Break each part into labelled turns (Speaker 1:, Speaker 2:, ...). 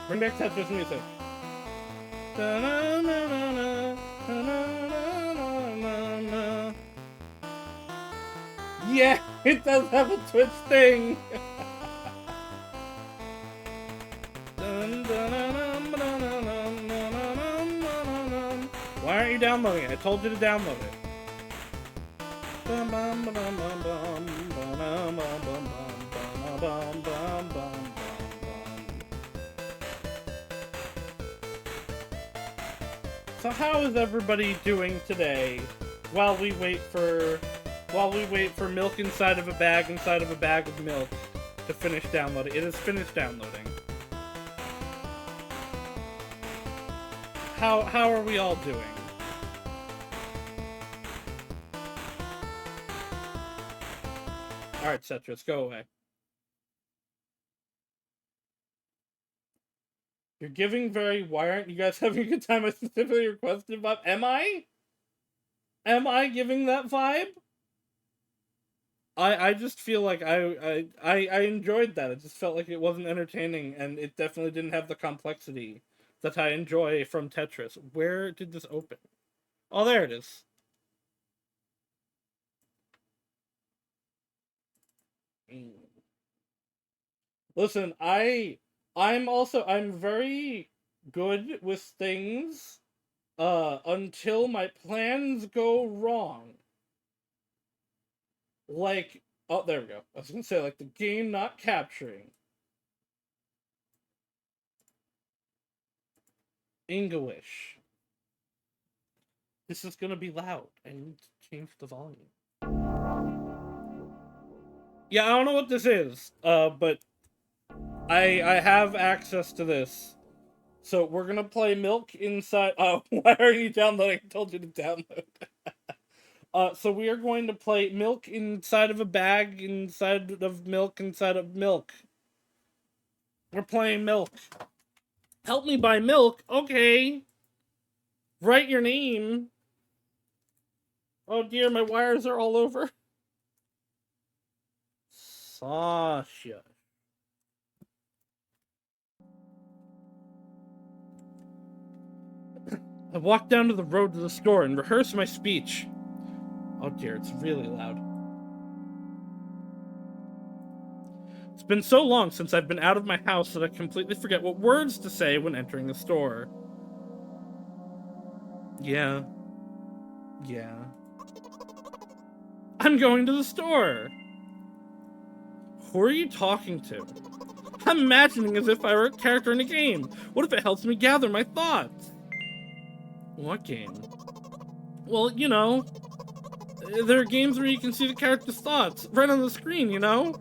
Speaker 1: Bring back Tetris music. Yeah, it does have a Twitch thing. Why aren't you downloading it? I told you to download it. So how is everybody doing today while we wait for milk inside of a bag of milk to finish downloading? It has finished downloading. How are we all doing? Alright, Cetrus, go away. You're giving why aren't you guys having a good time? I specifically requested Bob. Am I? Am I giving that vibe? I just feel like I enjoyed that. It just felt like it wasn't entertaining, and it definitely didn't have the complexity that I enjoy from Tetris. Where did this open? Oh, there it is. Listen, I'm very good with things until my plans go wrong. Like, oh, there we go. I was gonna say, like, the game not capturing. English. This is gonna be loud. I need to change the volume. Yeah, I don't know what this is, but I have access to this. So we're gonna play Milk inside. Oh, why are you downloading? I told you to download. So we are going to play Milk inside of a bag, inside of milk, inside of milk. We're playing Milk. Help me buy milk. Okay. Write your name. Oh dear, my wires are all over. Sasha. I walked down to the road to the store and rehearsed my speech. Oh dear, it's really loud. It's been so long since I've been out of my house that I completely forget what words to say when entering the store. Yeah. I'm going to the store. Who are you talking to? I'm imagining as if I were a character in a game. What if it helps me gather my thoughts? What game? Well, you know, there are games where you can see the character's thoughts right on the screen, you know?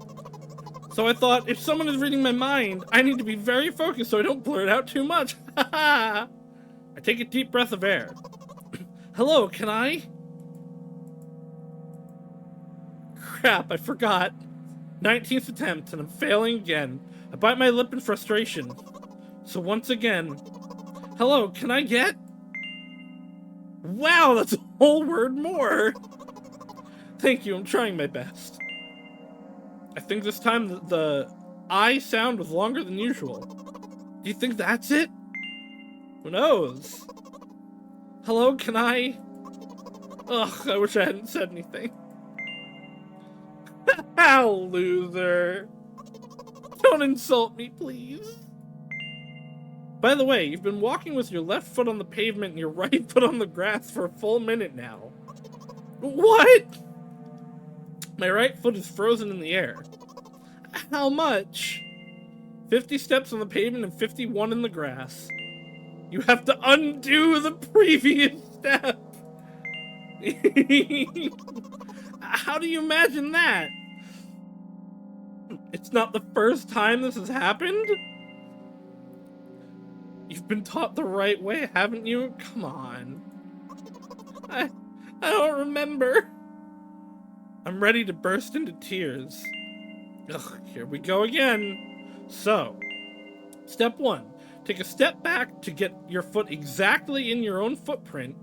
Speaker 1: So I thought, if someone is reading my mind, I need to be very focused so I don't blurt out too much. I take a deep breath of air. Hello, can I? Crap, I forgot. 19th attempt, and I'm failing again. I bite my lip in frustration. So once again, hello, can I get? Wow, that's a whole word more. Thank you, I'm trying my best. I think this time the I sound was longer than usual. Do you think that's it? Who knows? Hello, can I? Ugh, I wish I hadn't said anything. Ow, loser. Don't insult me, please. By the way, you've been walking with your left foot on the pavement and your right foot on the grass for a full minute now. What? My right foot is frozen in the air. How much? 50 steps on the pavement and 51 in the grass. You have to undo the previous step. How do you imagine that? It's not the first time this has happened? You've been taught the right way, haven't you? Come on. I don't remember. I'm ready to burst into tears. Ugh, here we go again. So, step 1. Take a step back to get your foot exactly in your own footprint.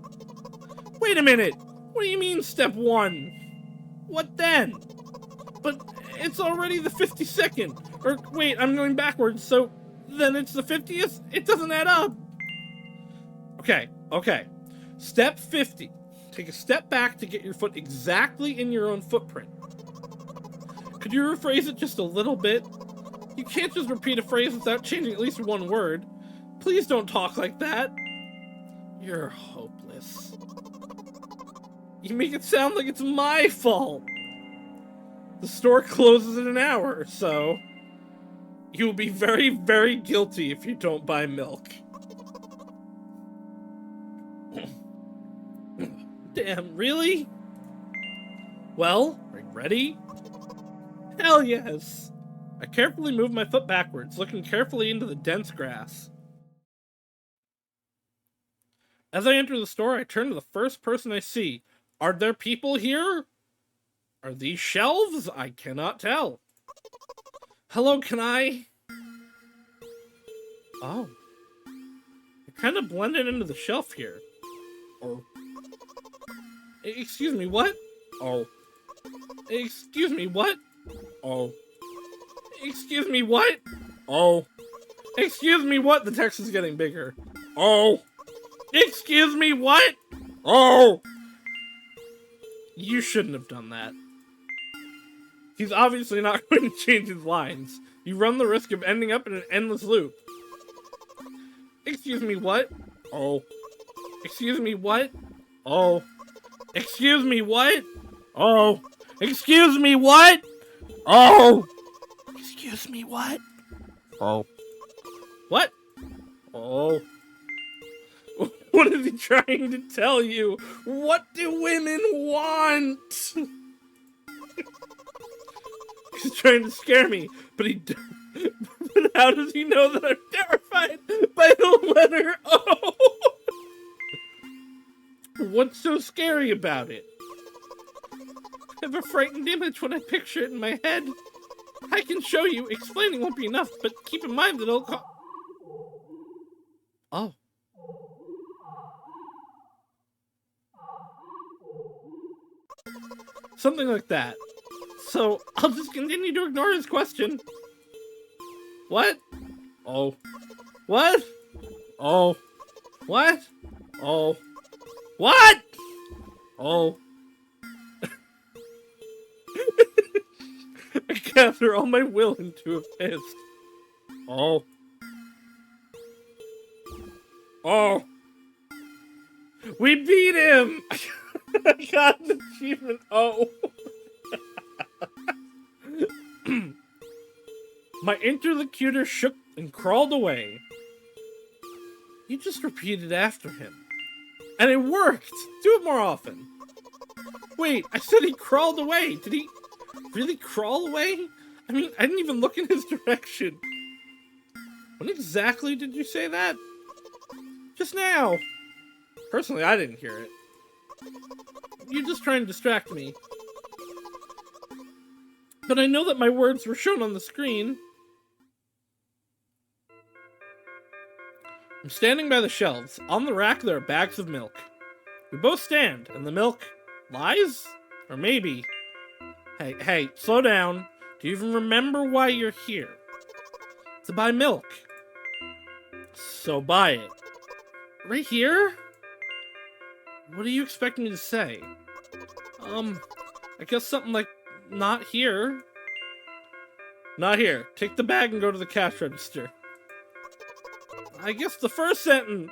Speaker 1: Wait a minute! What do you mean, step 1? What then? But it's already the 52nd. Or, wait, I'm going backwards, so Then it's the 50th? It doesn't add up. Okay. Step 50. Take a step back to get your foot exactly in your own footprint. Could you rephrase it just a little bit? You can't just repeat a phrase without changing at least one word. Please don't talk like that. You're hopeless. You make it sound like it's my fault. The store closes in an hour or so. You will be very, very guilty if you don't buy milk. Damn, really? Well, are you ready? Hell yes! I carefully move my foot backwards, looking carefully into the dense grass. As I enter the store, I turn to the first person I see. Are there people here? Are these shelves? I cannot tell. Hello, can I? Oh. You're kind of blended into the shelf here. Oh. Excuse me, what? Oh. Excuse me, what? Oh. Excuse me, what? Oh. Excuse me, what? The text is getting bigger. Oh. Excuse me, what? Oh. You shouldn't have done that. He's obviously not going to change his lines. You run the risk of ending up in an endless loop. Excuse me, what? Oh. Excuse me, what? Oh. Excuse me, what? Oh. Excuse me, what? Oh. Excuse me, what? Oh. What? Oh. What is he trying to tell you? What do women want? He's trying to scare me, but but how does he know that I'm terrified by the letter O? What's so scary about it? I have a frightened image when I picture it in my head. I can show you. Explaining won't be enough, but keep in mind that it'll Oh. Something like that. So, I'll just continue to ignore his question. What? Oh. What? Oh. What? Oh. What? Oh. I gather all my will into a fist. Oh. Oh. We beat him! I got an achievement. Oh. My interlocutor shook and crawled away. You just repeated after him. And it worked! Do it more often. Wait, I said he crawled away. Did he really crawl away? I mean, I didn't even look in his direction. When exactly did you say that? Just now. Personally, I didn't hear it. You're just trying to distract me. But I know that my words were shown on the screen. I'm standing by the shelves. On the rack, there are bags of milk. We both stand, and the milk lies? Or maybe. Hey, slow down. Do you even remember why you're here? To buy milk. So buy it. Right here? What do you expect me to say? I guess something like, not here. Not here. Take the bag and go to the cash register. I guess the first sentence.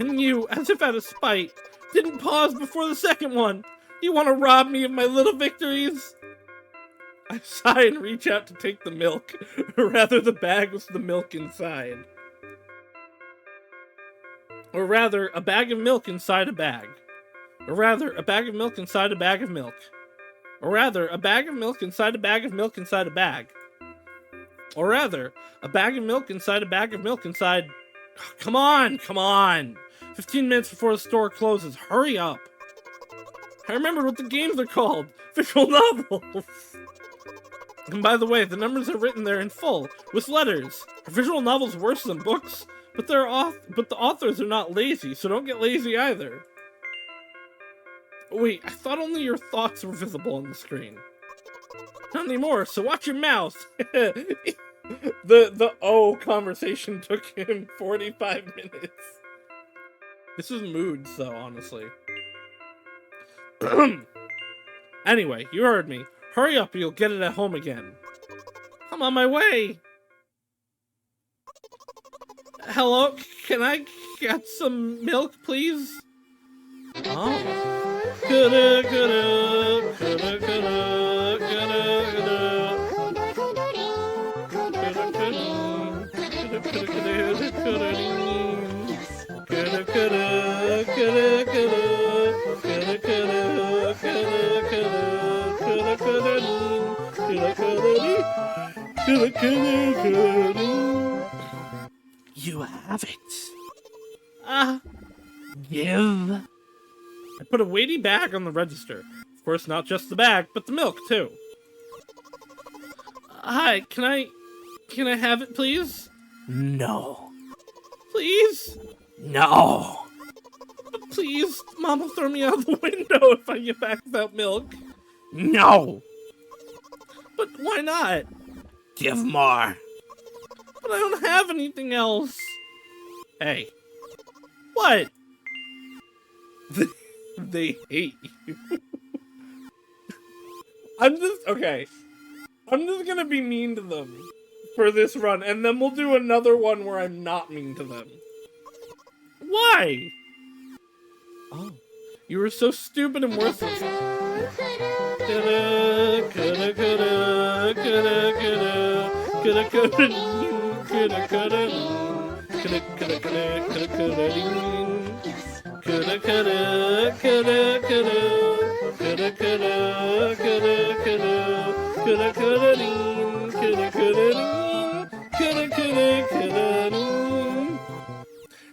Speaker 1: And you, as if out of spite, didn't pause before the second one. You want to rob me of my little victories? I sigh and reach out to take the milk, or rather the bag with the milk inside. Or rather, a bag of milk inside a bag. Or rather, a bag of milk inside a bag of milk. Or rather, a bag of milk inside a bag of milk inside a bag. Or rather, a bag of milk inside a bag of milk inside... Come on! 15 minutes before the store closes, hurry up! I remembered what the games are called! Visual novels! And by the way, the numbers are written there in full, with letters. Are visual novels worse than books? But the authors are not lazy, so don't get lazy either. Wait, I thought only your thoughts were visible on the screen. Not anymore, so watch your mouth. The O conversation took him 45 minutes. This is moods, though, honestly. Anyway, you heard me. Hurry up or you'll get it at home again. I'm on my way. Hello, can I get some milk, please? Oh. Coulda, coulda, coulda, coulda, coulda, You have it. Give. I put a weighty bag on the register. Of course, not just the bag, but the milk, too. Hi, can I have it, please? No. Please? No. But please, Mom will throw me out the window if I get back without milk. No. But why not? Give more. But I don't have anything else. Hey. What? They hate you. I'm just gonna be mean to them for this run, and then we'll do another one where I'm not mean to them. Why? Oh, you were so stupid and worthless.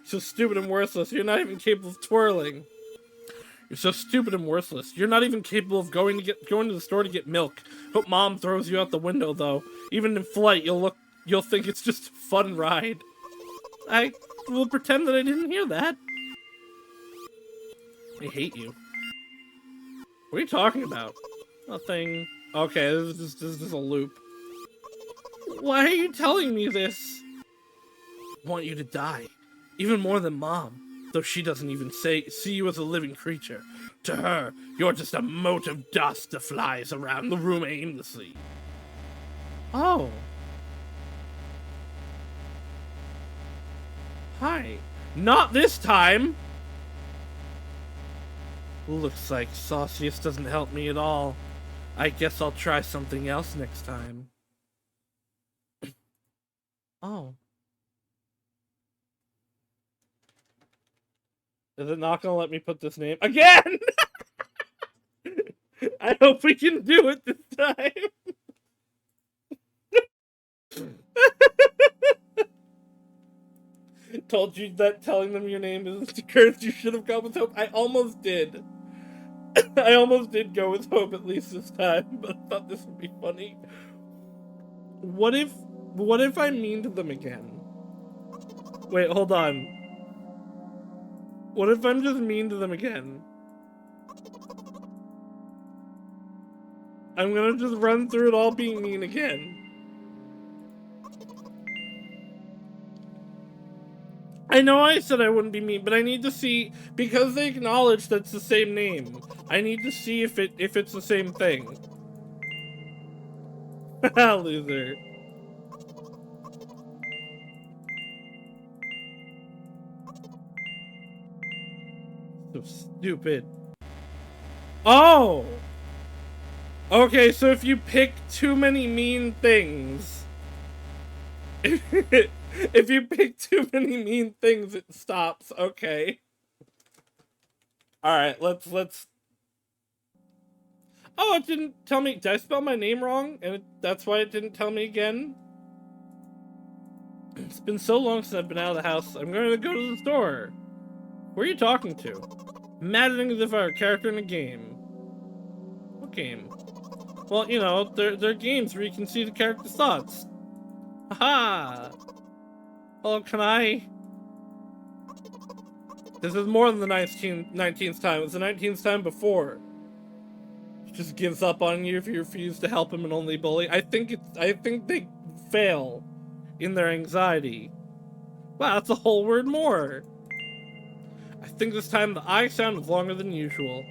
Speaker 1: So stupid and worthless, you're not even capable of twirling. You're so stupid and worthless. You're not even capable of going to the store to get milk. Hope Mom throws you out the window, though. Even in flight, you'll think it's just a fun ride. I will pretend that I didn't hear that. I hate you. What are you talking about? Nothing. Okay, this is a loop. Why are you telling me this? I want you to die. Even more than Mom. Though she doesn't even see you as a living creature. To her, you're just a mote of dust that flies around the room aimlessly. Oh. Hi. Not this time! Looks like Saucius doesn't help me at all. I guess I'll try something else next time. Oh. Is it not gonna let me put this name again? I hope we can do it this time. Told you that telling them your name is the curse. You should have gone with hope. I almost did. I almost did go with hope at least this time, but I thought this would be funny. What if I'm mean to them again? Wait, hold on. What if I'm just mean to them again? I'm gonna just run through it all being mean again. I know I said I wouldn't be mean, but I need to see, because they acknowledge that's the same name, I need to see if it's the same thing. Haha, loser. So stupid. Oh! Okay, so if you pick too many mean things... If you pick too many mean things, it stops. Okay. Alright, let's... Oh, it didn't tell me... Did I spell my name wrong? And that's why it didn't tell me again? It's been so long since I've been out of the house. I'm going to go to the store. Who are you talking to? Imagining as if I were a character in a game. What game? Well, you know, they're games where you can see the character's thoughts. Haha! Well, can I? This is more than the 19th time. It was the 19th time before. He just gives up on you if you refuse to help him and only bully. I think they fail in their anxiety. Wow, that's a whole word more. I think this time the I sound is longer than usual.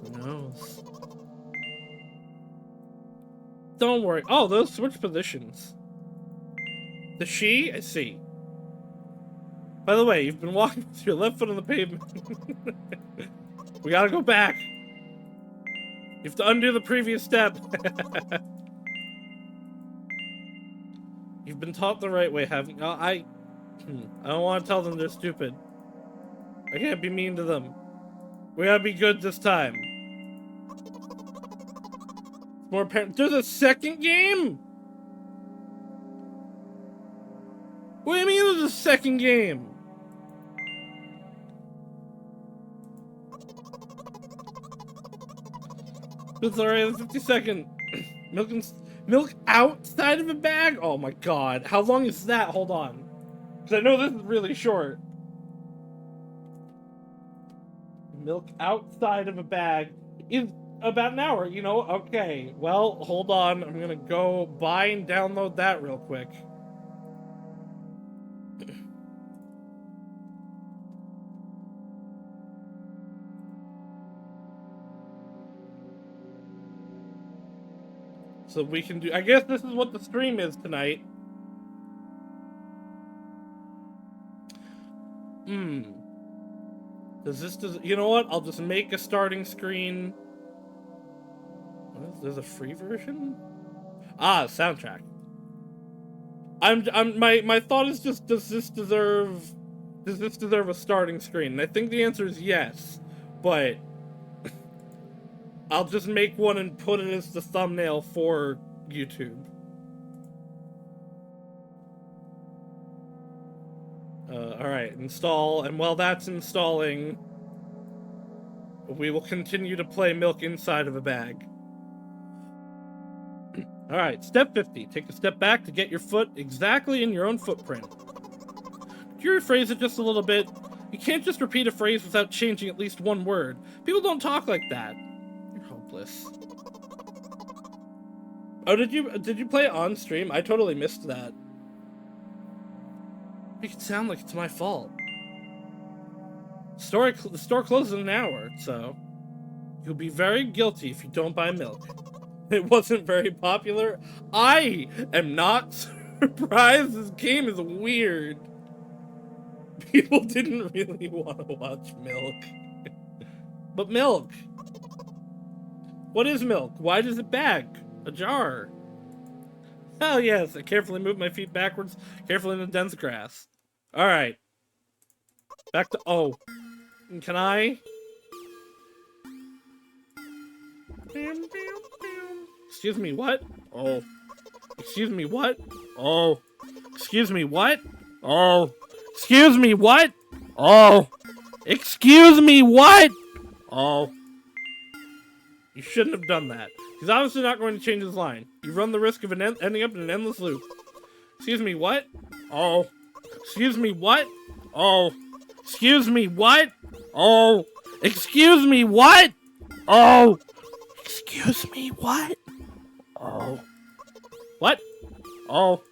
Speaker 1: Who knows? Don't worry. Oh, those switch positions. The she? I see. By the way, you've been walking with your left foot on the pavement. We gotta go back. You have to undo the previous step. You've been taught the right way, haven't you? I don't want to tell them they're stupid. I can't be mean to them. We gotta be good this time. More apparent. There's a second game? What do you mean there's a second game? It's alright, the 52nd. Milk outside of a bag? Oh my god. How long is that? Hold on. Because I know this is really short. Milk outside of a bag is about an hour, you know? Okay. Well, hold on. I'm gonna go buy and download that real quick. So we can do... I guess this is what the stream is tonight. You know what? I'll just make a starting screen. There's a free version? Ah, soundtrack. My thought is just, does this deserve a starting screen? And I think the answer is yes. But I'll just make one and put it as the thumbnail for YouTube. Alright, install, and while that's installing, we will continue to play Milk inside of a bag. Alright, step 50. Take a step back to get your foot exactly in your own footprint. Could you rephrase it just a little bit? You can't just repeat a phrase without changing at least one word. People don't talk like that. You're hopeless. Oh, did you play it on stream? I totally missed that. Make it sound like it's my fault. The store closes in an hour, so you'll be very guilty if you don't buy milk. It wasn't very popular. I am not surprised. This game is weird. People didn't really want to watch Milk. But Milk. What is Milk? Why does it bag? Ajar. Hell yes, I carefully move my feet backwards, carefully in the dense grass. Alright. Back to... Oh. Can I? Excuse me, what? Oh. Excuse me, what? Oh. Excuse me, what? Oh. Excuse me, what? Oh. Excuse me, what? Oh. You shouldn't have done that. He's obviously not going to change his line. You run the risk of ending up in an endless loop. Excuse me, what? Oh. Excuse me, what? Oh. Excuse me, what? Oh. Excuse me, what? Oh. Excuse me, what? Oh. What? Oh.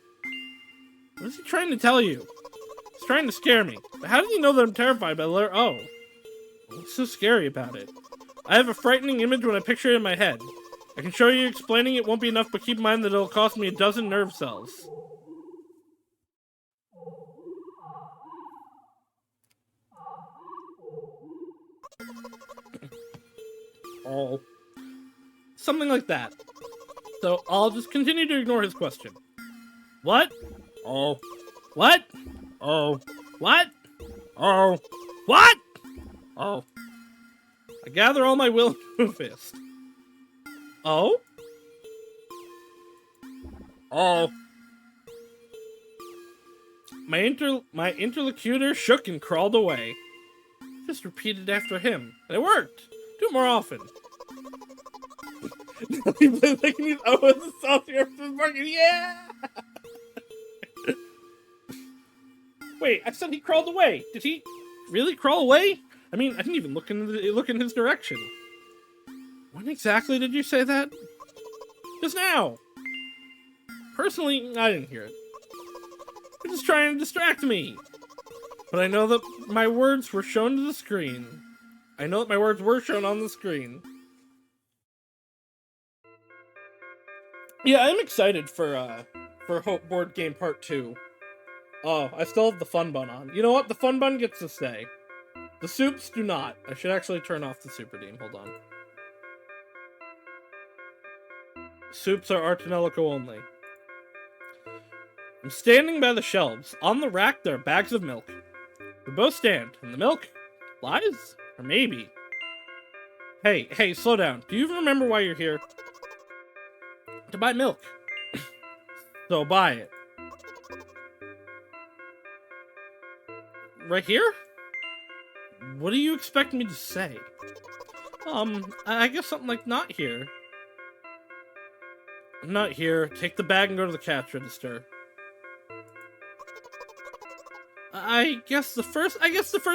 Speaker 1: What is he trying to tell you? He's trying to scare me. But how did he know that I'm terrified by the letter O? What's so scary about it? I have a frightening image when I picture it in my head. I can show you explaining it won't be enough, but keep in mind that it'll cost me 12 nerve cells. Oh. Something like that. So I'll just continue to ignore his question. What? Oh. What? Oh. What? Oh. What? Oh. I gather all my will into a fist. Oh? Oh. My interlocutor shook and crawled away. Just repeated after him. And it worked. Do it more often. He plays like he's the software for the market. Yeah! Wait, I said he crawled away. Did he really crawl away? I mean, I didn't even look in his direction. When exactly did you say that? Just now. Personally, I didn't hear it. They're just trying to distract me. But I know that my words were shown to the screen. I know that my words were shown on the screen. Yeah, I'm excited for Hope Board Game Part 2. Oh, I still have the Fun Bun on. You know what? The Fun Bun gets to stay. The soups do not. I should actually turn off the Super Dean. Hold on. Soups are Artanelico only. I'm standing by the shelves. On the rack, there are bags of milk. We both stand, and the milk lies? Or maybe. Hey, slow down. Do you even remember why you're here? To buy milk. So buy it. Right here? What do you expect me to say? I guess something like not here. Not here. Take the bag and go to the cash register. I guess the first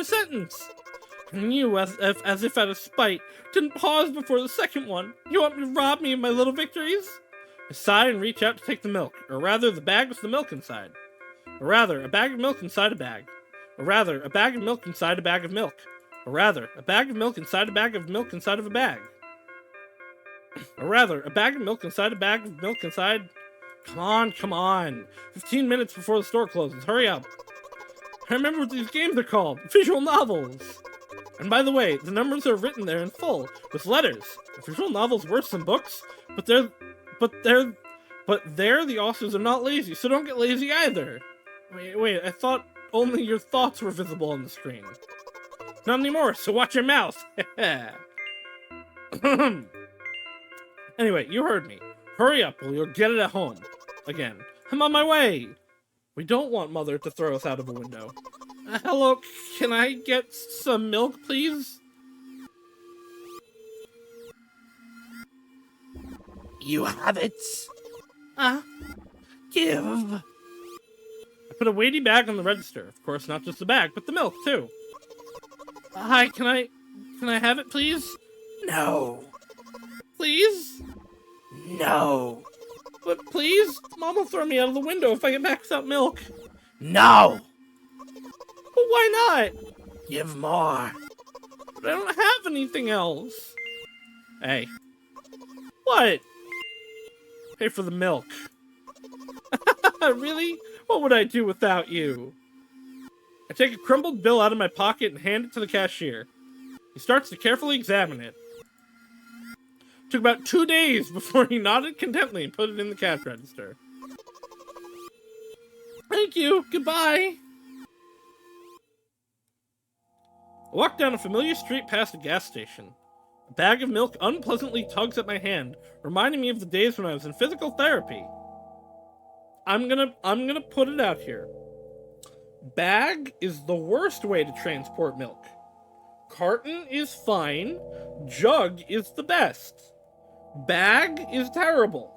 Speaker 1: sentence. And you, as if out of spite, didn't pause before the second one. You want to rob me of my little victories? I sigh and reach out to take the milk. Or rather, the bag with the milk inside. Or rather, a bag of milk inside a bag. Or rather, a bag of milk inside a bag of milk. Or rather, a bag of milk inside a bag of milk inside of a bag. Or rather, a bag of milk inside a bag of milk inside... Come on. 15 minutes before the store closes. Hurry up. I remember what these games are called. Visual novels. And by the way, the numbers are written there in full, with letters. Are visual novels worse than books? But there, the authors are not lazy, so don't get lazy either. Wait, I thought only your thoughts were visible on the screen. Not anymore, so watch your mouth. Anyway, you heard me. Hurry up, or you'll get it at home. Again, I'm on my way. We don't want Mother to throw us out of a window. Hello, can I get some milk, please?
Speaker 2: You have it. Give.
Speaker 1: I put a weighty bag on the register. Of course, not just the bag, but the milk, too. Hi, can I have it, please?
Speaker 2: No.
Speaker 1: Please?
Speaker 2: No.
Speaker 1: But please? Mom will throw me out of the window if I get back without milk.
Speaker 2: No.
Speaker 1: But why not?
Speaker 2: Give more.
Speaker 1: But I don't have anything else. Hey. What? Pay for the milk. Really? What would I do without you? I take a crumpled bill out of my pocket and hand it to the cashier. He starts to carefully examine it. Took about 2 days before he nodded contentedly and put it in the cash register. Thank you. Goodbye. I walk down a familiar street past a gas station. A bag of milk unpleasantly tugs at my hand, reminding me of the days when I was in physical therapy. I'm gonna put it out here. Bag is the worst way to transport milk. Carton is fine. Jug is the best. Bag is terrible.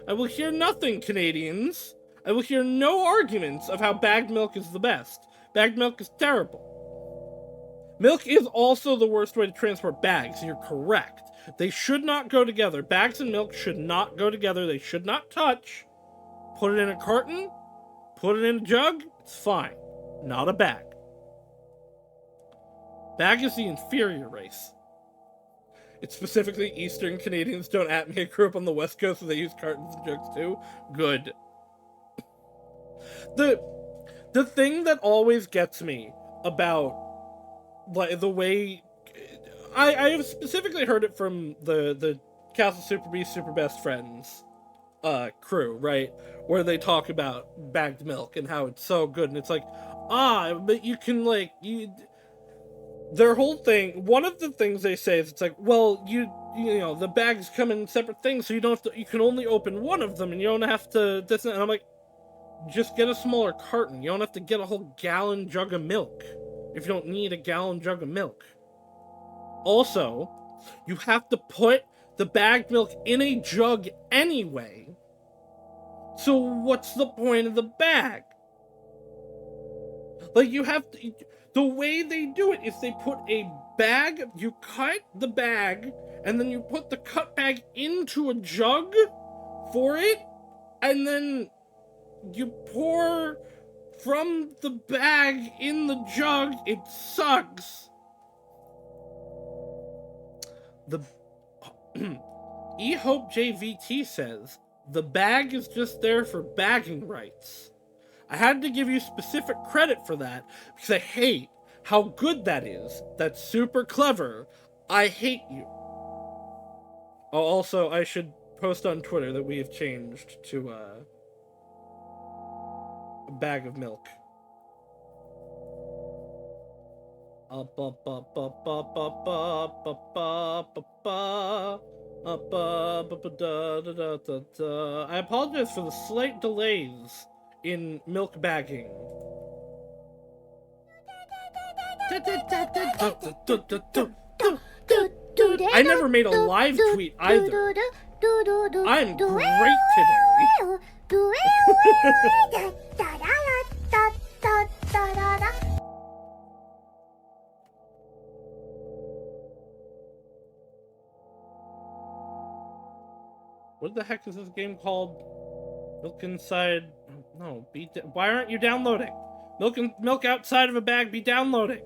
Speaker 1: I will hear nothing, Canadians. I will hear no arguments of how bagged milk is the best. Bagged milk is terrible. Milk is also the worst way to transport bags. You're correct. They should not go together. Bags and milk should not go together. They should not touch. Put it in a carton. Put it in a jug. It's fine. Not a bag. Bag is the inferior race. It's specifically Eastern Canadians. Don't at me. I grew up on the West Coast, so they use cartons and jugs too. Good. The thing that always gets me about like the way I have specifically heard it from the Castle Super Beast Super Best Friends crew, right? Where they talk about bagged milk and how it's so good, and it's like, but you can their whole thing, one of the things they say is it's like, well, you know, the bags come in separate things, so you can only open one of them, and you don't have to this and I'm like, just get a smaller carton. You don't have to get a whole gallon jug of milk if you don't need a gallon jug of milk. Also, you have to put the bagged milk in a jug anyway. So what's the point of the bag? Like, you have to... The way they do it is they put a bag... You cut the bag, and then you put the cut bag into a jug for it, and then you pour from the bag in the jug. It sucks. The eHope JVT says, the bag is just there for bagging rights. I had to give you specific credit for that because I hate how good that is. That's super clever. I hate you. Oh, also, I should post on Twitter that we have changed to a bag of milk. I apologize for the slight delays in milk bagging. I never made a live tweet either. I'm great today. What the heck is this game called? Milk inside... No, why aren't you downloading? Milk outside of a bag, be downloading.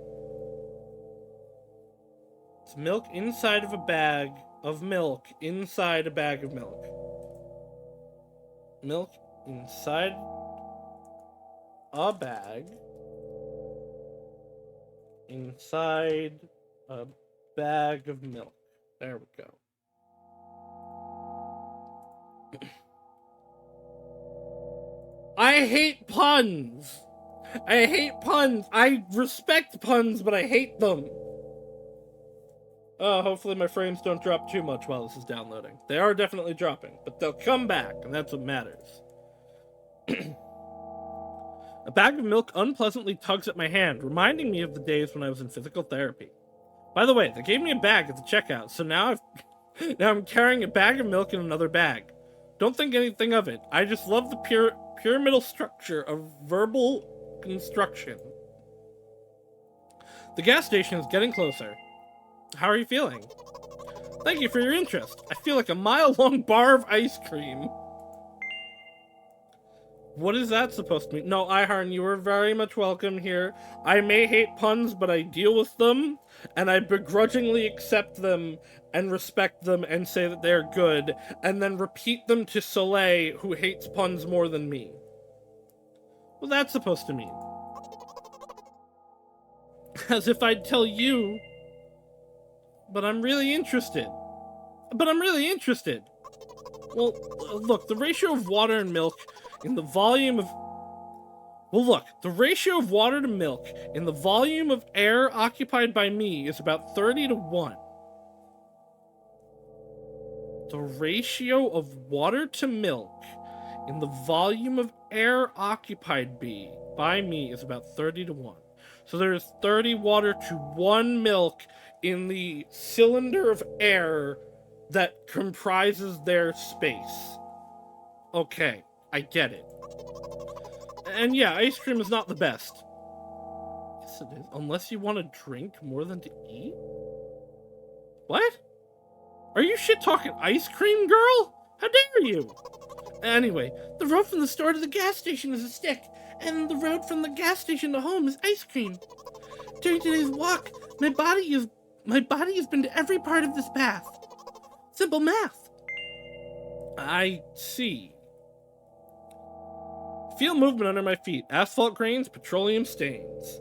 Speaker 1: It's milk inside of a bag of milk inside a bag of milk. Milk inside a bag inside a bag of milk. There we go. I hate puns. I hate puns. I respect puns, but I hate them. Hopefully my frames don't drop too much while this is downloading. They are definitely dropping, but they'll come back, and that's what matters. A bag of milk unpleasantly tugs at my hand, reminding me of the days when I was in physical therapy. By the way, they gave me a bag at the checkout, so now I'm carrying a bag of milk in another bag. Don't think anything of it. I just love the pyramidal structure of verbal construction. The gas station is getting closer. How are you feeling? Thank you for your interest. I feel like a mile-long bar of ice cream. What is that supposed to mean? No, Iharn, you are very much welcome here. I may hate puns, but I deal with them, and I begrudgingly accept them and respect them and say that they are good, and then repeat them to Soleil, who hates puns more than me. What's that supposed to mean? As if I'd tell you, but I'm really interested. Well, look, the ratio of water and milk in the volume of... Well, look, the ratio of water to milk in the volume of air occupied by me is about 30 to 1. The ratio of water to milk in the volume of air occupied by me is about 30 to 1. So there's 30 water to 1 milk in the cylinder of air that comprises their space. Okay, I get it. And yeah, ice cream is not the best. Yes, it is. Unless you want to drink more than to eat? What? Are you shit-talking ice cream, girl? How dare you? Anyway, the road from the store to the gas station is a stick, and the road from the gas station to home is ice cream. During today's walk, my body has been to every part of this path. Simple math. I see. Feel movement under my feet. Asphalt grains, petroleum stains.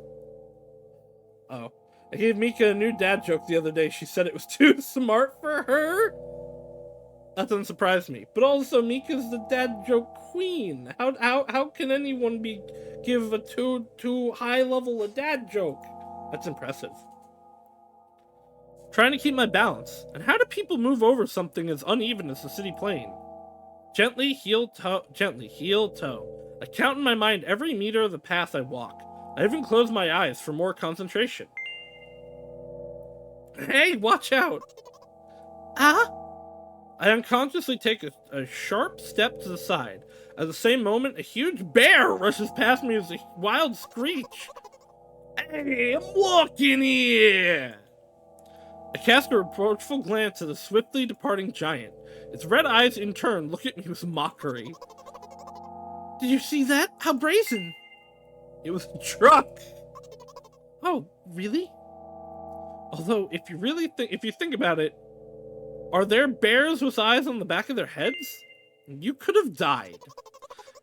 Speaker 1: Oh. I gave Mika a new dad joke the other day. She said it was too smart for her. That doesn't surprise me. But also, Mika's the dad joke queen. How can anyone give a too high level a dad joke? That's impressive. Trying to keep my balance. And how do people move over something as uneven as the city plane? Gently, heel, toe. I count in my mind every meter of the path I walk. I even close my eyes for more concentration. Hey, watch out! Ah! I unconsciously take a sharp step to the side. At the same moment, a huge bear rushes past me with a wild screech. Hey, I'm walking here! I cast a reproachful glance at the swiftly departing giant. Its red eyes, in turn, look at me with mockery. Did you see that? How brazen! It was a truck! Oh, really? Although, if you think about it, are there bears with eyes on the back of their heads? You could have died.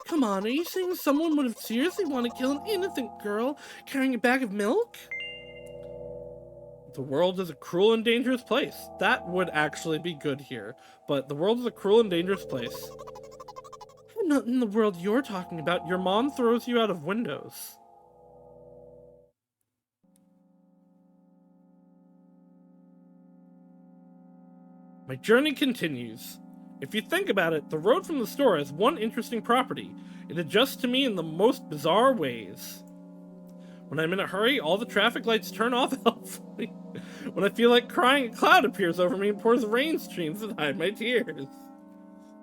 Speaker 1: Come on, are you saying someone would have seriously want to kill an innocent girl carrying a bag of milk? The world is a cruel and dangerous place. That would actually be good here. But the world is a cruel and dangerous place. I'm not in the world you're talking about. Your mom throws you out of windows. My journey continues. If you think about it, the road from the store has one interesting property. It adjusts to me in the most bizarre ways. When I'm in a hurry, all the traffic lights turn off helpfully. When I feel like crying, a cloud appears over me and pours rain streams that hide my tears.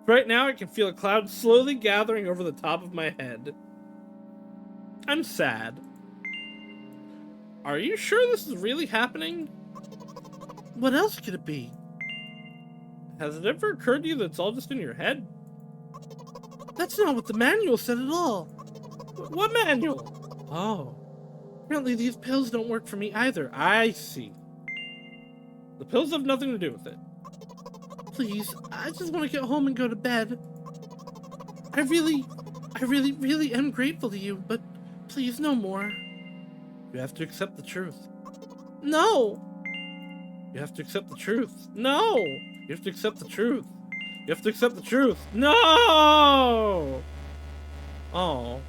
Speaker 1: Right now, I can feel a cloud slowly gathering over the top of my head. I'm sad. Are you sure this is really happening? What else could it be? Has it ever occurred to you that it's all just in your head? That's not what the manual said at all. What manual? Oh. Apparently these pills don't work for me either. I see. The pills have nothing to do with it. Please, I just want to get home and go to bed. I really am grateful to you, but please no more. You have to accept the truth. No! You have to accept the truth. No! You have to accept the truth. You have to accept the truth. No! Oh.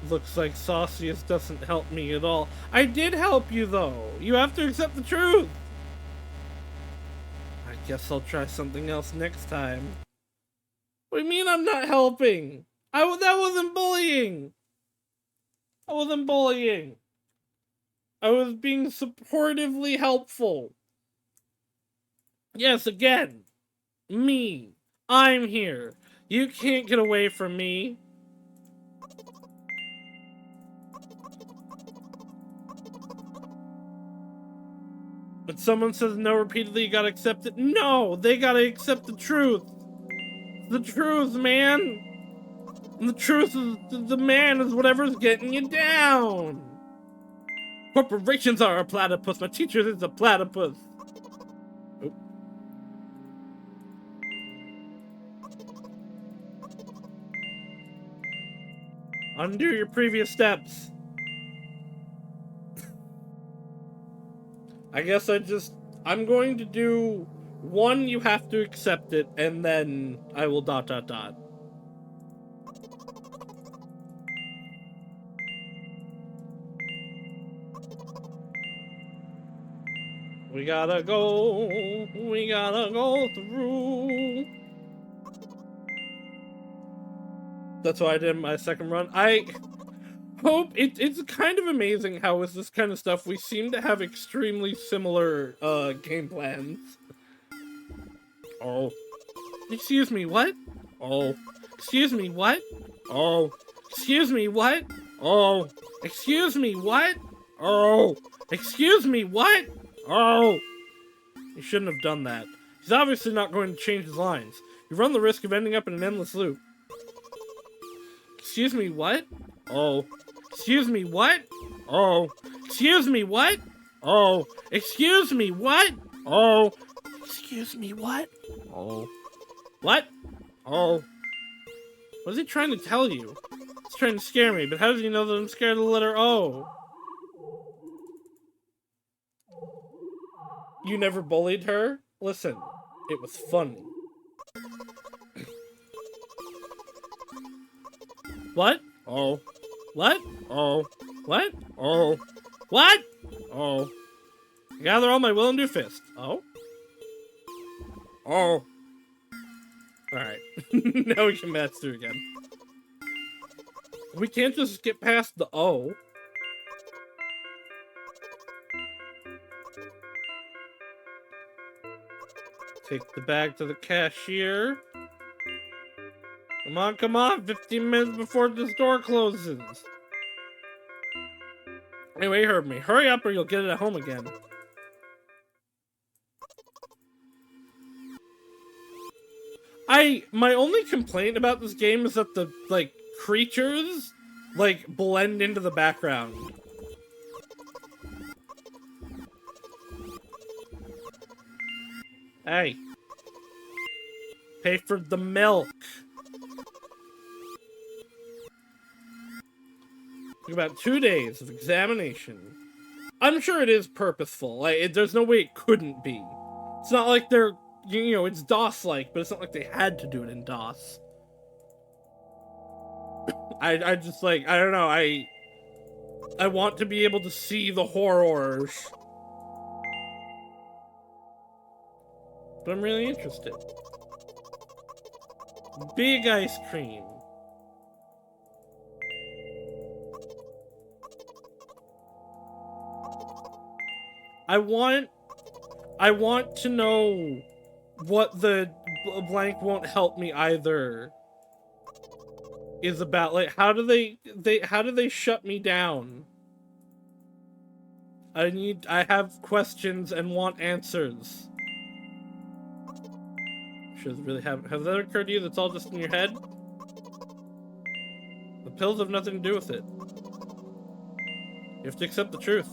Speaker 1: Looks like Saucius doesn't help me at all. I did help you, though. You have to accept the truth. I guess I'll try something else next time. What do you mean I'm not helping? That wasn't bullying. I wasn't bullying. I was being supportively helpful. Yes, again. Me. I'm here. You can't get away from me. But someone says no repeatedly, you gotta accept it. No, they gotta accept the truth. The truth, man. And the truth is, the man is whatever's getting you down. Corporations are a platypus. My teacher is a platypus. Oh. Undo your previous steps. I guess I'm going to do one, you have to accept it, and then I will ... We gotta go through. That's what I did in my second run. I hope it's kind of amazing how with this kind of stuff we seem to have extremely similar game plans. Oh. Excuse me, what? Oh. Excuse me, what? Oh. Excuse me, what? Oh. Excuse me, what? Oh. Excuse me, what? Oh. He shouldn't have done that. He's obviously not going to change his lines. You run the risk of ending up in an endless loop. Excuse me, what? Oh. Excuse me, what? Oh. Excuse me, what? Oh. Excuse me, what? Oh. Excuse me, what? Oh. What? Oh. What is he trying to tell you? He's trying to scare me, but how does he know that I'm scared of the letter O? You never bullied her? Listen, it was funny. What? Oh. What? Oh. What? Oh. What? Oh. Gather all my will and do fist. Oh? Oh. Alright. Now we can match through again. We can't just get past the O. Take the bag to the cashier. Come on, 15 minutes before the store closes. Anyway, you heard me. Hurry up or you'll get it at home again. My only complaint about this game is that the, like, creatures, like, blend into the background. Hey. Pay for the milk. About 2 days of examination. I'm sure it is purposeful. Like, there's no way it couldn't be. It's not like they're, you know, it's DOS-like, but it's not like they had to do it in DOS. I just, like, I don't know, I want to be able to see the horrors. But I'm really interested. Big ice cream. I want to know what the blank won't help me either is about. Like, how do they shut me down? I have questions and want answers. Should really has that occurred to you that's all just in your head? The pills have nothing to do with it. You have to accept the truth.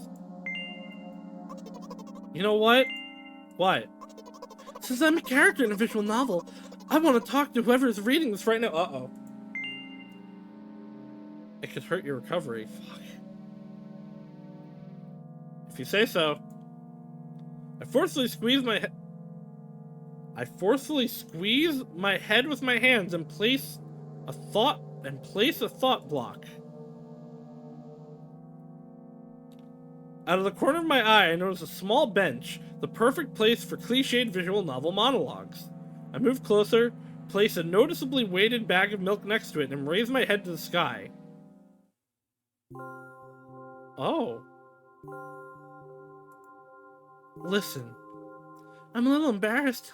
Speaker 1: You know what? What? Since I'm a character in a visual novel, I want to talk to whoever is reading this right now. Uh-oh. It could hurt your recovery. Fuck. If you say so. I forcefully squeeze my head with my hands and place a thought block. Out of the corner of my eye, I notice a small bench, the perfect place for cliched visual novel monologues. I move closer, place a noticeably weighted bag of milk next to it, and raise my head to the sky. Oh. Listen. I'm a little embarrassed.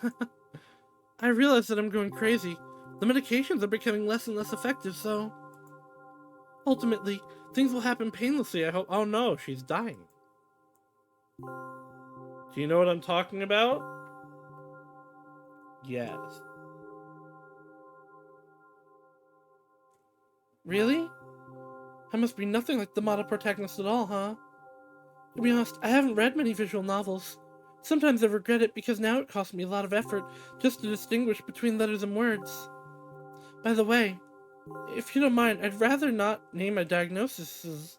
Speaker 1: I realize that I'm going crazy. The medications are becoming less and less effective, so... Ultimately, things will happen painlessly, I hope. Oh no, she's dying. Do you know what I'm talking about? Yes. Really? I must be nothing like the model protagonist at all, huh? To be honest, I haven't read many visual novels. Sometimes I regret it because now it costs me a lot of effort just to distinguish between letters and words. By the way, if you don't mind, I'd rather not name my diagnosis.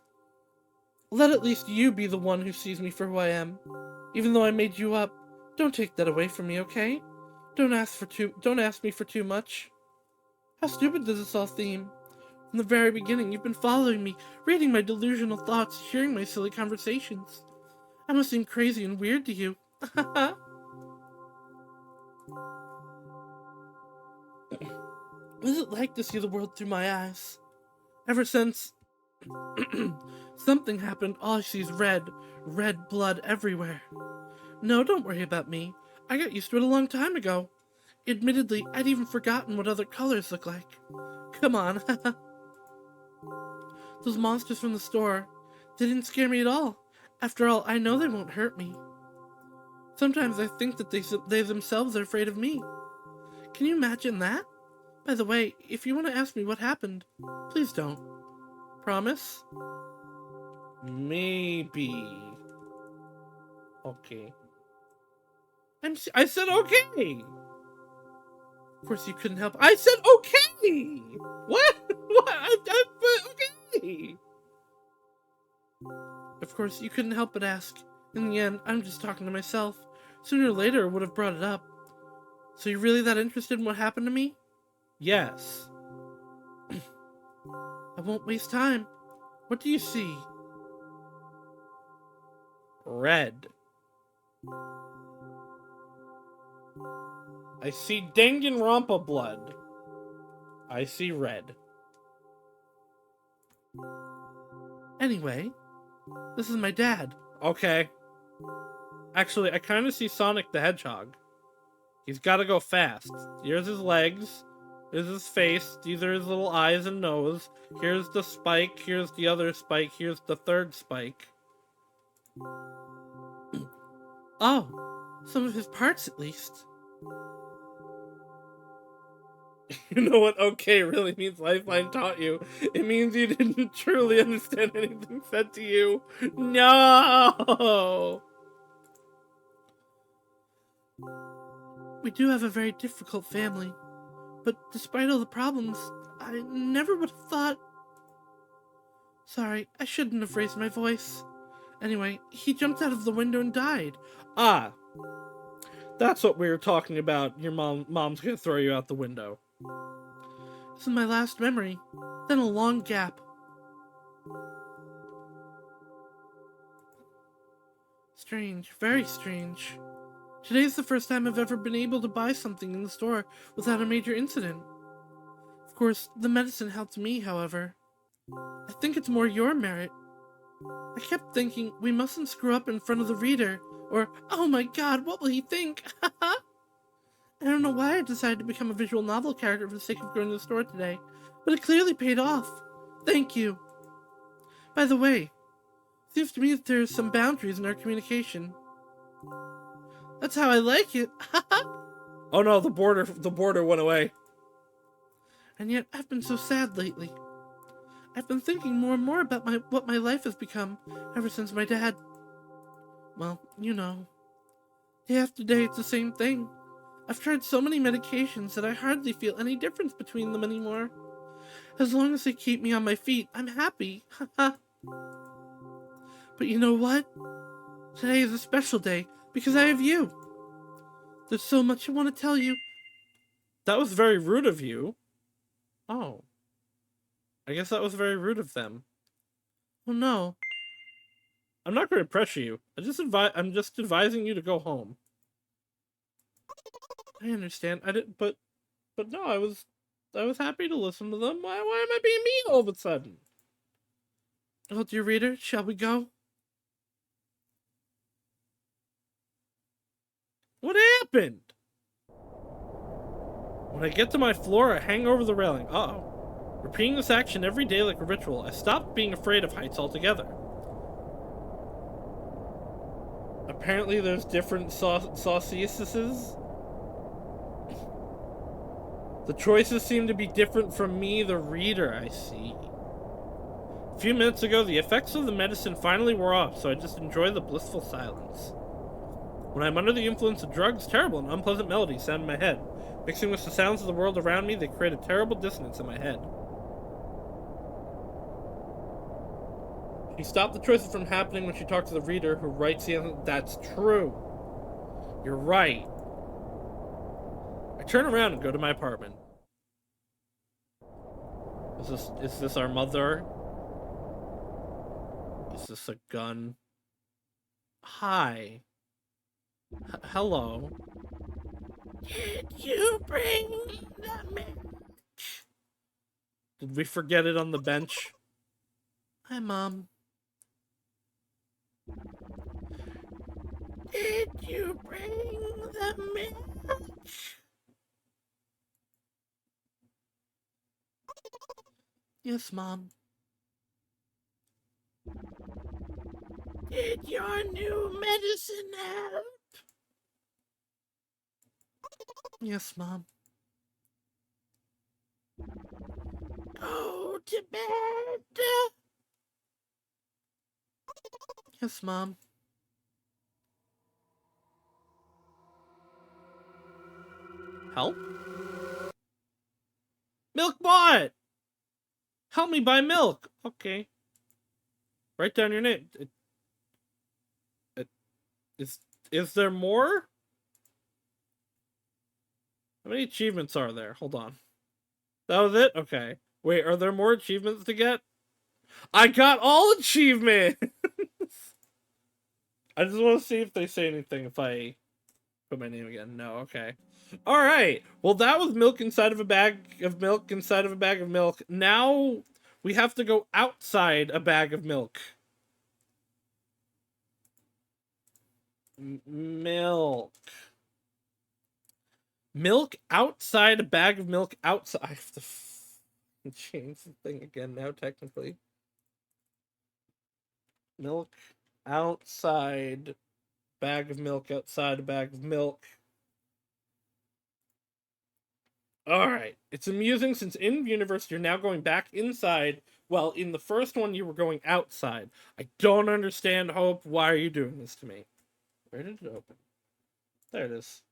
Speaker 1: Let at least you be the one who sees me for who I am. Even though I made you up, don't take that away from me, okay? Don't ask me for too much. How stupid does this all seem? From the very beginning, you've been following me, reading my delusional thoughts, hearing my silly conversations. I must seem crazy and weird to you. What is it like to see the world through my eyes? Ever since something happened, all I see is red blood everywhere. No, don't worry about me. I got used to it a long time ago. Admittedly, I'd even forgotten what other colors look like. Come on. Those monsters from the store, they didn't scare me at all. After all, I know they won't hurt me. Sometimes I think that they themselves are afraid of me. Can you imagine that? By the way, if you want to ask me what happened, please don't. Promise? Maybe. Okay. I said okay! Of course you couldn't help. I said okay! What? What? Okay! Of course you couldn't help but ask. In the end, I'm just talking to myself. Sooner or later I would have brought it up. So you're really that interested in what happened to me? Yes. I won't waste time. What do you see? Red. I see Danganronpa blood. I see red. Anyway, this is my dad. Okay. Actually, I kind of see Sonic the Hedgehog. He's got to go fast. Here's his legs. Here's his face. These are his little eyes and nose. Here's the spike. Here's the other spike. Here's the third spike. Oh, some of his parts at least. You know what okay really means Lifeline taught you. It means you didn't truly understand anything said to you. No! We do have a very difficult family, but despite all the problems, I never would have thought... Sorry, I shouldn't have raised my voice. Anyway, he jumped out of the window and died. Ah, that's what we were talking about. Your mom's gonna throw you out the window. This is my last memory. Then a long gap. Strange, very strange. Today's the first time I've ever been able to buy something in the store without a major incident. Of course, the medicine helped me, however. I think it's more your merit. I kept thinking we mustn't screw up in front of the reader, or, oh my god, what will he think? I don't know why I decided to become a visual novel character for the sake of going to the store today, but it clearly paid off. Thank you. By the way, seems to me that there's some boundaries in our communication. That's how I like it. Oh no, the border went away. And yet, I've been so sad lately. I've been thinking more and more about what my life has become ever since my dad... Well, you know. Day after day, it's the same thing. I've tried so many medications that I hardly feel any difference between them anymore. As long as they keep me on my feet, I'm happy. But you know what? Today is a special day because I have you. There's so much I want to tell you. That was very rude of you. Oh. I guess that was very rude of them. Oh no. I'm not going to pressure you. I'm just advising you to go home. I understand. But no, I was happy to listen to them. Why am I being mean all of a sudden? Oh, dear reader, shall we go? What happened? When I get to my floor, I hang over the railing. Uh-oh. Repeating this action every day like a ritual, I stopped being afraid of heights altogether. Apparently there's different sauciuses. The choices seem to be different from me, the reader, I see. A few minutes ago, the effects of the medicine finally wore off, so I just enjoy the blissful silence. When I'm under the influence of drugs, terrible and unpleasant melodies sound in my head. Mixing with the sounds of the world around me, they create a terrible dissonance in my head. She stopped the choices from happening when she talked to the reader, who writes the answer. That's true. You're right. I turn around and go to my apartment. Is this our mother? Is this a gun? Hi. Hello. Did you bring the milk? Did we forget it on the bench? Hi, Mom. Did you bring the milk? Yes, Mom. Did your new medicine help? Yes, Mom. Go to bed. Yes, Mom. Help? Milk bought! Help me buy milk! Okay. Write down your name. Is there more? How many achievements are there? Hold on. That was it? Okay. Wait, are there more achievements to get? I got all achievements! I just want to see if they say anything if I put my name again. No, okay. Alright. Well, that was milk inside of a bag of milk inside of a bag of milk. Now we have to go outside a bag of milk. Milk. Milk outside a bag of milk outside. I have to change the thing again now, technically. Milk outside bag of milk outside a bag of milk. Alright. It's amusing since in universe you're now going back inside. Well, in the first one you were going outside. I don't understand, Hope. Why are you doing this to me? Where did it open? There it is.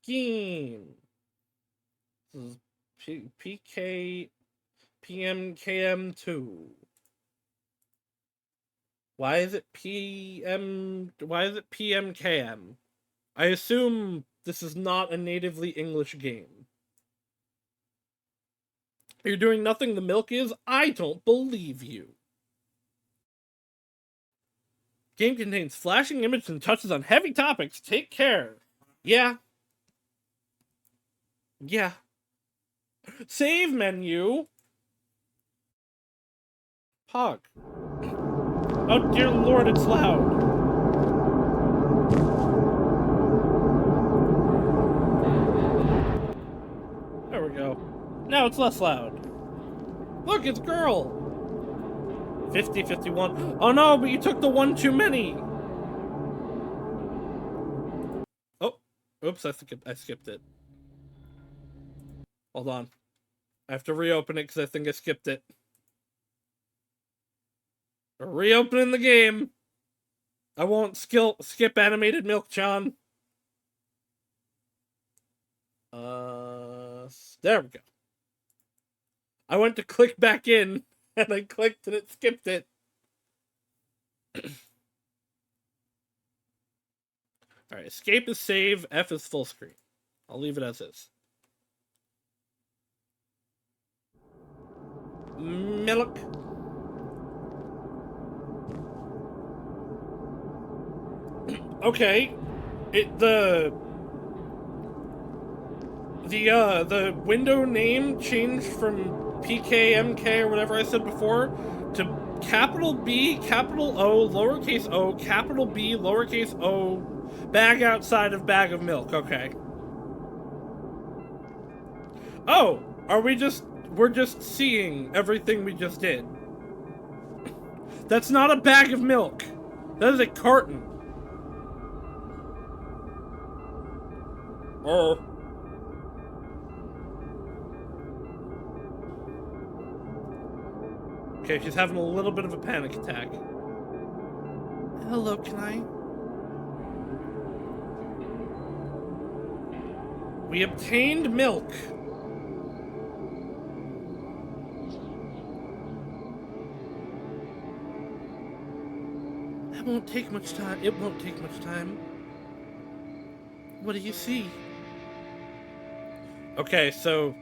Speaker 1: Game. This is PK PMKM2. Why is it PMKM? I assume this is not a natively English game. You're doing nothing the milk is? I don't believe you. Game contains flashing images and touches on heavy topics. Take care. Yeah. Yeah. Save menu. Pog. Oh dear lord, it's loud. There we go. Now it's less loud. Look, it's girl. 50, 51. Oh no, but you took the one too many. Oh, oops, I skipped it. Hold on. I have to reopen it because I think I skipped it. We're reopening the game. I won't skip animated milk, John. There we go. I went to click back in, and I clicked and it skipped it. Alright, escape is save, F is full screen. I'll leave it as is. Milk. Okay. The window name changed from PKMK or whatever I said before to capital B, capital O, lowercase o, capital B, lowercase o, bag outside of bag of milk. Okay. Oh, we're just seeing everything we just did. That's not a bag of milk. That is a carton. Oh. Okay, she's having a little bit of a panic attack. Hello, can I? We obtained milk. That won't take much time. It won't take much time. What do you see? Okay, so...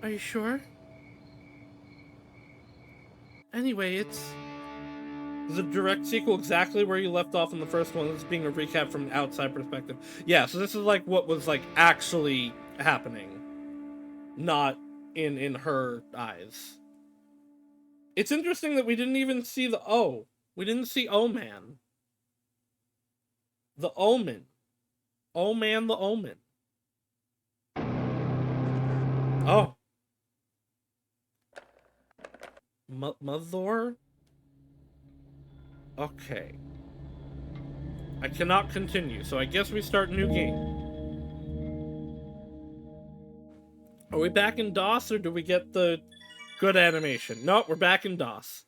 Speaker 1: Are you sure? Anyway, it's a direct sequel exactly where you left off in the first one. This being a recap from an outside perspective. Yeah, so this is like what was like actually happening. Not in her eyes. It's interesting that we didn't even see the O. We didn't see O-Man. The Omen. O-Man the Omen. Oh. Mother? Okay. I cannot continue, so I guess we start a new game. Are we back in DOS, or do we get the good animation? Nope, we're back in DOS.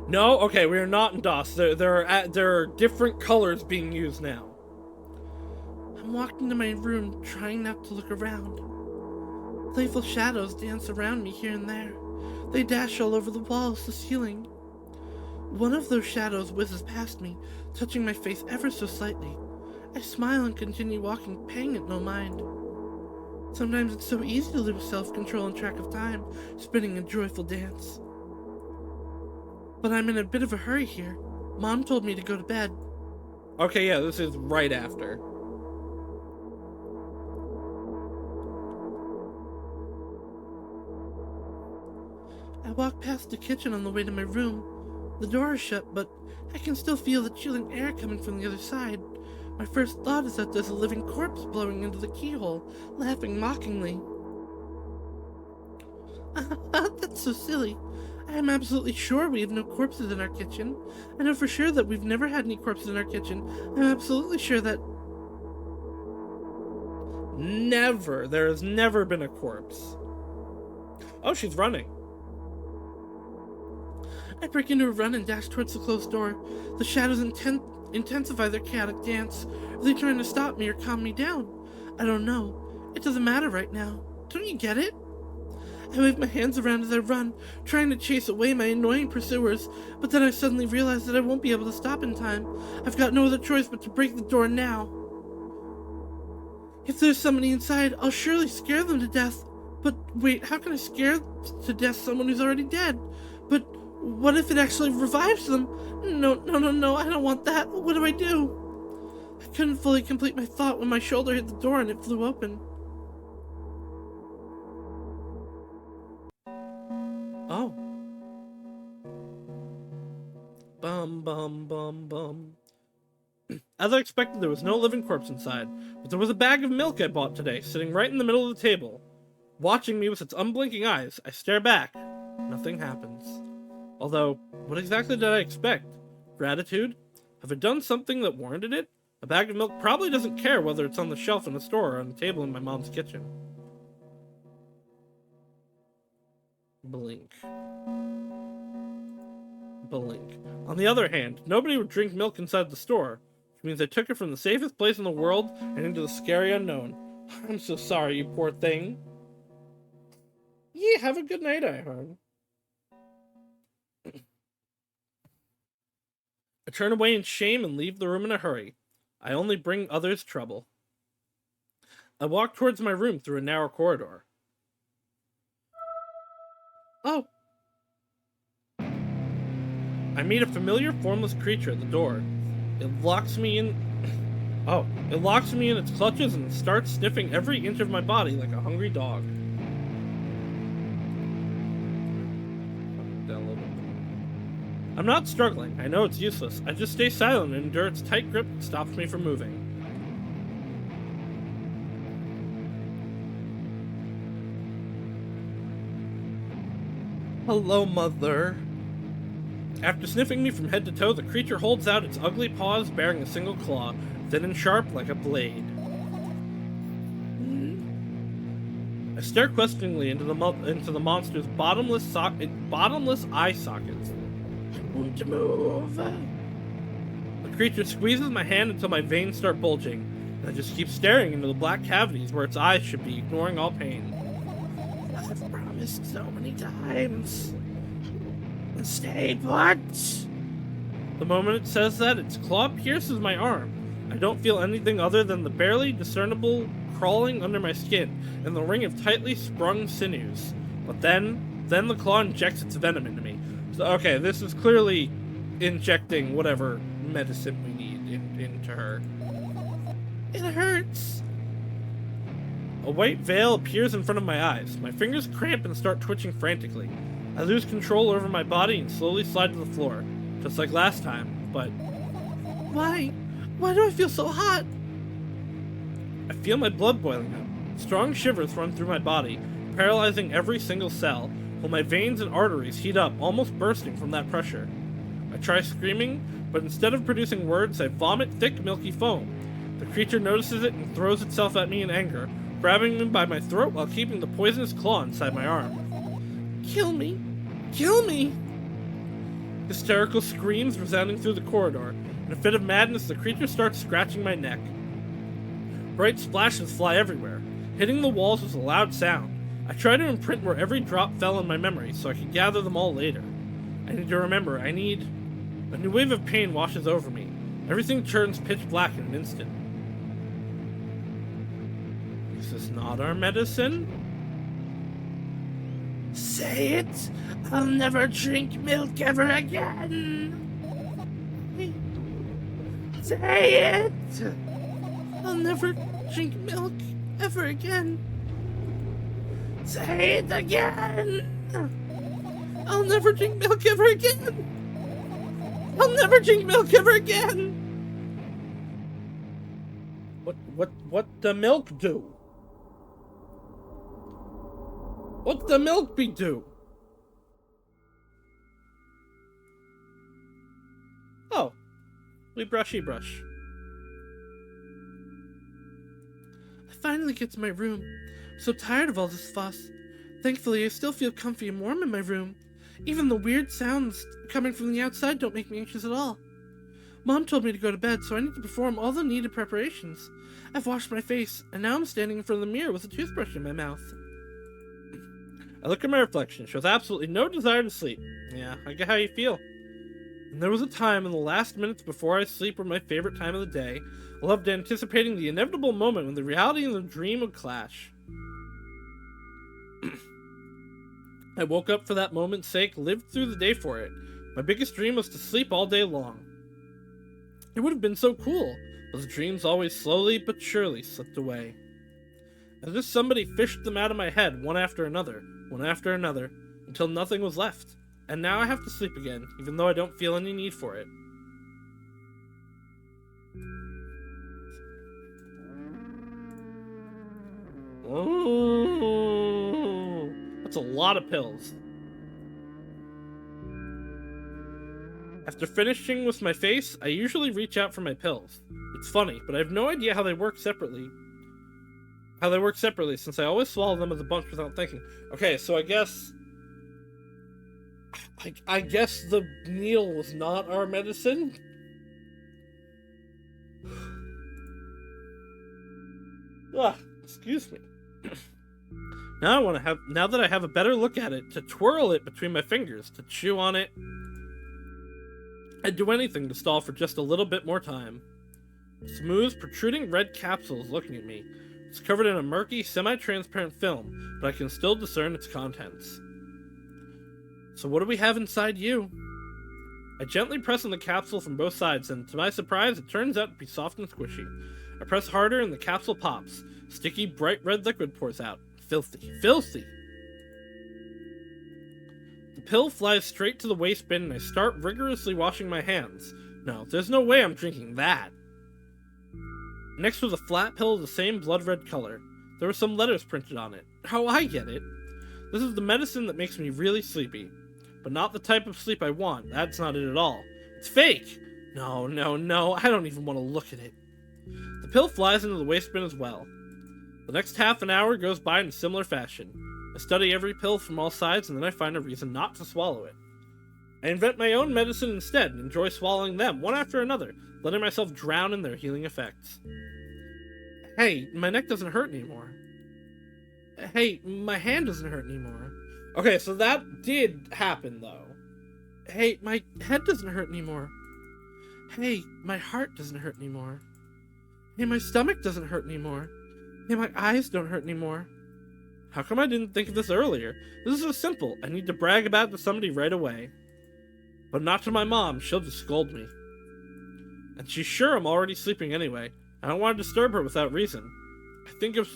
Speaker 1: No? Okay, we are not in DOS. There are different colors being used now. I'm walking to my room, trying not to look around. Playful shadows dance around me here and there. They dash all over the walls, the ceiling. One of those shadows whizzes past me, touching my face ever so slightly. I smile and continue walking, paying it no mind. Sometimes it's so easy to lose self-control and track of time, spinning a joyful dance. But I'm in a bit of a hurry here. Mom told me to go to bed. Okay, yeah, this is right after. I walk past the kitchen on the way to my room. The door is shut, but I can still feel the chilling air coming from the other side. My first thought is that there's a living corpse blowing into the keyhole, laughing mockingly. That's so silly. I am absolutely sure we have no corpses in our kitchen. I know for sure that we've never had any corpses in our kitchen. I'm absolutely sure that... Never. There has never been a corpse. Oh, she's running. I break into a run and dash towards the closed door. The shadows intensify their chaotic dance. Are they trying to stop me or calm me down? I don't know. It doesn't matter right now. Don't you get it? I wave my hands around as I run, trying to chase away my annoying pursuers, but then I suddenly realize that I won't be able to stop in time. I've got no other choice but to break the door now. If there's somebody inside, I'll surely scare them to death. But wait, how can I scare to death someone who's already dead? But what if it actually revives them? No, I don't want that. What do I do? I couldn't fully complete my thought when my shoulder hit the door and it flew open. Oh. Bum. As I expected, there was no living corpse inside, but there was a bag of milk I bought today, sitting right in the middle of the table. Watching me with its unblinking eyes, I stare back. Nothing happens. Although, what exactly did I expect? Gratitude? Have I done something that warranted it? A bag of milk probably doesn't care whether it's on the shelf in the store or on the table in my mom's kitchen. Blink. On the other hand, nobody would drink milk inside the store, which means I took it from the safest place in the world and into the scary unknown. I'm so sorry, you poor thing. Yeah, have a good night, I heard. I turn away in shame and leave the room in a hurry. I only bring others trouble. I walk towards my room through a narrow corridor. Oh. I meet a familiar, formless creature at the door. It locks me in... It locks me in its clutches and starts sniffing every inch of my body like a hungry dog. I'm not struggling. I know it's useless. I just stay silent and endure its tight grip that stops me from moving. Hello, Mother. After sniffing me from head to toe, the creature holds out its ugly paws bearing a single claw, thin and sharp like a blade. I stare questioningly into the monster's bottomless eye sockets. I want to move. The creature squeezes my hand until my veins start bulging, and I just keep staring into the black cavities where its eyes should be, ignoring all pain. I've promised so many times. Stay put. The moment it says that, its claw pierces my arm. I don't feel anything other than the barely discernible crawling under my skin and the ring of tightly sprung sinews. But then the claw injects its venom into me. So, okay, this is clearly injecting whatever medicine we need into her. It hurts. A white veil appears in front of my eyes. My fingers cramp and start twitching frantically. I lose control over my body and slowly slide to the floor, just like last time, but... Why? Why do I feel so hot? I feel my blood boiling up. Strong shivers run through my body, paralyzing every single cell, while my veins and arteries heat up, almost bursting from that pressure. I try screaming, but instead of producing words, I vomit thick, milky foam. The creature notices it and throws itself at me in anger, grabbing me by my throat while keeping the poisonous claw inside my arm. Kill me! Kill me! Hysterical screams resounding through the corridor. In a fit of madness, the creature starts scratching my neck. Bright splashes fly everywhere, hitting the walls with a loud sound. I try to imprint where every drop fell in my memory so I can gather them all later. I need to remember. A new wave of pain washes over me. Everything turns pitch black in an instant. Is this not our medicine? Say it! I'll never drink milk ever again! Say it! I'll never drink milk ever again! Say it again! I'll never drink milk ever again! I'll never drink milk ever again! What the milk do? What the milk be do? We brushy brush. I finally get to my room. I'm so tired of all this fuss. Thankfully, I still feel comfy and warm in my room. Even the weird sounds coming from the outside don't make me anxious at all. Mom told me to go to bed, so I need to perform all the needed preparations. I've washed my face, and now I'm standing in front of the mirror with a toothbrush in my mouth. I look at my reflection. It shows absolutely no desire to sleep. Yeah, I get how you feel. And there was a time in the last minutes before I sleep were my favorite time of the day. I loved anticipating the inevitable moment when the reality and the dream would clash. I woke up for that moment's sake, lived through the day for it. My biggest dream was to sleep all day long. It would have been so cool, but the dreams always slowly but surely slipped away. As if somebody fished them out of my head one after another, until nothing was left. And now I have to sleep again, even though I don't feel any need for it. Oh, that's a lot of pills. After finishing with my face, I usually reach out for my pills. It's funny, but I have no idea how they work separately. Since I always swallow them as a bunch without thinking. Okay, so I guess the needle was not our medicine. Excuse me. Now that I have a better look at it, to twirl it between my fingers, to chew on it. I'd do anything to stall for just a little bit more time. A smooth, protruding red capsule is looking at me. It's covered in a murky, semi-transparent film, but I can still discern its contents. So what do we have inside you? I gently press on the capsule from both sides, and to my surprise, it turns out to be soft and squishy. I press harder, and the capsule pops. Sticky, bright red liquid pours out. Filthy. Filthy! The pill flies straight to the waste bin, and I start rigorously washing my hands. No, there's no way I'm drinking that. Next was a flat pill of the same blood-red color. There were some letters printed on it. Oh, I get it. This is the medicine that makes me really sleepy. But not the type of sleep I want. That's not it at all. It's fake! No, I don't even want to look at it. The pill flies into the waste bin as well. The next half an hour goes by in a similar fashion. I study every pill from all sides, and then I find a reason not to swallow it. I invent my own medicine instead, and enjoy swallowing them one after another, letting myself drown in their healing effects. Hey, my neck doesn't hurt anymore. Hey, my hand doesn't hurt anymore. Okay, so that did happen, though. Hey, my head doesn't hurt anymore. Hey, my heart doesn't hurt anymore. Hey, my stomach doesn't hurt anymore. Hey, my eyes don't hurt anymore. How come I didn't think of this earlier? This is so simple. I need to brag about it to somebody right away. But not to my mom. She'll just scold me. And she's sure I'm already sleeping anyway. I don't want to disturb her without reason.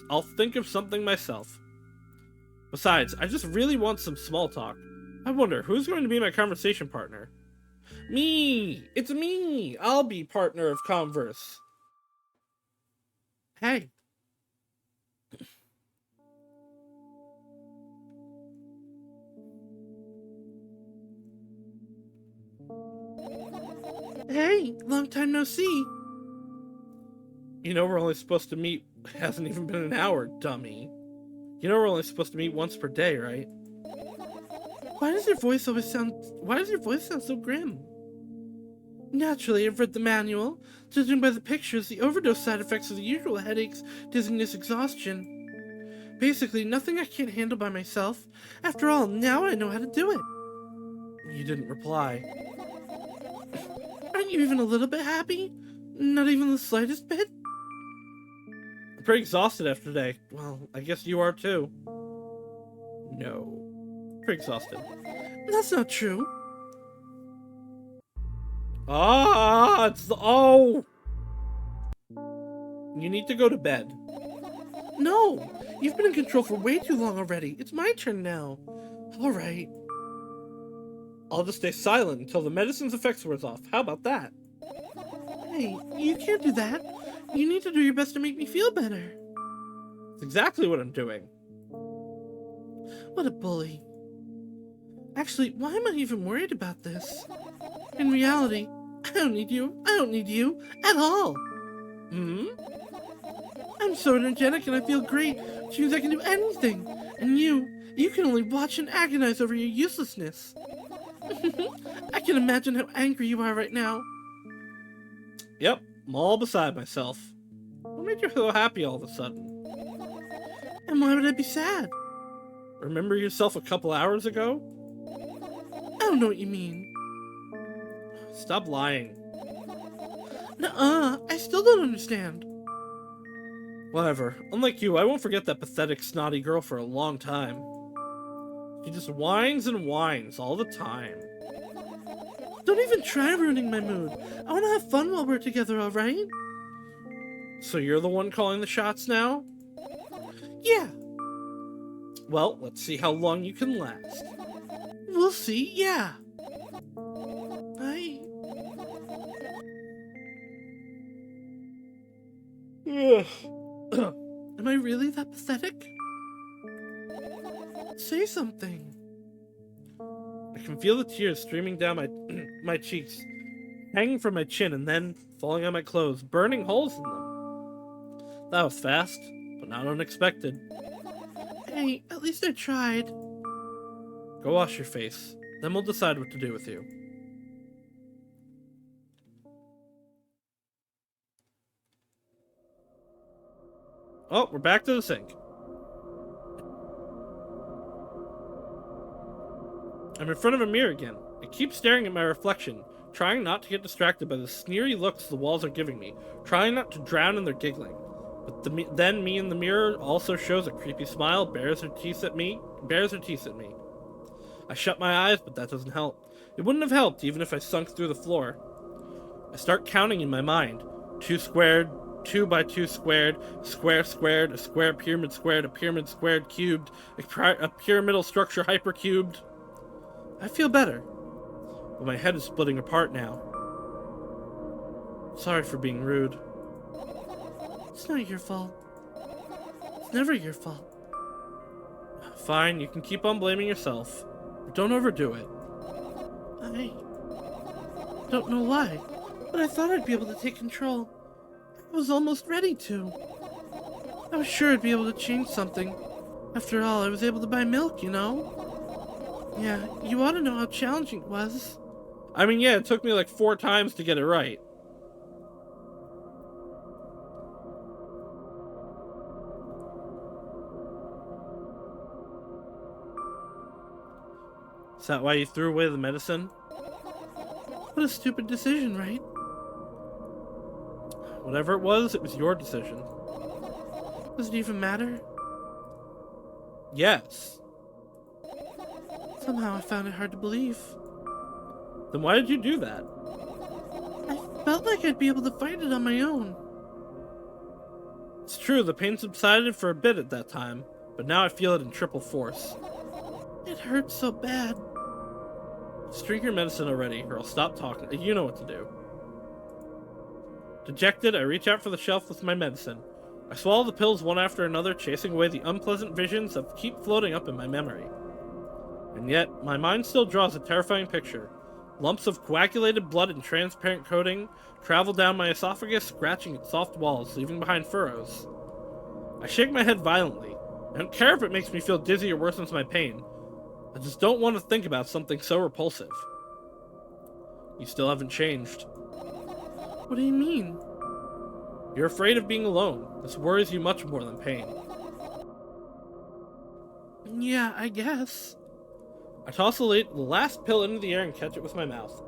Speaker 1: I'll think of something myself. Besides, I just really want some small talk. I wonder, who's going to be my conversation partner? Me! It's me! I'll be partner of converse. Hey. Hey, long time no see. You know we're only supposed to meet. It hasn't even been an hour, dummy. You know we're only supposed to meet once per day, right? Why does your voice sound so grim? Naturally, I've read the manual. Judging by the pictures, the overdose side effects are the usual headaches, dizziness, exhaustion. Basically, nothing I can't handle by myself. After all, now I know how to do it. You didn't reply. Aren't you even a little bit happy? Not even the slightest bit? I'm pretty exhausted after today. Well, I guess you are too. No. Pretty exhausted. That's not true. Oh! You need to go to bed. No! You've been in control for way too long already. It's my turn now. Alright. I'll just stay silent until the medicine's effects wears off. How about that? Hey, you can't do that. You need to do your best to make me feel better. That's exactly what I'm doing. What a bully. Actually, why am I even worried about this? In reality, I don't need you. I don't need you at all. Hmm? I'm so energetic and I feel great, which means I can do anything. And you can only watch and agonize over your uselessness. I can imagine how angry you are right now. Yep, I'm all beside myself. What made you so happy all of a sudden? And why would I be sad? Remember yourself a couple hours ago? I don't know what you mean. Stop lying. Nuh-uh, I still don't understand. Whatever. Unlike you, I won't forget that pathetic, snotty girl for a long time. She just whines and whines all the time. Don't even try ruining my mood. I want to have fun while we're together, alright? So you're the one calling the shots now? Yeah. Well, let's see how long you can last. We'll see, yeah. Am I really that pathetic? Say something. I can feel the tears streaming down my my cheeks, hanging from my chin and then falling on my clothes, burning holes in them. That was fast, but not unexpected. Hey, at least I tried. Go wash your face, then we'll decide what to do with you. Oh, we're back to the sink. I'm in front of a mirror again. I keep staring at my reflection, trying not to get distracted by the sneery looks the walls are giving me, trying not to drown in their giggling. But then me in the mirror also shows a creepy smile, bares her teeth at me. I shut my eyes, but that doesn't help. It wouldn't have helped even if I sunk through the floor. I start counting in my mind. 2 squared, 2 by 2 squared, square squared, a square pyramid squared, a pyramid squared cubed, a pyramidal structure hypercubed. I feel better, but my head is splitting apart now. Sorry for being rude. It's not your fault. It's never your fault. Fine, you can keep on blaming yourself, but don't overdo it. I don't know why, but I thought I'd be able to take control. I was almost ready to. I was sure I'd be able to change something. After all, I was able to buy milk, you know? Yeah, you ought to know how challenging it was. I mean, yeah, it took me like 4 times to get it right. Is that why you threw away the medicine? What a stupid decision, right? Whatever it was your decision. Does it even matter? Yes. Somehow I found it hard to believe. Then why did you do that? I felt like I'd be able to fight it on my own. It's true, the pain subsided for a bit at that time, but now I feel it in triple force. It hurts so bad. Just drink your medicine already, or I'll stop talking. You know what to do. Dejected, I reach out for the shelf with my medicine. I swallow the pills one after another, chasing away the unpleasant visions that keep floating up in my memory. And yet, my mind still draws a terrifying picture. Lumps of coagulated blood and transparent coating travel down my esophagus, scratching at soft walls, leaving behind furrows. I shake my head violently. I don't care if it makes me feel dizzy or worsens my pain. I just don't want to think about something so repulsive. You still haven't changed. What do you mean? You're afraid of being alone. This worries you much more than pain. Yeah, I guess. I toss the last pill into the air and catch it with my mouth.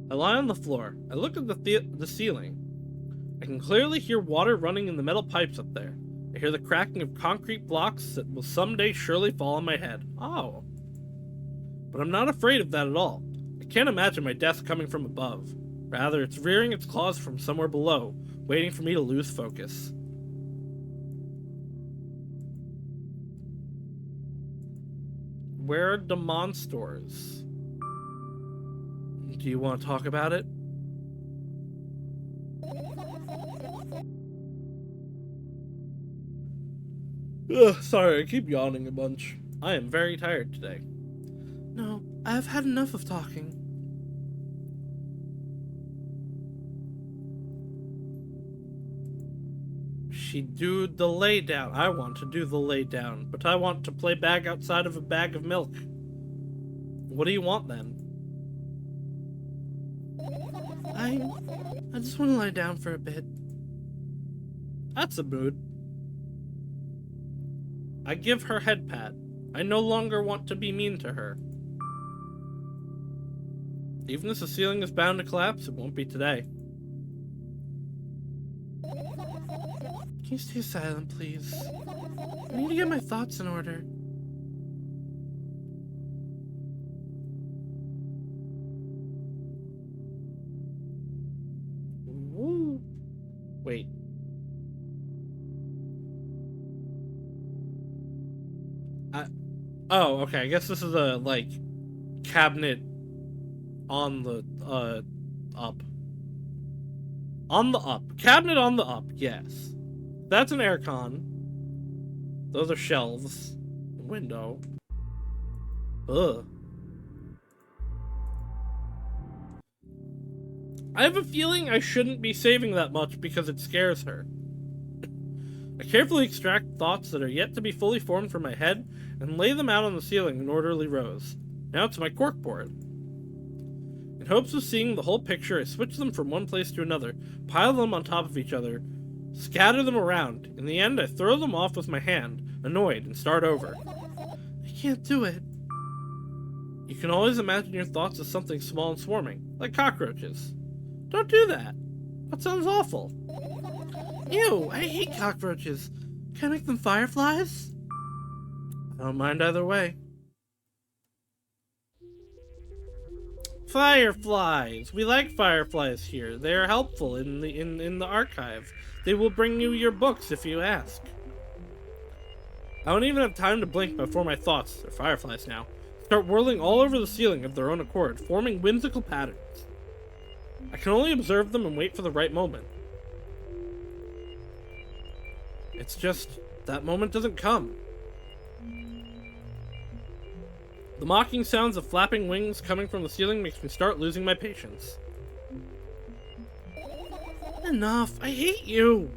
Speaker 1: I lie on the floor. I look at the ceiling. I can clearly hear water running in the metal pipes up there. I hear the cracking of concrete blocks that will someday surely fall on my head. Oh. But I'm not afraid of that at all. I can't imagine my death coming from above. Rather, it's rearing its claws from somewhere below, waiting for me to lose focus. Where are the monsters? Do you want to talk about it? Ugh, sorry, I keep yawning a bunch. I am very tired today. No, I have had enough of talking. She do the lay down. I want to do the lay down, but I want to play bag outside of a bag of milk. What do you want then? I just want to lie down for a bit. That's a mood. I give her head pat. I no longer want to be mean to her. Even if the ceiling is bound to collapse, it won't be today. Can you stay silent, please? I need to get my thoughts in order. Woo. Wait. Oh, okay. I guess this is a, like, cabinet on the, up. On the up. Cabinet on the up, yes. That's an aircon. Those are shelves. Window. Ugh. I have a feeling I shouldn't be saving that much because it scares her. I carefully extract thoughts that are yet to be fully formed from my head and lay them out on the ceiling in orderly rows. Now to my corkboard. In hopes of seeing the whole picture, I switch them from one place to another, pile them on top of each other, scatter them around. In the end, I throw them off with my hand, annoyed, and start over. I can't do it. You can always imagine your thoughts as something small and swarming, like cockroaches. Don't do that. That sounds awful. Ew, I hate cockroaches. Can I make them fireflies? I don't mind either way. Fireflies! We like fireflies here. They are helpful in the archive. They will bring you your books if you ask. I don't even have time to blink before my thoughts, they're fireflies now, start whirling all over the ceiling of their own accord, forming whimsical patterns. I can only observe them and wait for the right moment. It's just, that moment doesn't come. The mocking sounds of flapping wings coming from the ceiling makes me start losing my patience. Enough, I hate you!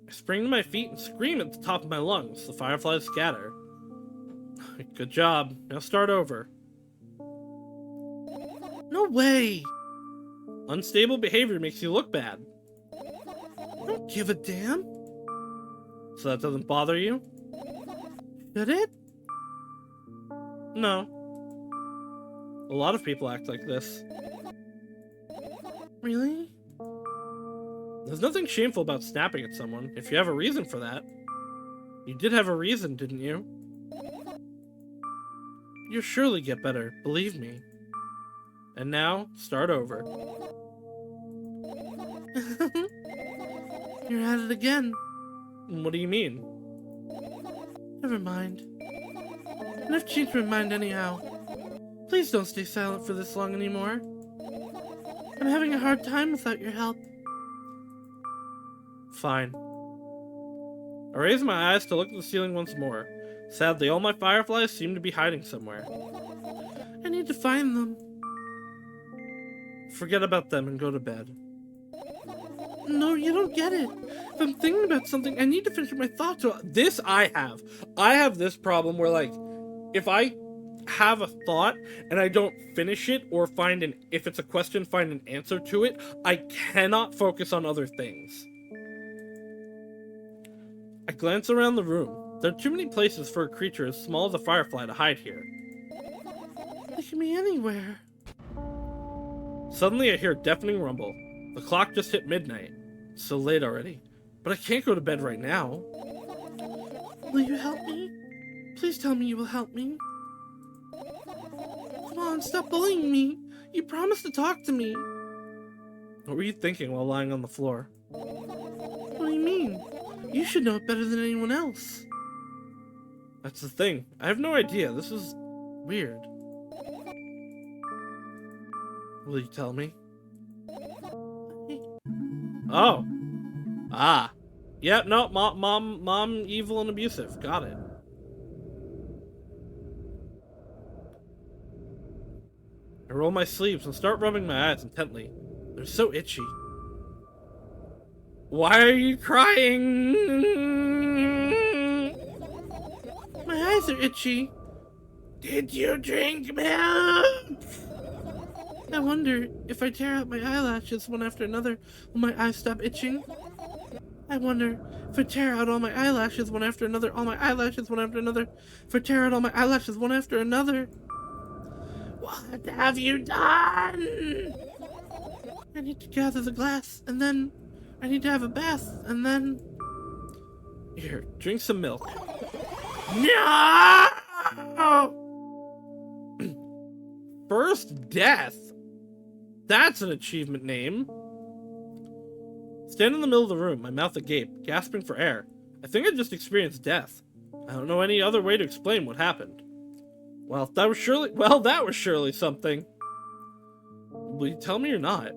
Speaker 1: I spring to my feet and scream at the top of my lungs. The fireflies scatter. Good job. Now start over. No way! Unstable behavior makes you look bad. I don't give a damn. So that doesn't bother you? Should it? No. A lot of people act like this. Really? There's nothing shameful about snapping at someone, if you have a reason for that. You did have a reason, didn't you? You'll surely get better, believe me. And now, start over. You're at it again. What do you mean? Never mind. And I've changed my mind anyhow. Please don't stay silent for this long anymore. I'm having a hard time without your help. Fine. I raise my eyes to look at the ceiling once more. Sadly, all my fireflies seem to be hiding somewhere. I need to find them. Forget about them and go to bed. No, you don't get it. If I'm thinking about something, I need to finish my thoughts. This I have. I have this problem where, like, if I have a thought and I don't finish it or if it's a question, find an answer to it, I cannot focus on other things. I glance around the room. There are too many places for a creature as small as a firefly to hide here. It can be anywhere. Suddenly I hear a deafening rumble. The clock just hit midnight. It's so late already. But I can't go to bed right now. Will you help me? Please tell me you will help me. Come on, stop bullying me. You promised to talk to me. What were you thinking while lying on the floor? What do you mean? You should know it better than anyone else. That's the thing. I have no idea. This is weird. Will you tell me? Oh. Ah. Yep, no, mom, evil and abusive. Got it. I roll my sleeves and start rubbing my eyes intently. They're so itchy. Why are you crying? My eyes are itchy. Did you drink milk? I wonder if I tear out my eyelashes one after another, will my eyes stop itching? I wonder if I tear out all my eyelashes one after another, all my eyelashes one after another, if I tear out all my eyelashes one after another. What have you done? I need to gather the glass, and then I need to have a bath, and then... Here, drink some milk. No! First death? That's an achievement name. Stand in the middle of the room, my mouth agape, gasping for air. I think I just experienced death. I don't know any other way to explain what happened. Well, that was surely something. Will you tell me or not?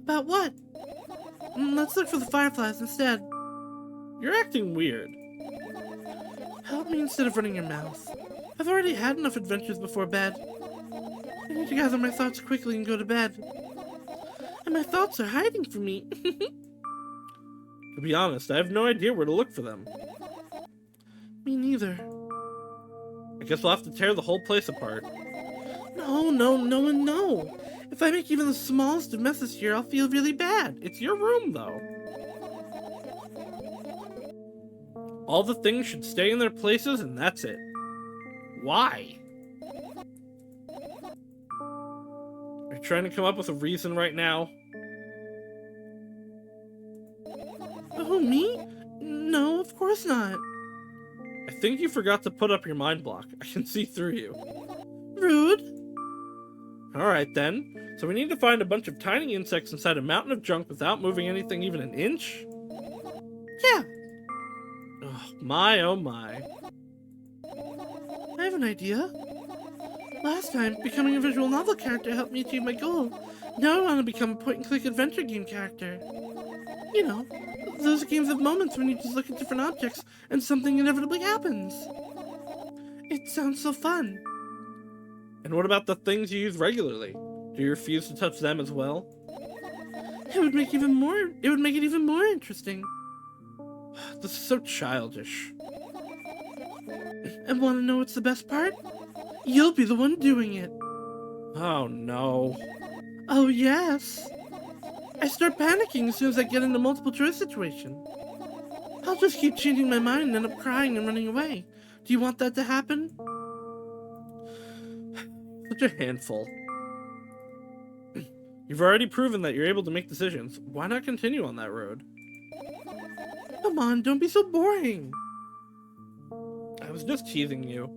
Speaker 1: About what? Let's look for the fireflies instead. You're acting weird. Help me instead of running your mouth. I've already had enough adventures before bed. I need to gather my thoughts quickly and go to bed. And my thoughts are hiding from me. To be honest, I have no idea where to look for them. Me neither. I guess we'll have to tear the whole place apart. No. If I make even the smallest of messes here, I'll feel really bad. It's your room, though. All the things should stay in their places, and that's it. Why? Are you trying to come up with a reason right now? Oh, me? No, of course not. I think you forgot to put up your mind block. I can see through you. Rude. Alright then. So we need to find a bunch of tiny insects inside a mountain of junk without moving anything even an inch? Yeah. Oh my, oh my. I have an idea. Last time, becoming a visual novel character helped me achieve my goal. Now I want to become a point-and-click adventure game character. You know, those games of moments when you just look at different objects and something inevitably happens. It sounds so fun. And what about the things you use regularly? Do you refuse to touch them as well? It would make it even more interesting. This is so childish. And want to know what's the best part? You'll be the one doing it. Oh no. Oh yes. I start panicking as soon as I get into a multiple choice situation. I'll just keep changing my mind and end up crying and running away. Do you want that to happen? Such a handful. You've already proven that you're able to make decisions. Why not continue on that road? Come on, don't be so boring. I was just teasing you.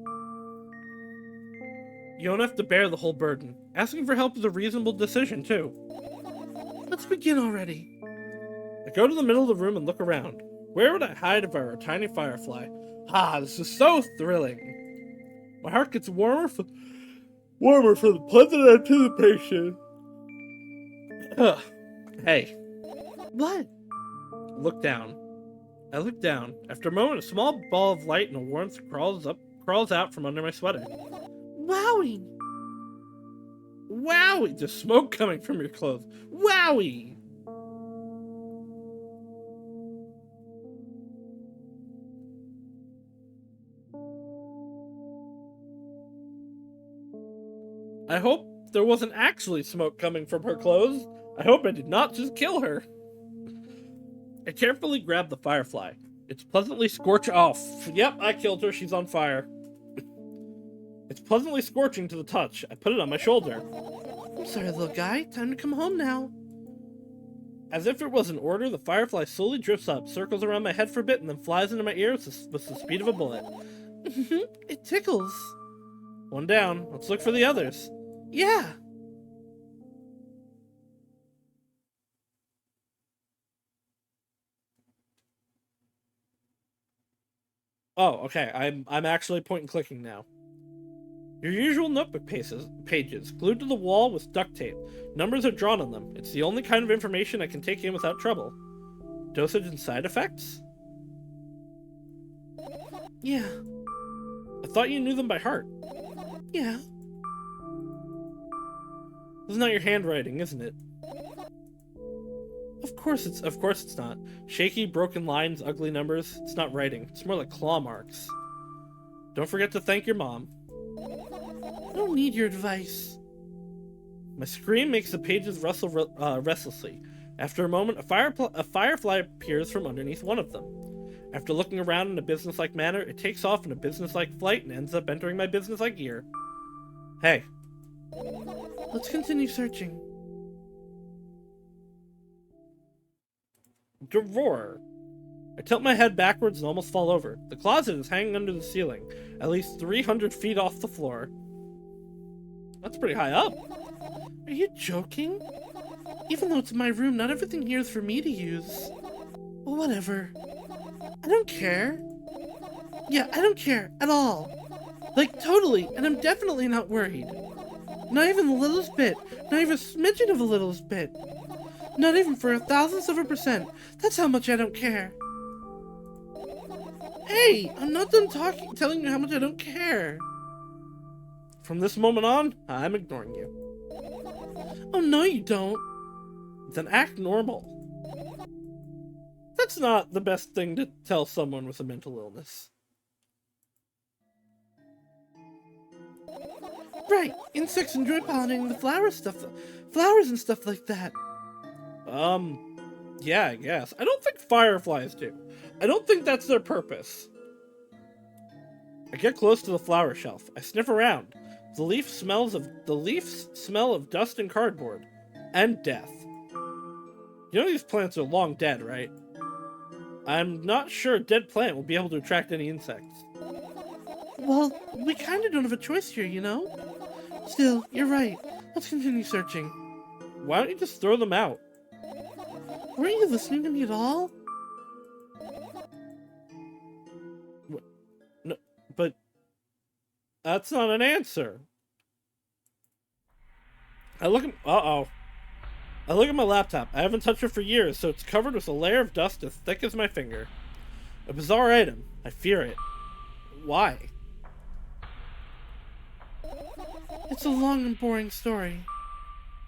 Speaker 1: You don't have to bear the whole burden. Asking for help is a reasonable decision, too. Let's begin already. I go to the middle of the room and look around. Where would I hide if I were a tiny firefly? Ah, this is so thrilling. My heart gets warmer for the pleasant anticipation. Ugh. Hey. What? Look down. I look down. After a moment, a small ball of light and warmth crawls out from under my sweater. Wowie! Wowie! There's smoke coming from your clothes. Wowie! I hope there wasn't actually smoke coming from her clothes. I hope I did not just kill her. I carefully grab the firefly. It's pleasantly scorching. Oh, yep, I killed her. She's on fire. It's pleasantly scorching to the touch. I put it on my shoulder. I'm sorry, little guy. Time to come home now. As if it was an order, the firefly slowly drifts up, circles around my head for a bit, and then flies into my ears with the speed of a bullet. It tickles. One down. Let's look for the others. Yeah. Oh, okay. I'm actually point and clicking now. Your usual notebook pages, glued to the wall with duct tape. Numbers are drawn on them. It's the only kind of information I can take in without trouble. Dosage and side effects? Yeah. I thought you knew them by heart. Yeah. This is not your handwriting, isn't it? Of course it's not. Shaky, broken lines, ugly numbers. It's not writing. It's more like claw marks. Don't forget to thank your mom. I don't need your advice. My scream makes the pages rustle restlessly. After a moment, a firefly appears from underneath one of them. After looking around in a businesslike manner, it takes off in a businesslike flight and ends up entering my businesslike ear. Hey. Let's continue searching. Drawer. I tilt my head backwards and almost fall over. The closet is hanging under the ceiling, at least 300 feet off the floor. That's pretty high up. Are you joking? Even though it's my room, not everything here is for me to use. Well, whatever. I don't care. Yeah, I don't care at all. Like, totally, and I'm definitely not worried. Not even the littlest bit. Not even a smidgen of the littlest bit. Not even for 1,000%. That's how much I don't care. Hey, I'm not done telling you how much I don't care. From this moment on, I'm ignoring you. Oh, no you don't. Then act normal. That's not the best thing to tell someone with a mental illness. Right, insects enjoy pollinating the flowers and stuff like that. Yeah, I guess. I don't think fireflies do. I don't think that's their purpose. I get close to the flower shelf. I sniff around. The leaves smell of dust and cardboard. And death. You know these plants are long dead, right? I'm not sure a dead plant will be able to attract any insects. Well, we kinda don't have a choice here, you know? Still, you're right. Let's continue searching. Why don't you just throw them out? Weren't you listening to me at all? What? No, but that's not an answer. I look at my laptop. I haven't touched it for years, so it's covered with a layer of dust as thick as my finger. A bizarre item. I fear it. Why? It's a long and boring story.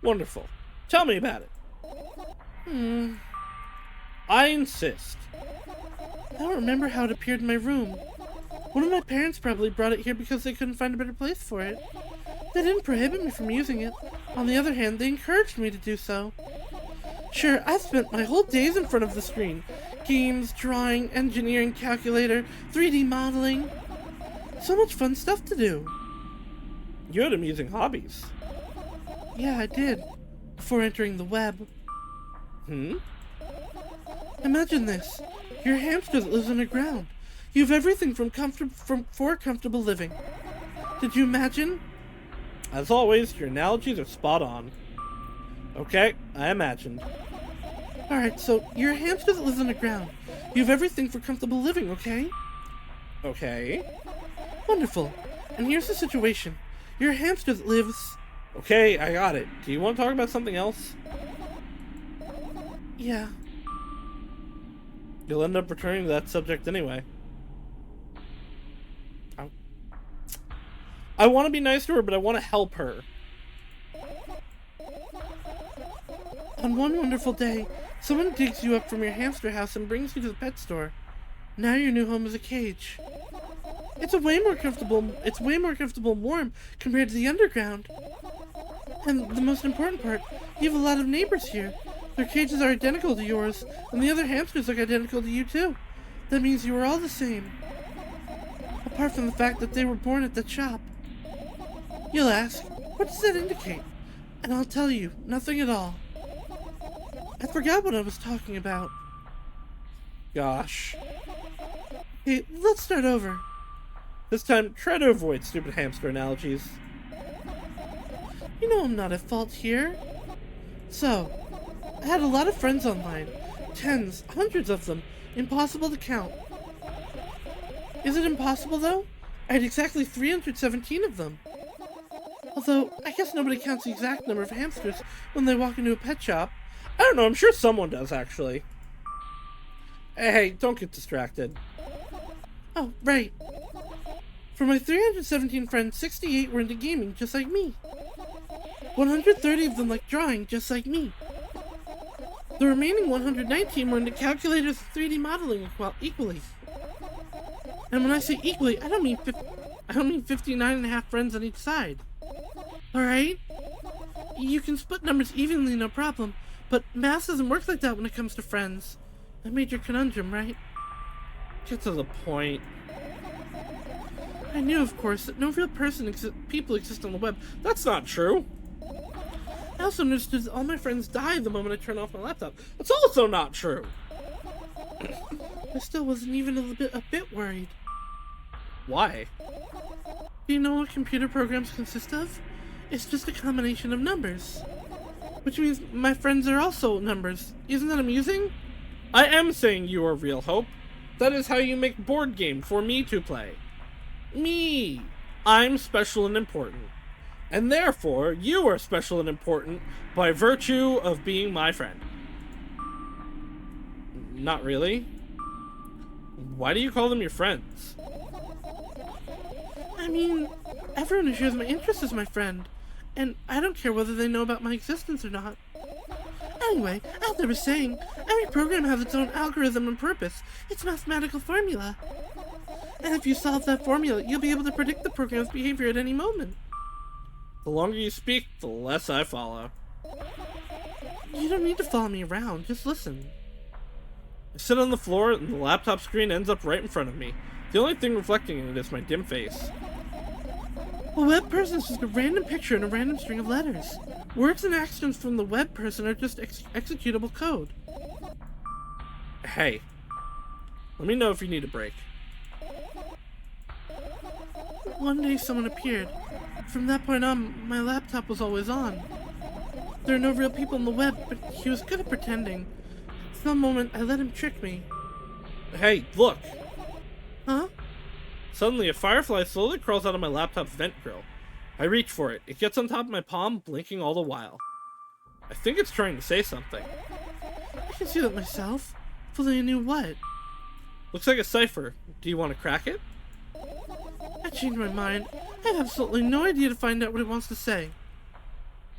Speaker 1: Wonderful. Tell me about it. I insist. I don't remember how it appeared in my room. One of my parents probably brought it here because they couldn't find a better place for it. They didn't prohibit me from using it. On the other hand, they encouraged me to do so. Sure, I've spent my whole days in front of the screen. Games, drawing, engineering, calculator, 3D modeling. So much fun stuff to do. You had amusing hobbies. Yeah, I did. Before entering the web. Imagine this. You're a hamster that lives underground. You have everything for comfortable living. Did you imagine? As always, your analogies are spot on. Okay, I imagined. Alright, so you're a hamster that lives underground. You have everything for comfortable living, okay? Okay. Wonderful. And here's the situation. You're a hamster that lives... Okay, I got it. Do you want to talk about something else? Yeah. You'll end up returning to that subject anyway. I want to be nice to her, but I want to help her. On one wonderful day, someone digs you up from your hamster house and brings you to the pet store. Now your new home is a cage. It's way more comfortable and warm compared to the underground. And the most important part, you have a lot of neighbors here. Their cages are identical to yours, and the other hamsters look identical to you too. That means you are all the same. Apart from the fact that they were born at that shop. You'll ask, what does that indicate? And I'll tell you, nothing at all. I forgot what I was talking about. Gosh. Hey, let's start over. This time, try to avoid stupid hamster analogies. You know I'm not at fault here. So, I had a lot of friends online. Tens, hundreds of them. Impossible to count. Is it impossible, though? I had exactly 317 of them. Although, I guess nobody counts the exact number of hamsters when they walk into a pet shop. I don't know, I'm sure someone does, actually. Hey, don't get distracted. Oh, right. For my 317 friends, 68 were into gaming, just like me. 130 of them like drawing, just like me. The remaining 119 were into calculators and 3D modeling equally. And when I say equally, I don't mean 59 and a half friends on each side. Alright? You can split numbers evenly, no problem, but math doesn't work like that when it comes to friends. A major conundrum, right? Get to the point. I knew, of course, that no real people exist on the web. That's not true. I also understood that all my friends die the moment I turn off my laptop. That's also not true. I still wasn't even a bit worried. Why? Do you know what computer programs consist of? It's just a combination of numbers. Which means my friends are also numbers. Isn't that amusing? I am saying you are real, Hope. That is how you make board game for me to play. Me! I'm special and important. And therefore, you are special and important by virtue of being my friend. Not really. Why do you call them your friends? I mean, everyone who shares my interests is my friend. And I don't care whether they know about my existence or not. Anyway, as I was saying, every program has its own algorithm and purpose, its mathematical formula. And if you solve that formula, you'll be able to predict the program's behavior at any moment. The longer you speak, the less I follow. You don't need to follow me around, just listen. I sit on the floor and the laptop screen ends up right in front of me. The only thing reflecting in it is my dim face. A web person is just a random picture and a random string of letters. Words and actions from the web person are just executable code. Hey, let me know if you need a break. One day someone appeared. From that point on, my laptop was always on. There are no real people on the web, but he was good at pretending. At some moment, I let him trick me. Hey, look! Huh? Suddenly, a firefly slowly crawls out of my laptop's vent grill. I reach for it. It gets on top of my palm, blinking all the while. I think it's trying to say something. I can see that myself. Fully knew what. Looks like a cipher. Do you want to crack it? I changed my mind. I have absolutely no idea to find out what it wants to say.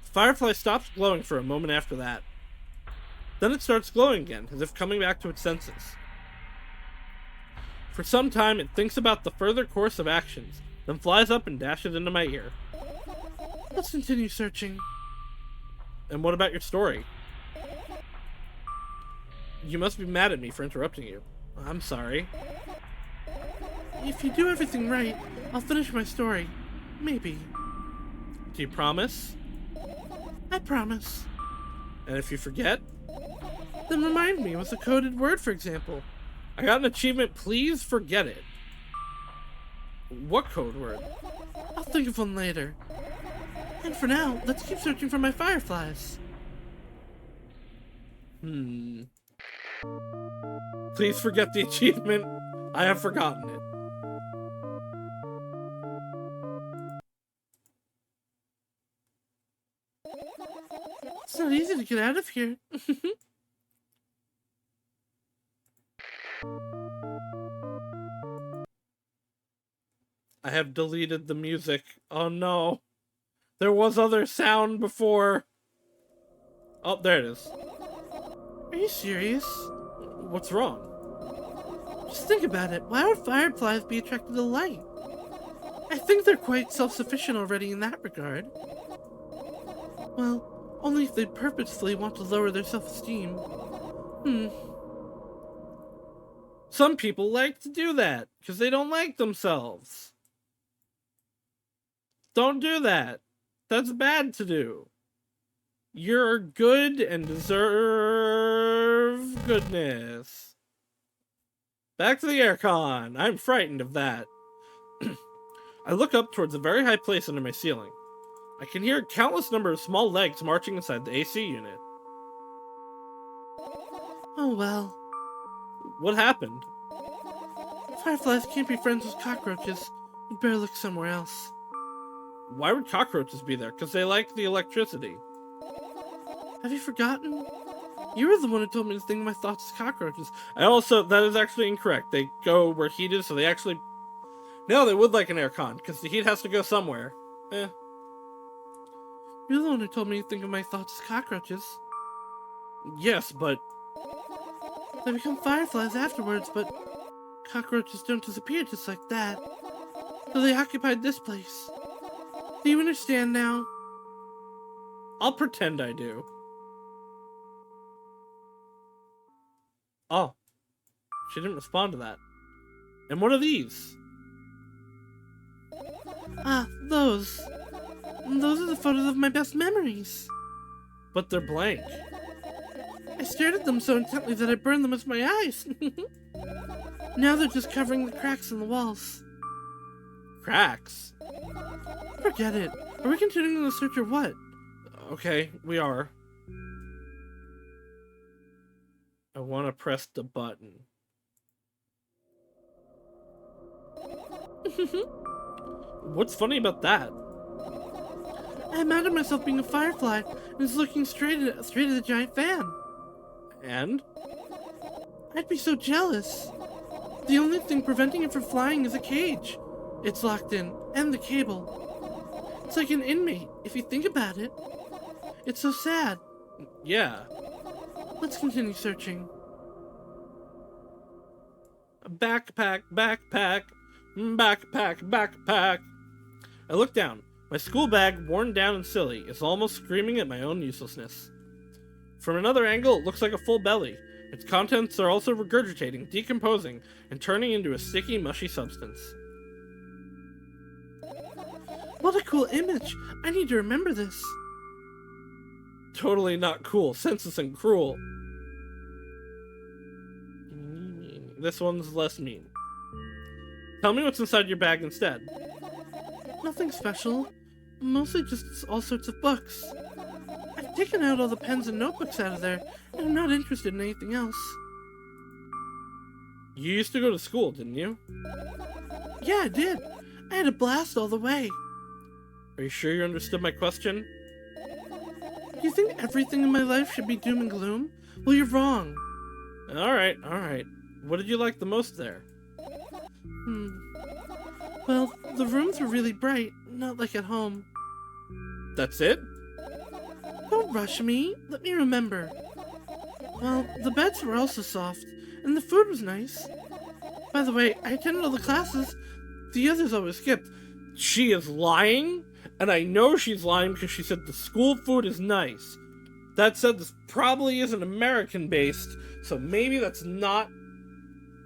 Speaker 1: The firefly stops glowing for a moment after that. Then it starts glowing again, as if coming back to its senses. For some time, it thinks about the further course of actions, then flies up and dashes into my ear. Let's continue searching. And what about your story? You must be mad at me for interrupting you. I'm sorry. If you do everything right, I'll finish my story. Maybe. Do you promise? I promise. And if you forget? Then remind me with a coded word, for example. I got an achievement, please forget it. What code word? I'll think of one later. And for now, let's keep searching for my fireflies. Please forget the achievement. I have forgotten it. It's not easy to get out of here. I have deleted the music. Oh no. There was other sound before. Oh, there it is. Are you serious? What's wrong? Just think about it. Why would fireflies be attracted to light? I think they're quite self-sufficient already in that regard. Well, only if they purposefully want to lower their self-esteem. Some people like to do that, because they don't like themselves. Don't do that. That's bad to do. You're good and deserve goodness. Back to the aircon. I'm frightened of that. I look up towards a very high place under my ceiling. I can hear a countless number of small legs marching inside the AC unit. Oh well. What happened?
Speaker 3: Fireflies can't be friends with cockroaches. You'd better look somewhere else.
Speaker 1: Why would cockroaches be there? Because they like the electricity.
Speaker 3: Have you forgotten? You were the one who told me to think of my thoughts as cockroaches.
Speaker 1: That is actually incorrect. They go where heat is, so they actually... No, they would like an aircon, because the heat has to go somewhere.
Speaker 3: You're the one who told me to think of my thoughts as cockroaches.
Speaker 1: Yes, but...
Speaker 3: They become fireflies afterwards, but cockroaches don't disappear just like that. So they occupied this place. Do you understand now?
Speaker 1: I'll pretend I do. Oh. She didn't respond to that. And what are these?
Speaker 3: Ah, those. Those are the photos of my best memories.
Speaker 1: But they're blank.
Speaker 3: I stared at them so intently that I burned them with my eyes. Now they're just covering the cracks in the walls.
Speaker 1: Cracks?
Speaker 3: Forget it. Are we continuing the search or what?
Speaker 1: Okay, we are. I want to press the button. What's funny about that?
Speaker 3: I imagined myself being a firefly and was looking straight at the giant fan.
Speaker 1: And?
Speaker 3: I'd be so jealous. The only thing preventing it from flying is a cage. It's locked in, and the cable. It's like an inmate, if you think about it. It's so sad.
Speaker 1: Yeah.
Speaker 3: Let's continue searching.
Speaker 1: Backpack, backpack, backpack, backpack. I look down. My school bag, worn down and silly, is almost screaming at my own uselessness. From another angle, it looks like a full belly. Its contents are also regurgitating, decomposing, and turning into a sticky, mushy substance.
Speaker 3: What a cool image! I need to remember this.
Speaker 1: Totally not cool, senseless and cruel. This one's less mean. Tell me what's inside your bag instead.
Speaker 3: Nothing special. Mostly just all sorts of books. I've taken out all the pens and notebooks out of there, and I'm not interested in anything else.
Speaker 1: You used to go to school, didn't you?
Speaker 3: Yeah, I did. I had a blast all the way.
Speaker 1: Are you sure you understood my question?
Speaker 3: Do you think everything in my life should be doom and gloom? Well, you're wrong.
Speaker 1: Alright, alright. What did you like the most there?
Speaker 3: Well, the rooms were really bright, not like at home.
Speaker 1: That's it?
Speaker 3: Don't rush me. Let me remember. Well, the beds were also soft, and the food was nice. By the way, I attended all the classes. The others always skipped.
Speaker 1: She is lying? And I know she's lying because she said the school food is nice. That said, this probably isn't American-based, so maybe that's not...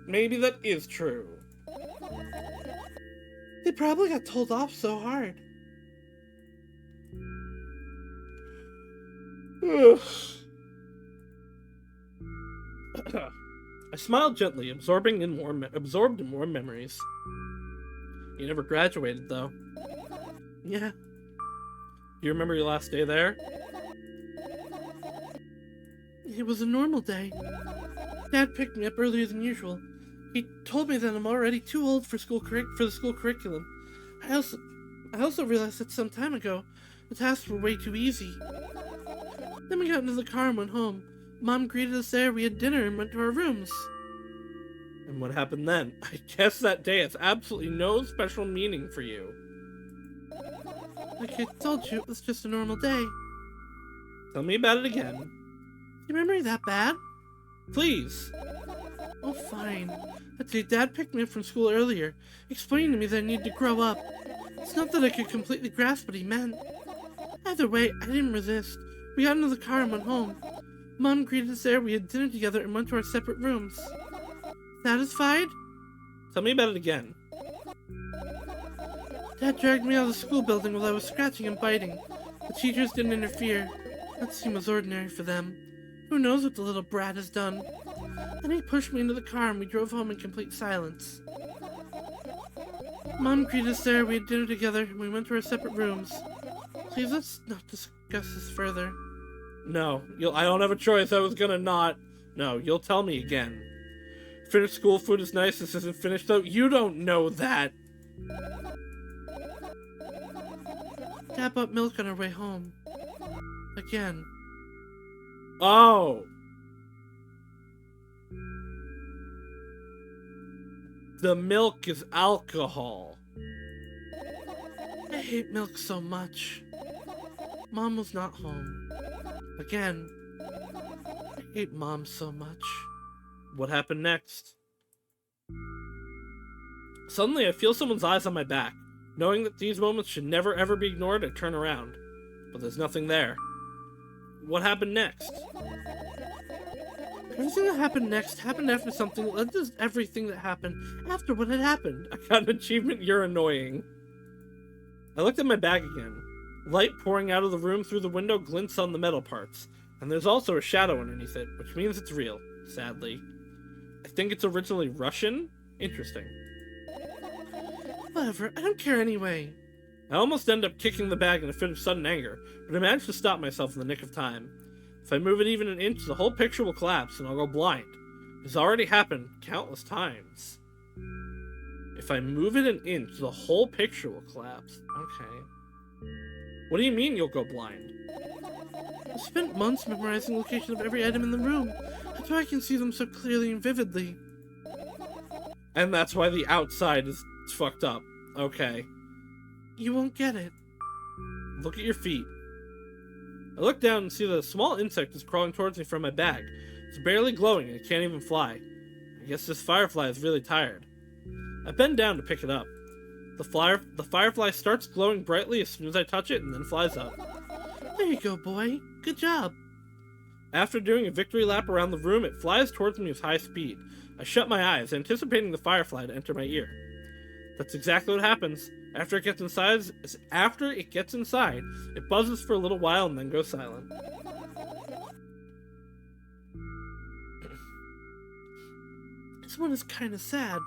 Speaker 1: Maybe that is true.
Speaker 3: They probably got told off so hard.
Speaker 1: I smiled gently, absorbed in more memories. You never graduated, though.
Speaker 3: Yeah.
Speaker 1: Do you remember your last day there?
Speaker 3: It was a normal day. Dad picked me up earlier than usual. He told me that I'm already too old for the school curriculum. I also realized that some time ago, the tasks were way too easy. Then we got into the car and went home. Mom greeted us there, we had dinner, and went to our rooms.
Speaker 1: And what happened then? I guess that day has absolutely no special meaning for you.
Speaker 3: Like I told you, it was just a normal day.
Speaker 1: Tell me about it again.
Speaker 3: Is your memory that bad?
Speaker 1: Please.
Speaker 3: Oh, fine. That day, Dad picked me up from school earlier, explaining to me that I needed to grow up. It's not that I could completely grasp what he meant. Either way, I didn't resist. We got into the car and went home. Mom greeted us there, we had dinner together, and went to our separate rooms. Satisfied?
Speaker 1: Tell me about it again.
Speaker 3: Dad dragged me out of the school building while I was scratching and biting. The teachers didn't interfere. That seemed was ordinary for them. Who knows what the little brat has done? Then he pushed me into the car and we drove home in complete silence. Mom greeted us there, we had dinner together, and we went to our separate rooms. Please, let's not discuss this further.
Speaker 1: No, I don't have a choice. I was gonna not. No, you'll tell me again. Finished school food is nice. This isn't finished though. You don't know that.
Speaker 3: Dad bought milk on our way home. Again.
Speaker 1: Oh. The milk is alcohol.
Speaker 3: I hate milk so much. Mom was not home. Again. I hate Mom so much.
Speaker 1: What happened next? Suddenly, I feel someone's eyes on my back. Knowing that these moments should never ever be ignored, I turn around. But there's nothing there. What happened next?
Speaker 3: Everything that happened next happened after something that led to everything that happened after what had happened.
Speaker 1: I got an achievement, you're annoying. I looked at my bag again. Light pouring out of the room through the window glints on the metal parts. And there's also a shadow underneath it, which means it's real, sadly. I think it's originally Russian? Interesting.
Speaker 3: Whatever, I don't care anyway.
Speaker 1: I almost end up kicking the bag in a fit of sudden anger, but I managed to stop myself in the nick of time. If I move it even an inch, the whole picture will collapse and I'll go blind. It's already happened countless times. If I move it an inch, the whole picture will collapse. Okay. What do you mean you'll go blind?
Speaker 3: I spent months memorizing the location of every item in the room. That's why I can see them so clearly and vividly.
Speaker 1: And that's why the outside is fucked up. Okay.
Speaker 3: You won't get it.
Speaker 1: Look at your feet. I look down and see that a small insect is crawling towards me from my bag. It's barely glowing and it can't even fly. I guess this firefly is really tired. I bend down to pick it up. The firefly starts glowing brightly as soon as I touch it and then flies up.
Speaker 3: There you go, boy. Good job.
Speaker 1: After doing a victory lap around the room, it flies towards me with high speed. I shut my eyes, anticipating the firefly to enter my ear. That's exactly what happens. After it gets inside, it buzzes for a little while and then goes silent.
Speaker 3: This one is kinda sad.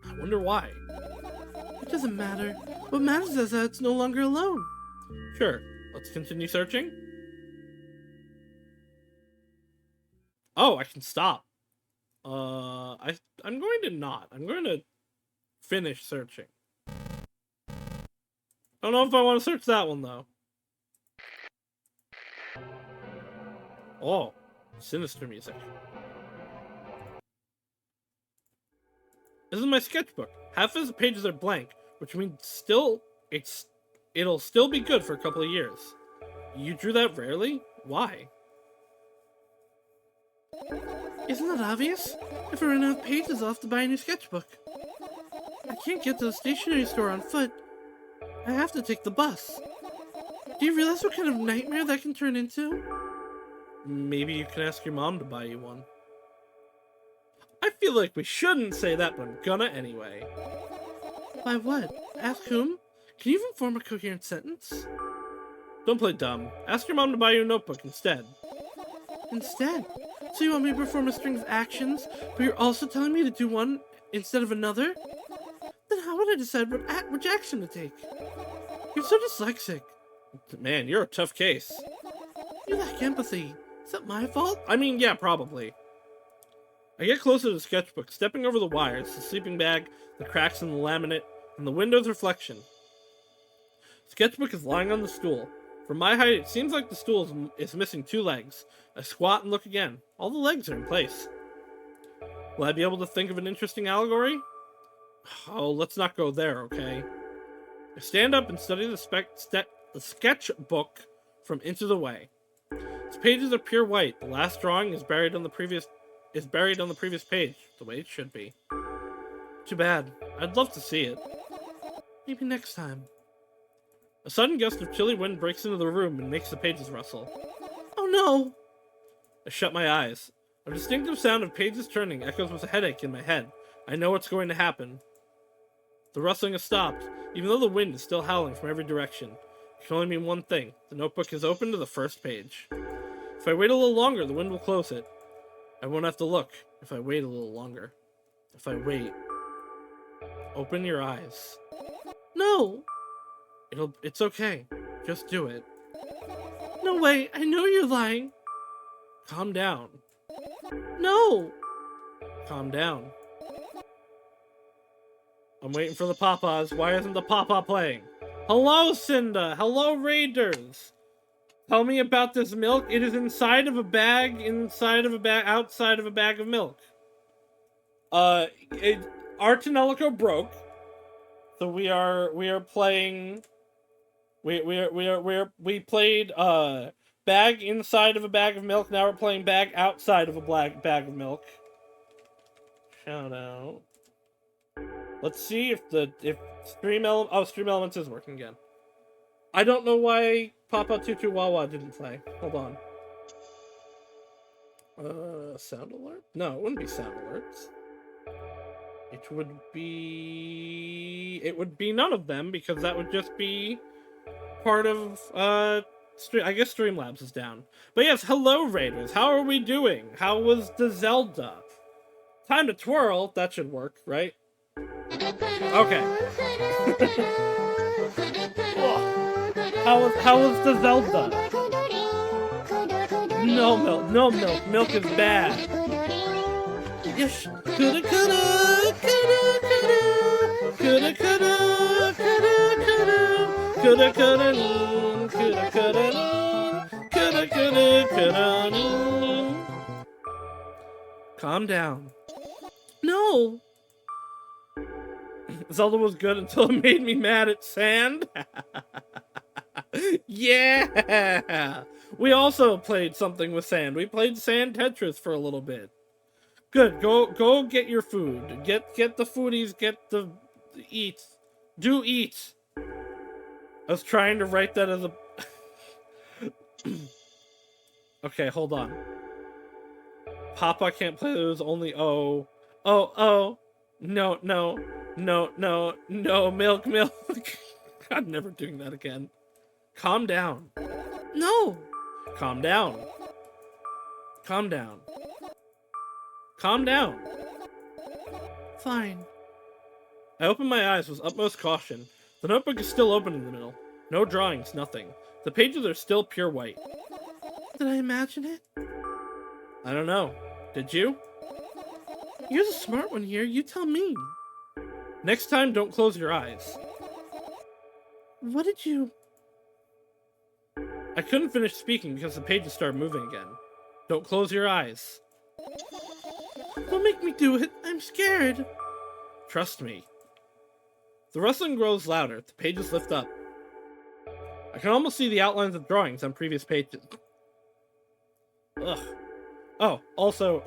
Speaker 1: I wonder why.
Speaker 3: It doesn't matter. What matters is that it's no longer alone.
Speaker 1: Sure, let's continue searching. Oh, I can stop. I'm going to not. I'm going to finish searching. I don't know if I want to search that one, though. Oh, sinister music. This is my sketchbook. Half of the pages are blank, which means it'll still be good for a couple of years. You drew that rarely? Why?
Speaker 3: Isn't that obvious? If I run out of pages, I'll have to buy a new sketchbook. I can't get to the stationery store on foot. I have to take the bus. Do you realize what kind of nightmare that can turn into?
Speaker 1: Maybe you can ask your mom to buy you one. I feel like we shouldn't say that, but I'm gonna anyway.
Speaker 3: By what? Ask whom? Can you even form a coherent sentence?
Speaker 1: Don't play dumb. Ask your mom to buy you a notebook instead.
Speaker 3: Instead? So you want me to perform a string of actions, but you're also telling me to do one instead of another? Then how would I decide which action to take? You're so dyslexic.
Speaker 1: Man, you're a tough case.
Speaker 3: You lack empathy. Is that my fault?
Speaker 1: I mean, yeah, probably. I get closer to the sketchbook, stepping over the wires, the sleeping bag, the cracks in the laminate, and the window's reflection. The sketchbook is lying on the stool. From my height, it seems like the stool is missing 2 legs. I squat and look again. All the legs are in place. Will I be able to think of an interesting allegory? Oh, let's not go there, okay? I stand up and study the sketchbook from inches away. Its pages are pure white. The last drawing is buried on the previous page, the way it should be. Too bad. I'd love to see it.
Speaker 3: Maybe next time.
Speaker 1: A sudden gust of chilly wind breaks into the room and makes the pages rustle.
Speaker 3: Oh no!
Speaker 1: I shut my eyes. A distinctive sound of pages turning echoes with a headache in my head. I know what's going to happen. The rustling has stopped, even though the wind is still howling from every direction. It can only mean one thing. The notebook is open to the first page. If I wait a little longer, the wind will close it. I won't have to look if I wait a little longer. If I wait. Open your eyes.
Speaker 3: No!
Speaker 1: It's okay. Just do it.
Speaker 3: No way, I know you're lying.
Speaker 1: Calm down.
Speaker 3: No!
Speaker 1: Calm down. I'm waiting for the Papas. Why isn't the Papa playing? Hello, Cinda. Hello, Raiders. Tell me about this milk. It is inside of a bag, outside of a bag of milk. Our Tenelico broke, so we playing. We played bag inside of a bag of milk. Now we're playing bag outside of a bag of milk. Shout out. Let's see if Stream Elements is working again. I don't know why Papa Tutu Wawa didn't play. Hold on. Sound alert? No, it wouldn't be sound alerts. It would be none of them, because that would just be part of I guess Streamlabs is down. But yes, hello Raiders. How are we doing? How was the Zelda? Time to twirl. That should work, right? Okay. How was the Zelda? No milk. No milk. Milk is bad. Yes. Coulda. Calm down.
Speaker 3: No!
Speaker 1: Zelda was good until it made me mad at sand. Yeah! We also played something with sand. We played Sand Tetris for a little bit. Good. Go get your food. Get the foodies. Get the eats. Do eat. I was trying to write that as a... Okay, hold on. Papa can't play those, only O. Oh. No, milk. I'm never doing that again. Calm down.
Speaker 3: No!
Speaker 1: Calm down.
Speaker 3: Fine.
Speaker 1: I opened my eyes with utmost caution. The notebook is still open in the middle. No drawings, nothing. The pages are still pure white.
Speaker 3: Did I imagine it?
Speaker 1: I don't know. Did you?
Speaker 3: You're the smart one here. You tell me.
Speaker 1: Next time, don't close your eyes.
Speaker 3: What did you...
Speaker 1: I couldn't finish speaking because the pages started moving again. Don't close your eyes.
Speaker 3: Don't make me do it. I'm scared.
Speaker 1: Trust me. The rustling grows louder. The pages lift up. I can almost see the outlines of drawings on previous pages. Ugh. Oh, also,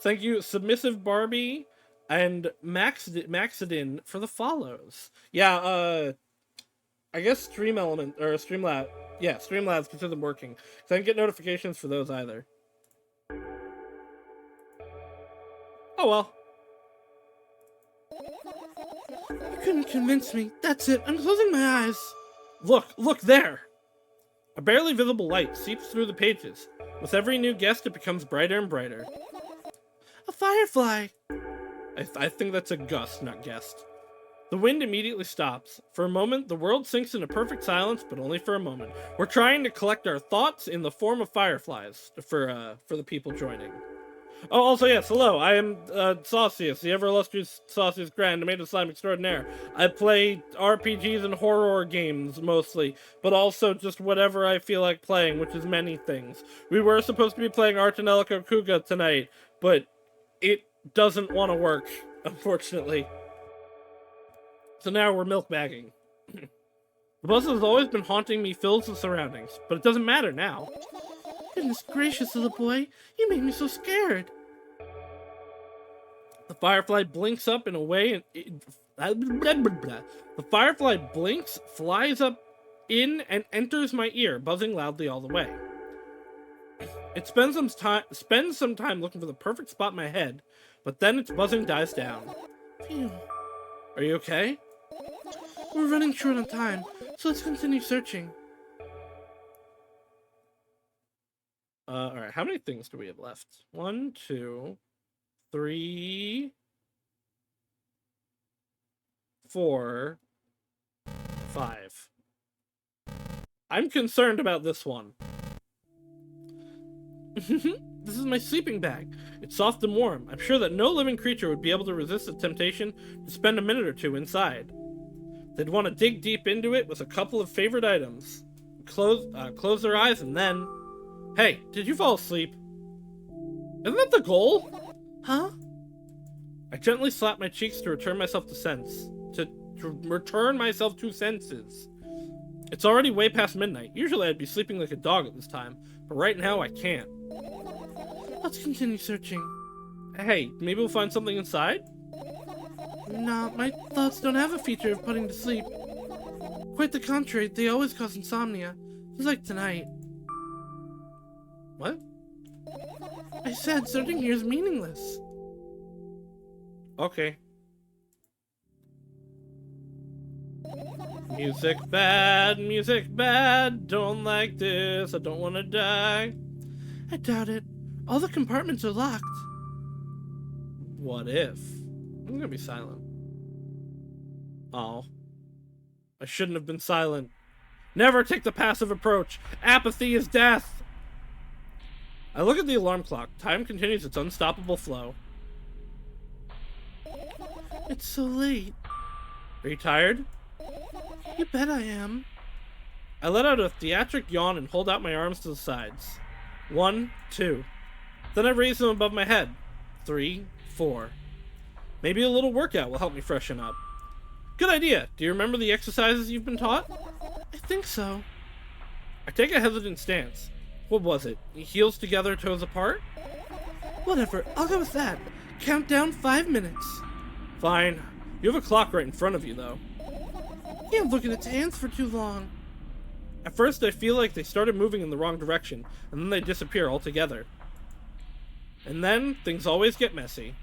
Speaker 1: thank you, Submissive Barbie and Maxidin for the follows. Yeah, I guess Streamlabs isn't working. Because I didn't get notifications for those either. Oh well.
Speaker 3: You couldn't convince me. That's it. I'm closing my eyes.
Speaker 1: Look there! A barely visible light seeps through the pages. With every new guest, it becomes brighter and brighter.
Speaker 3: A firefly.
Speaker 1: I think that's a gust, not guest. The wind immediately stops. For a moment, the world sinks into perfect silence, but only for a moment. We're trying to collect our thoughts in the form of fireflies for the people joining. Oh, also, yes, hello, I am Saucius, the ever-illustrious Saucius Grand, Tomato Slime Extraordinaire. I play RPGs and horror games, mostly, but also just whatever I feel like playing, which is many things. We were supposed to be playing Artanelico Kuga tonight, but it doesn't want to work, unfortunately. So now we're milk bagging. The bus has always been haunting me, fills the surroundings, but it doesn't matter now.
Speaker 3: Goodness gracious, little boy. You made me so scared.
Speaker 1: The firefly blinks up in a way the firefly blinks, flies up in, and enters my ear, buzzing loudly all the way. It spends some time looking for the perfect spot in my head, but then its buzzing dies down.
Speaker 3: Phew.
Speaker 1: Are you okay?
Speaker 3: We're running short on time, so let's continue searching.
Speaker 1: Alright, how many things do we have left? 1, 2, 3, 4, 5. I'm concerned about this one. This is my sleeping bag. It's soft and warm. I'm sure that no living creature would be able to resist the temptation to spend a minute or two inside. They'd want to dig deep into it with a couple of favorite items. Close their eyes and then... Hey, did you fall asleep? Isn't that the goal?
Speaker 3: Huh?
Speaker 1: I gently slapped my cheeks to return myself to sense. To return myself to senses. It's already way past midnight. Usually I'd be sleeping like a dog at this time, but right now I can't.
Speaker 3: Let's continue searching.
Speaker 1: Hey, maybe we'll find something inside?
Speaker 3: Nah, my thoughts don't have a feature of putting to sleep. Quite the contrary, they always cause insomnia. Just like tonight.
Speaker 1: What?
Speaker 3: I said searching here is meaningless.
Speaker 1: Okay. Music bad, don't like this, I don't want to die.
Speaker 3: I doubt it. All the compartments are locked.
Speaker 1: What if? I'm gonna be silent. Oh. I shouldn't have been silent. Never take the passive approach. Apathy is death. I look at the alarm clock. Time continues its unstoppable flow.
Speaker 3: It's so late.
Speaker 1: Are you tired?
Speaker 3: You bet I am.
Speaker 1: I let out a theatric yawn and hold out my arms to the sides. 1, 2. Then I raise them above my head. 3, 4. Maybe a little workout will help me freshen up. Good idea. Do you remember the exercises you've been taught?
Speaker 3: I think so.
Speaker 1: I take a hesitant stance. What was it? Heels together, toes apart?
Speaker 3: Whatever, I'll go with that. Count down 5 minutes.
Speaker 1: Fine. You have a clock right in front of you, though.
Speaker 3: Can't look at its hands for too long.
Speaker 1: At first, I feel like they started moving in the wrong direction, and then they disappear altogether. And then, things always get messy.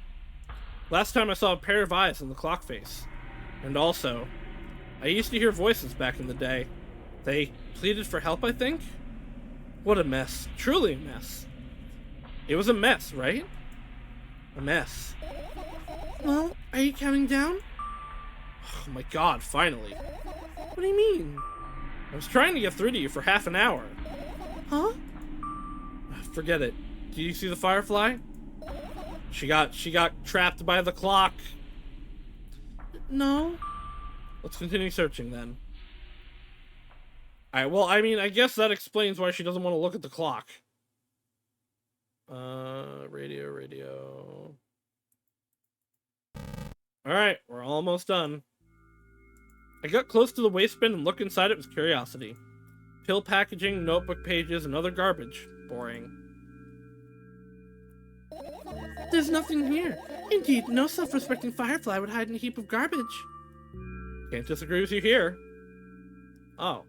Speaker 1: Last time I saw a pair of eyes on the clock face. And also, I used to hear voices back in the day. They pleaded for help, I think? What a mess. Truly a mess. It was a mess, right? A mess.
Speaker 3: Well, are you counting down?
Speaker 1: Oh my god, finally.
Speaker 3: What do you mean?
Speaker 1: I was trying to get through to you for half an hour.
Speaker 3: Huh?
Speaker 1: Forget it. Did you see the firefly? She got trapped by the clock.
Speaker 3: No.
Speaker 1: Let's continue searching then. Alright, well, I mean, I guess that explains why she doesn't want to look at the clock. Radio. Alright, we're almost done. I got close to the waistband and looked inside it with curiosity. Pill packaging, notebook pages, and other garbage. Boring.
Speaker 3: There's nothing here. Indeed, no self-respecting firefly would hide in a heap of garbage.
Speaker 1: Can't disagree with you here. Oh.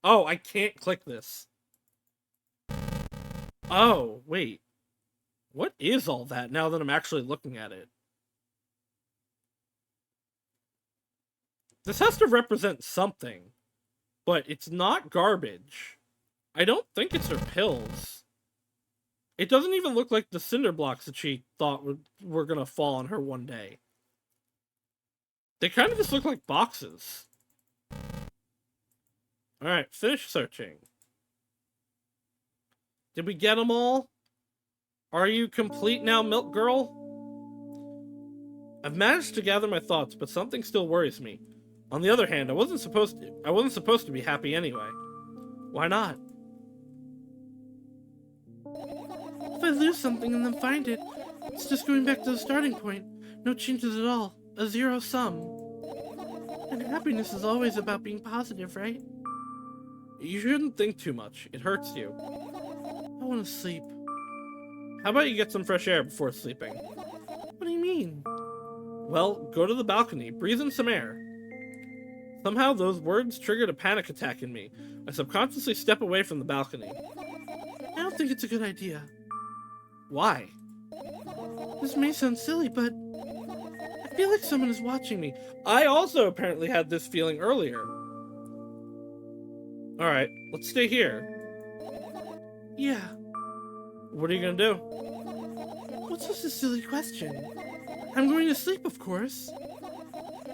Speaker 1: Oh, I can't click this. Oh, wait. What is all that now that I'm actually looking at it? This has to represent something, but it's not garbage. I don't think it's her pills. It doesn't even look like the cinder blocks that she thought were gonna fall on her one day. They kind of just look like boxes. Alright, finish searching. Did we get them all? Are you complete now, Milk Girl? I've managed to gather my thoughts, but something still worries me. On the other hand, I wasn't supposed to be happy anyway. Why not?
Speaker 3: If I lose something and then find it, it's just going back to the starting point. No changes at all. A zero sum. And happiness is always about being positive, right?
Speaker 1: You shouldn't think too much. It hurts you.
Speaker 3: I want to sleep.
Speaker 1: How about you get some fresh air before sleeping?
Speaker 3: What do you mean?
Speaker 1: Well, go to the balcony, breathe in some air. Somehow those words triggered a panic attack in me. I subconsciously step away from the balcony.
Speaker 3: I don't think it's a good idea.
Speaker 1: Why?
Speaker 3: This may sound silly, but I feel like someone is watching me.
Speaker 1: I also apparently had this feeling earlier. Alright, let's stay here.
Speaker 3: Yeah.
Speaker 1: What are you gonna do?
Speaker 3: What's just a silly question? I'm going to sleep, of course.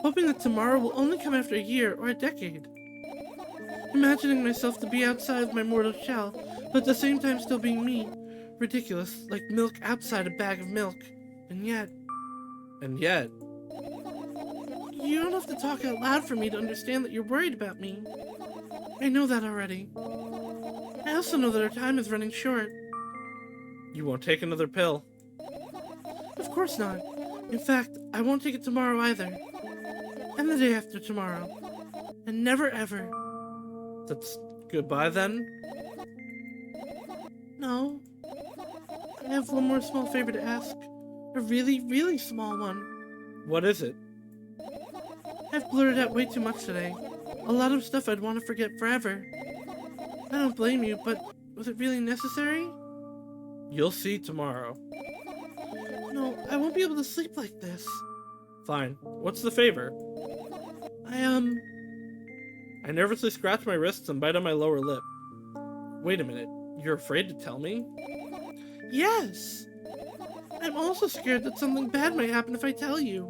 Speaker 3: hoping that tomorrow will only come after a year or a decade. Imagining myself to be outside of my mortal shell, but at the same time still being me. Ridiculous, like milk outside a bag of milk. And yet, you don't have to talk out loud for me to understand that you're worried about me. I know that already. I also know that our time is running short.
Speaker 1: You won't take another pill.
Speaker 3: Of course not. In fact, I won't take it tomorrow either. And the day after tomorrow. And never ever.
Speaker 1: That's goodbye then?
Speaker 3: No. I have one more small favor to ask. A really, really small one.
Speaker 1: What is it?
Speaker 3: I've blurted out way too much today. A lot of stuff I'd want to forget forever. I don't blame you, but was it really necessary?
Speaker 1: You'll see tomorrow.
Speaker 3: No, I won't be able to sleep like this.
Speaker 1: Fine. What's the favor? I nervously scratch my wrists and bite on my lower lip. Wait a minute. You're afraid to tell me?
Speaker 3: Yes! I'm also scared that something bad might happen if I tell you.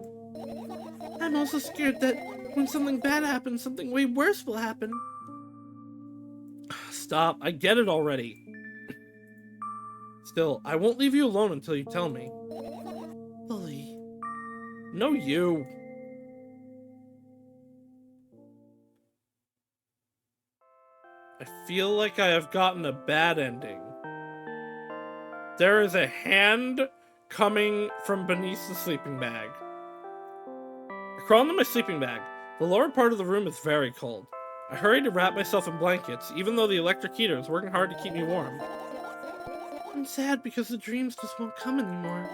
Speaker 3: I'm also scared that when something bad happens, something way worse will happen.
Speaker 1: Stop. I get it already. Still, I won't leave you alone until you tell me.
Speaker 3: Bully.
Speaker 1: No, you. I feel like I have gotten a bad ending. There is a hand coming from beneath the sleeping bag. I crawl into my sleeping bag. The lower part of the room is very cold. I hurry to wrap myself in blankets, even though the electric heater is working hard to keep me warm.
Speaker 3: I'm sad because the dreams just won't come anymore.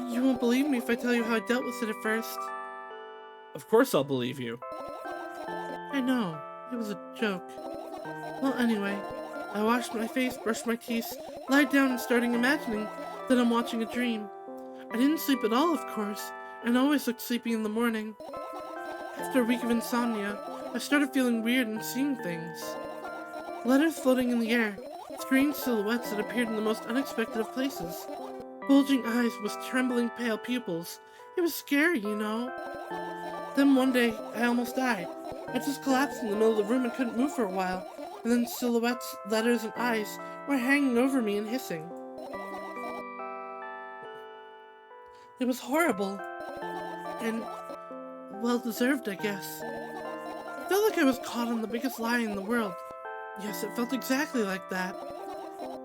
Speaker 3: You won't believe me if I tell you how I dealt with it at first.
Speaker 1: Of course I'll believe you.
Speaker 3: I know. It was a joke. Well, anyway, I washed my face, brushed my teeth, lied down and started imagining that I'm watching a dream. I didn't sleep at all, of course, and always looked sleepy in the morning. After a week of insomnia, I started feeling weird and seeing things. Letters floating in the air, strange silhouettes that appeared in the most unexpected of places. Bulging eyes with trembling pale pupils. It was scary, you know. Then one day, I almost died. I just collapsed in the middle of the room and couldn't move for a while. And then silhouettes, letters, and eyes were hanging over me and hissing. It was horrible. And well-deserved, I guess. I felt like I was caught on the biggest lie in the world. Yes, it felt exactly like that.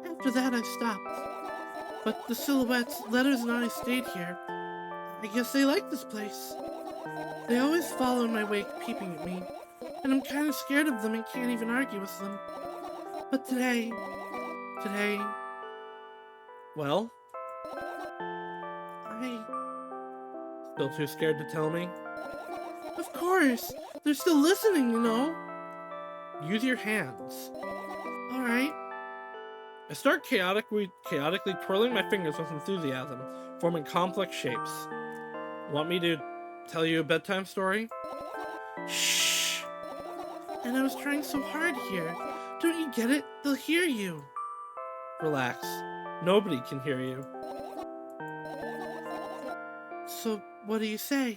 Speaker 3: After that, I stopped. But the silhouettes, letters, and eyes stayed here. I guess they like this place. They always follow in my wake, peeping at me. And I'm kind of scared of them and can't even argue with them. But today...
Speaker 1: Well?
Speaker 3: I...
Speaker 1: Still too scared to tell me?
Speaker 3: Of course! They're still listening, you know?
Speaker 1: Use your hands.
Speaker 3: Alright.
Speaker 1: I start chaotically twirling my fingers with enthusiasm, forming complex shapes. Want me to tell you a bedtime story?
Speaker 3: Shh! And I was trying so hard here. Don't you get it? They'll hear you.
Speaker 1: Relax. Nobody can hear you.
Speaker 3: So, what do you say?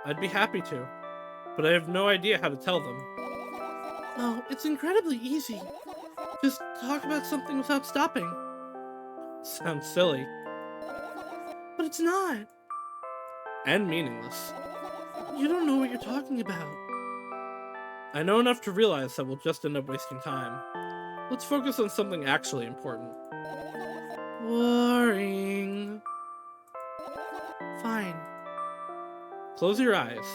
Speaker 1: I'd be happy to, but I have no idea how to tell them.
Speaker 3: Oh, it's incredibly easy. Just talk about something without stopping.
Speaker 1: Sounds silly.
Speaker 3: But it's not.
Speaker 1: And meaningless.
Speaker 3: You don't know what you're talking about.
Speaker 1: I know enough to realize that we'll just end up wasting time. Let's focus on something actually important.
Speaker 3: Boring. Fine.
Speaker 1: Close your eyes.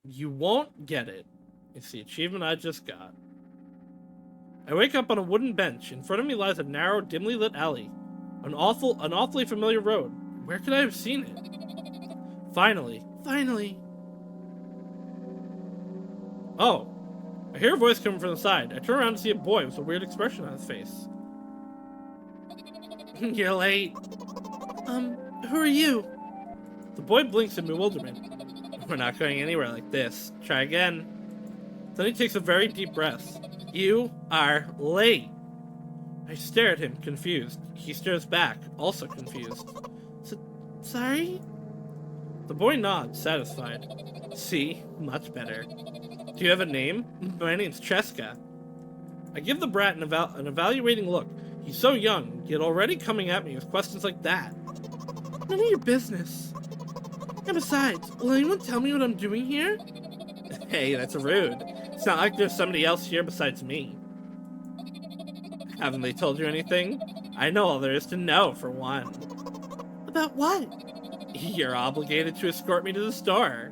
Speaker 1: You won't get it. It's the achievement I just got. I wake up on a wooden bench. In front of me lies a narrow, dimly lit alley. An awfully familiar road. Where could I have seen it? Finally. Oh. I hear a voice coming from the side. I turn around to see a boy with a weird expression on his face. You're late.
Speaker 3: Who are you?
Speaker 1: The boy blinks in bewilderment. We're not going anywhere like this. Try again. Then he takes a very deep breath. You are late. I stare at him, confused. He stares back, also confused.
Speaker 3: Sorry?
Speaker 1: The boy nods, satisfied. See? Much better. Do you have a name? My name's Cheska. I give the brat an evaluating look. He's so young, yet already coming at me with questions like that.
Speaker 3: None of your business. And besides, will anyone tell me what I'm doing here?
Speaker 1: Hey, that's rude. It's not like there's somebody else here besides me. Haven't they told you anything? I know all there is to know, for one.
Speaker 3: About what?
Speaker 1: You're obligated to escort me to the store.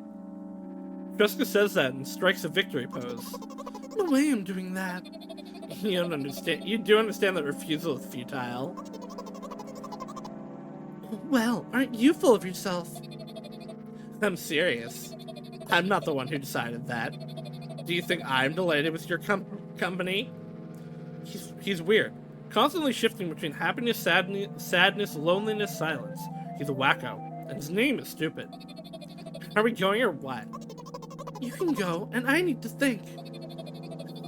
Speaker 1: Cheska says that and strikes a victory pose.
Speaker 3: No way I'm doing that.
Speaker 1: You don't understand. You do understand that refusal is futile.
Speaker 3: Well, aren't you full of yourself?
Speaker 1: I'm serious. I'm not the one who decided that. Do you think I'm delighted with your company? He's weird. Constantly shifting between happiness, sadness, loneliness, silence. He's a wacko. And his name is stupid. Are we going or what?
Speaker 3: You can go, and I need to think.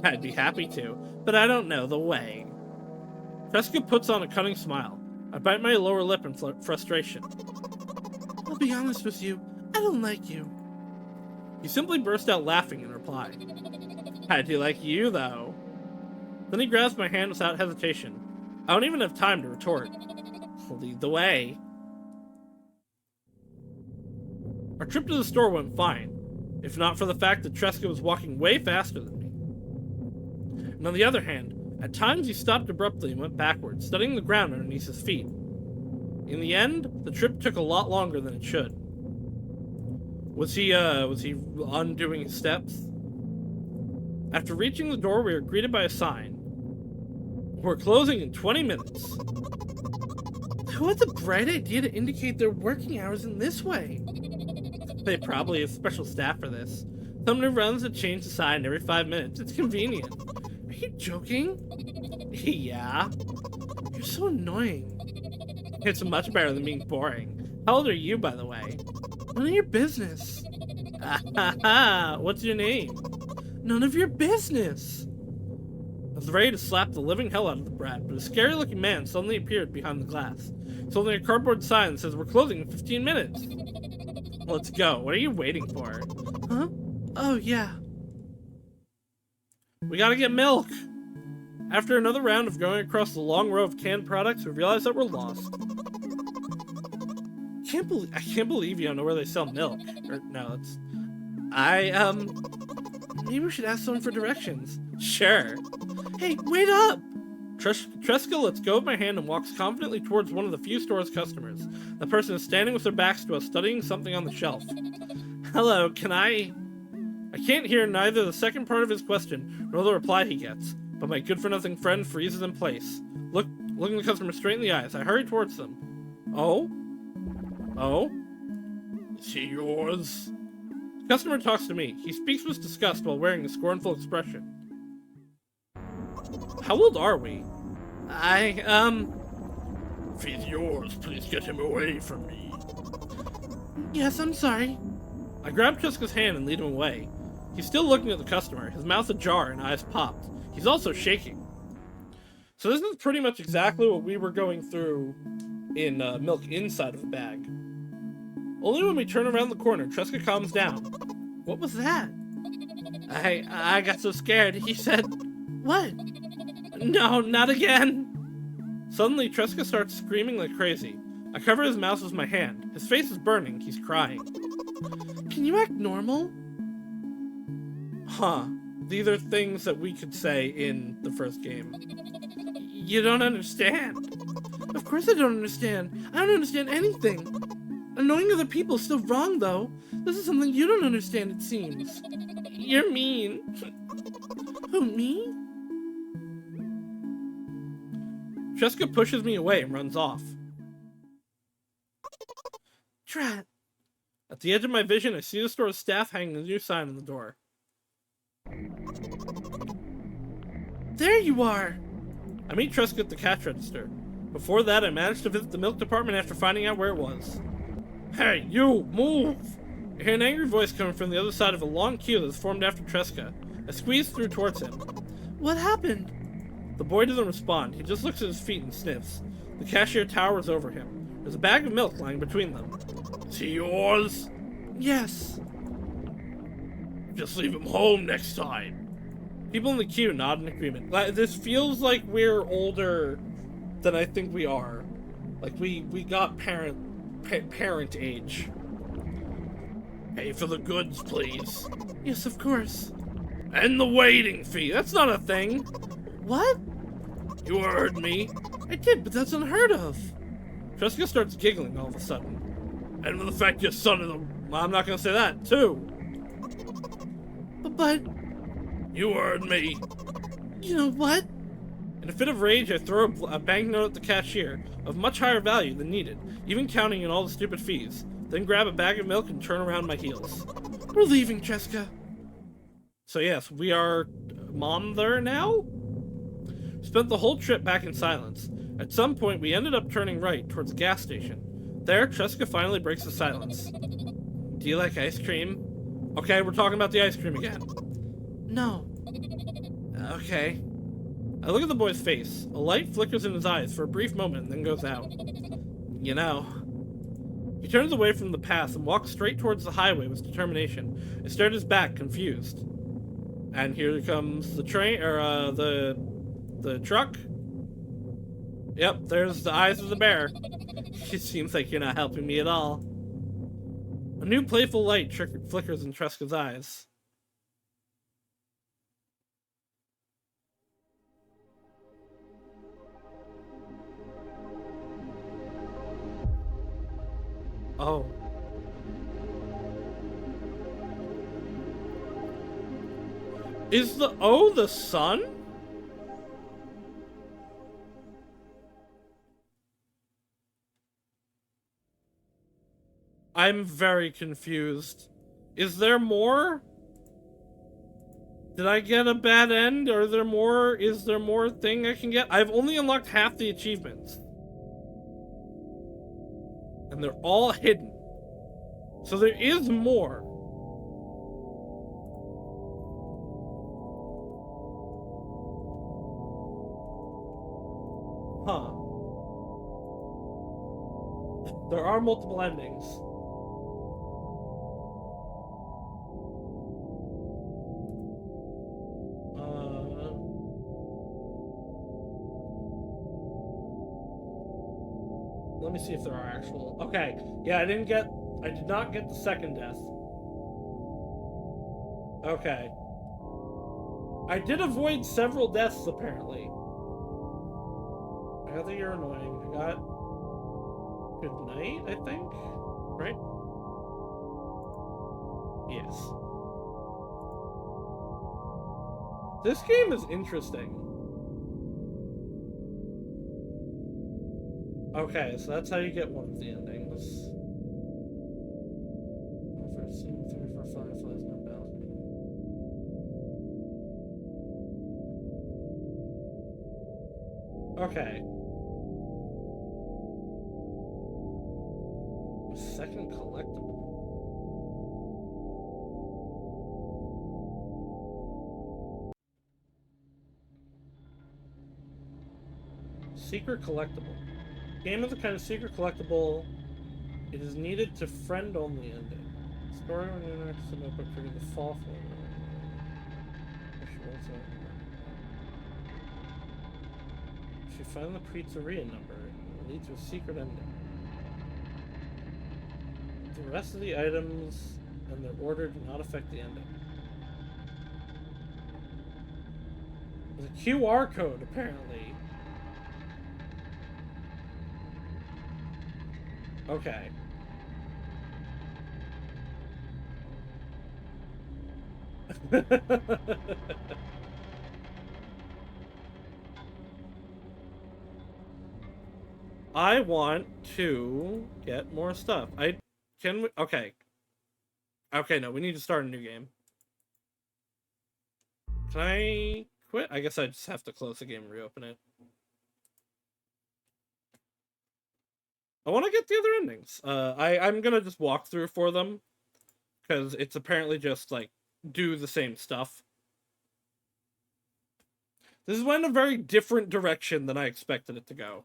Speaker 1: I'd be happy to, but I don't know the way. Cheska puts on a cunning smile. I bite my lower lip in frustration.
Speaker 3: I'll be honest with you, I don't like you.
Speaker 1: He simply burst out laughing in reply. I do like you, though. Then he grabs my hand without hesitation. I don't even have time to retort. Lead the way. Our trip to the store went fine, if not for the fact that Cheska was walking way faster than me. And on the other hand, at times he stopped abruptly and went backwards, studying the ground underneath his feet. In the end, the trip took a lot longer than it should. Was he undoing his steps? After reaching the door, we were greeted by a sign. We're closing in 20 minutes.
Speaker 3: Who had the bright idea to indicate their working hours in this way?
Speaker 1: They probably have special staff for this. Someone who runs to change the sign every 5 minutes. It's convenient.
Speaker 3: Are you joking?
Speaker 1: Yeah.
Speaker 3: You're so annoying.
Speaker 1: It's much better than being boring. How old are you, by the way?
Speaker 3: None of your business.
Speaker 1: What's your name?
Speaker 3: None of your business.
Speaker 1: I was ready to slap the living hell out of the brat, but a scary-looking man suddenly appeared behind the glass. It's only a cardboard sign that says we're closing in 15 minutes. Let's go. What are you waiting for?
Speaker 3: Huh? Oh, yeah.
Speaker 1: We gotta get milk! After another round of going across the long row of canned products, we realize that we're lost. I can't believe you don't know where they sell milk. Or, no, that's...
Speaker 3: Maybe we should ask someone for directions.
Speaker 1: Sure.
Speaker 3: Hey, wait up!
Speaker 1: Cheska lets go of my hand and walks confidently towards one of the few store's customers. The person is standing with their backs to us, studying something on the shelf. Hello, can I can't hear neither the second part of his question nor the reply he gets, but my good-for-nothing friend freezes in place. Looking the customer straight in the eyes, I hurry towards them. Oh? Oh? Is he yours? The customer talks to me. He speaks with disgust while wearing a scornful expression. How old are we?
Speaker 2: If he's yours, please get him away from me.
Speaker 3: Yes, I'm sorry.
Speaker 1: I grab Cheska's hand and lead him away. He's still looking at the customer, his mouth ajar and eyes popped. He's also shaking. So this is pretty much exactly what we were going through in Milk inside of the bag. Only when we turn around the corner, Cheska calms down.
Speaker 3: What was that?
Speaker 1: I got so scared. He said,
Speaker 3: What?
Speaker 1: No, not again. Suddenly, Cheska starts screaming like crazy. I cover his mouth with my hand. His face is burning. He's crying.
Speaker 3: Can you act normal?
Speaker 1: Huh. These are things that we could say in the first game. You don't understand.
Speaker 3: Of course I don't understand. I don't understand anything. Annoying other people is still wrong, though. This is something you don't understand, it seems.
Speaker 1: You're mean.
Speaker 3: Who, me?
Speaker 1: Cheska pushes me away and runs off.
Speaker 3: Drat.
Speaker 1: At the edge of my vision, I see the store's staff hanging a new sign on the door.
Speaker 3: There you are!
Speaker 1: I meet Cheska at the cash register. Before that, I managed to visit the milk department after finding out where it was. Hey, you! Move! I hear an angry voice coming from the other side of a long queue that's formed after Cheska. I squeeze through towards him.
Speaker 3: What happened?
Speaker 1: The boy doesn't respond. He just looks at his feet and sniffs. The cashier towers over him. There's a bag of milk lying between them.
Speaker 2: Is he yours?
Speaker 3: Yes.
Speaker 2: Just leave him home next time.
Speaker 1: People in the queue nod in agreement. This feels like we're older than I think we are. Like we got parent age.
Speaker 2: Pay for the goods, please.
Speaker 3: Yes, of course.
Speaker 2: And the waiting fee.
Speaker 1: That's not a thing.
Speaker 3: What?
Speaker 2: You heard me.
Speaker 3: I did, but that's unheard of.
Speaker 1: Treska starts giggling all of a sudden.
Speaker 2: And the fact your son of the...
Speaker 1: Well, I'm not gonna say that, too.
Speaker 3: But...
Speaker 2: You heard me.
Speaker 3: You know what?
Speaker 1: In a fit of rage, I throw a banknote at the cashier of much higher value than needed, even counting in all the stupid fees. Then grab a bag of milk and turn around my heels.
Speaker 3: We're leaving, Treska.
Speaker 1: So yes, we are mom there now? Spent the whole trip back in silence. At some point, we ended up turning right towards a gas station. There, Treska finally breaks the silence. Do you like ice cream? Okay, we're talking about the ice cream again.
Speaker 3: No.
Speaker 1: Okay. I look at the boy's face. A light flickers in his eyes for a brief moment and then goes out. You know. He turns away from the path and walks straight towards the highway with determination. I stare at his back, confused. And here comes the train, or the truck. Yep, there's the eyes of the bear. It seems like you're not helping me at all. A new playful light flickers in Treska's eyes. Oh. Is the O the sun? I'm very confused. Is there more? Did I get a bad end? Are there more? Is there more thing I can get? I've only unlocked half the achievements. And they're all hidden. So there is more. Huh. There are multiple endings. Let me see if there are actual... Okay. Yeah, I did not get the second death. Okay. I did avoid several deaths, apparently. I got that you're annoying. I got... Good night, I think? Right? Yes. This game is interesting. Okay, so that's how you get one of the endings. First scene, 34 fireflies, no balcony. Okay. Second collectible. Secret collectible. Game is a kind of secret collectible. It is needed to friend-only ending. Story when you interact with the notebook trigger the fall for if you find the pizzeria number, it will lead to a secret ending. The rest of the items and their order do not affect the ending. There's a QR code, apparently. Okay. I want to get more stuff. Okay. Okay, no, we need to start a new game. Can I quit? I guess I just have to close the game and reopen it. I want to get the other endings. I'm gonna just walk through for them, because it's apparently just like do the same stuff. This went in a very different direction than I expected it to go.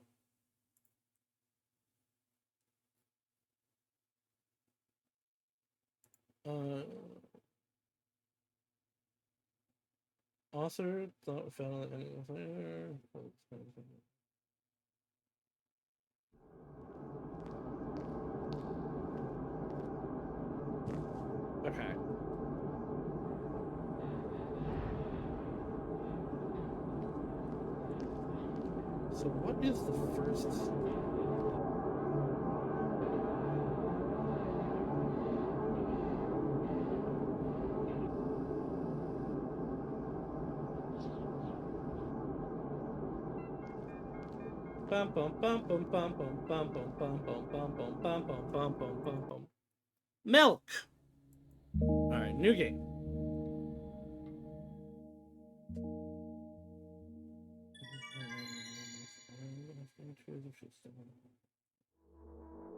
Speaker 1: Author thought found anything. Okay. So what is the first? Bum bum bum bum bum bum bum bum bum bum bum bum bum bum bum bum bum. Milk. All right, new game.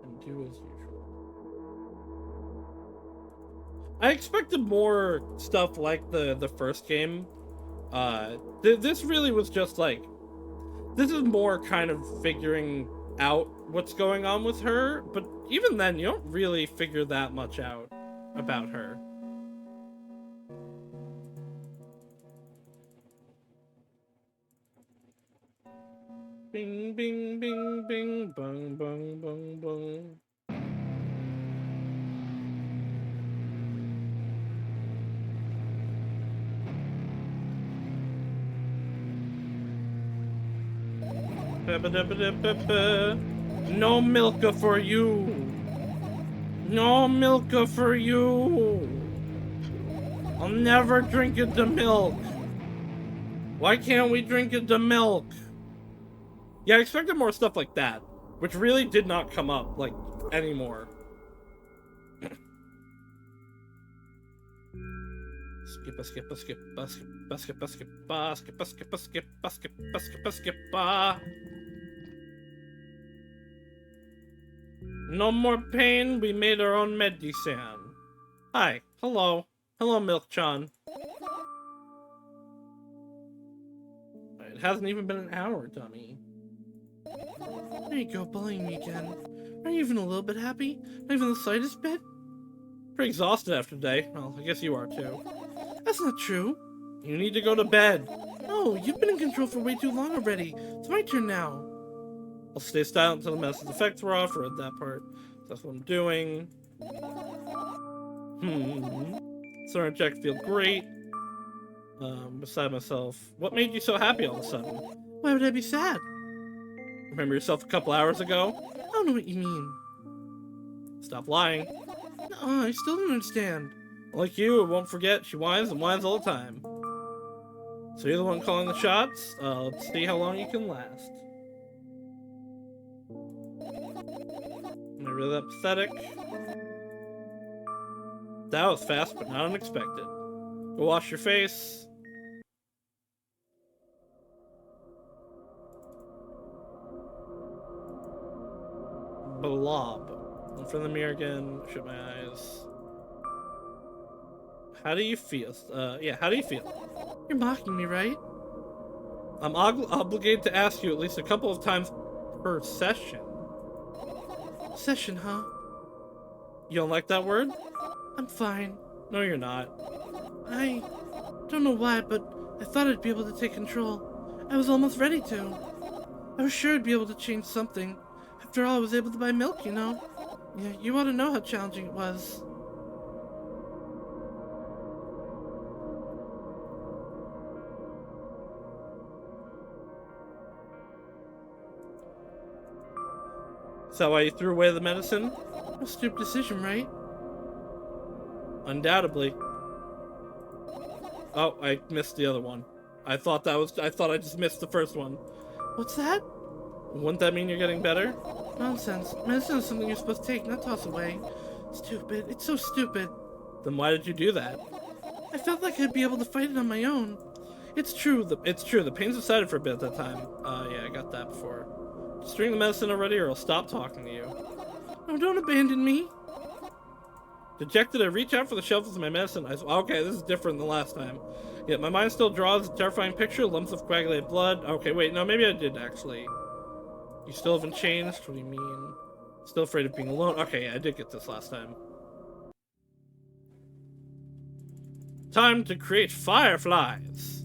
Speaker 1: And do as usual. I expected more stuff like the first game. This really was just like, this is more kind of figuring out what's going on with her, but even then, you don't really figure that much out about her. Bing, bing, bing, bing, bung, bung, bung, bung. No milka for you. No milka for you. I'll never drink it to milk. Why can't we drink it to milk? Yeah, I expected more stuff like that, which really did not come up, like, anymore. Skip, skip, skip, skip, skip, skip, skip, skip, skip, skip, skip, skip. No more pain, we made our own medicine. Hi, hello. Hello, Milk-chan. It hasn't even been an hour, dummy.
Speaker 3: There you go, bullying me again. Are you even a little bit happy? Not even the slightest bit?
Speaker 1: Pretty exhausted after today. Well, I guess you are too.
Speaker 3: That's not true.
Speaker 1: You need to go to bed.
Speaker 3: No, you've been in control for way too long already. It's my turn now.
Speaker 1: I'll stay silent until the medicine's effects were off. Read that part. That's what I'm doing. Starting to check, feel great. Beside myself. What made you so happy all of a sudden?
Speaker 3: Why would I be sad?
Speaker 1: Remember yourself a couple hours ago?
Speaker 3: I don't know what you mean.
Speaker 1: Stop lying.
Speaker 3: No, I still don't understand.
Speaker 1: Like you, it won't forget. She whines and whines all the time. So you're the one calling the shots? Let's see how long you can last. Am I really that pathetic? That was fast, but not unexpected. Go wash your face. Blob. In front of the mirror again. Shut my eyes. How do you feel? Yeah, how do you feel?
Speaker 3: You're mocking me, right?
Speaker 1: I'm obligated to ask you at least a couple of times per session.
Speaker 3: Session, huh?
Speaker 1: You don't like that word?
Speaker 3: I'm fine.
Speaker 1: No, you're not.
Speaker 3: I don't know why, but I thought I'd be able to take control. I was almost ready to. I was sure I'd be able to change something. After all, I was able to buy milk, you know? Yeah, you ought to know how challenging it was.
Speaker 1: Is that why you threw away the medicine?
Speaker 3: A stupid decision, right?
Speaker 1: Undoubtedly. Oh, I missed the other one. I thought I just missed the first one.
Speaker 3: What's that?
Speaker 1: Wouldn't that mean you're getting better?
Speaker 3: Nonsense. Medicine is something you're supposed to take, not toss away. Stupid. It's so stupid.
Speaker 1: Then why did you do that?
Speaker 3: I felt like I'd be able to fight it on my own.
Speaker 1: It's true. The pain subsided for a bit at that time. Yeah, I got that before. Just drink the medicine already, or I'll stop talking to you.
Speaker 3: No, don't abandon me.
Speaker 1: Dejected, I reach out for the shelf with my medicine. Okay, this is different than last time. Yeah, my mind still draws a terrifying picture, lumps of coagulated blood. Okay, wait, no, maybe I did actually. You still haven't changed? What do you mean? Still afraid of being alone? Okay, yeah, I did get this last time. Time to create fireflies.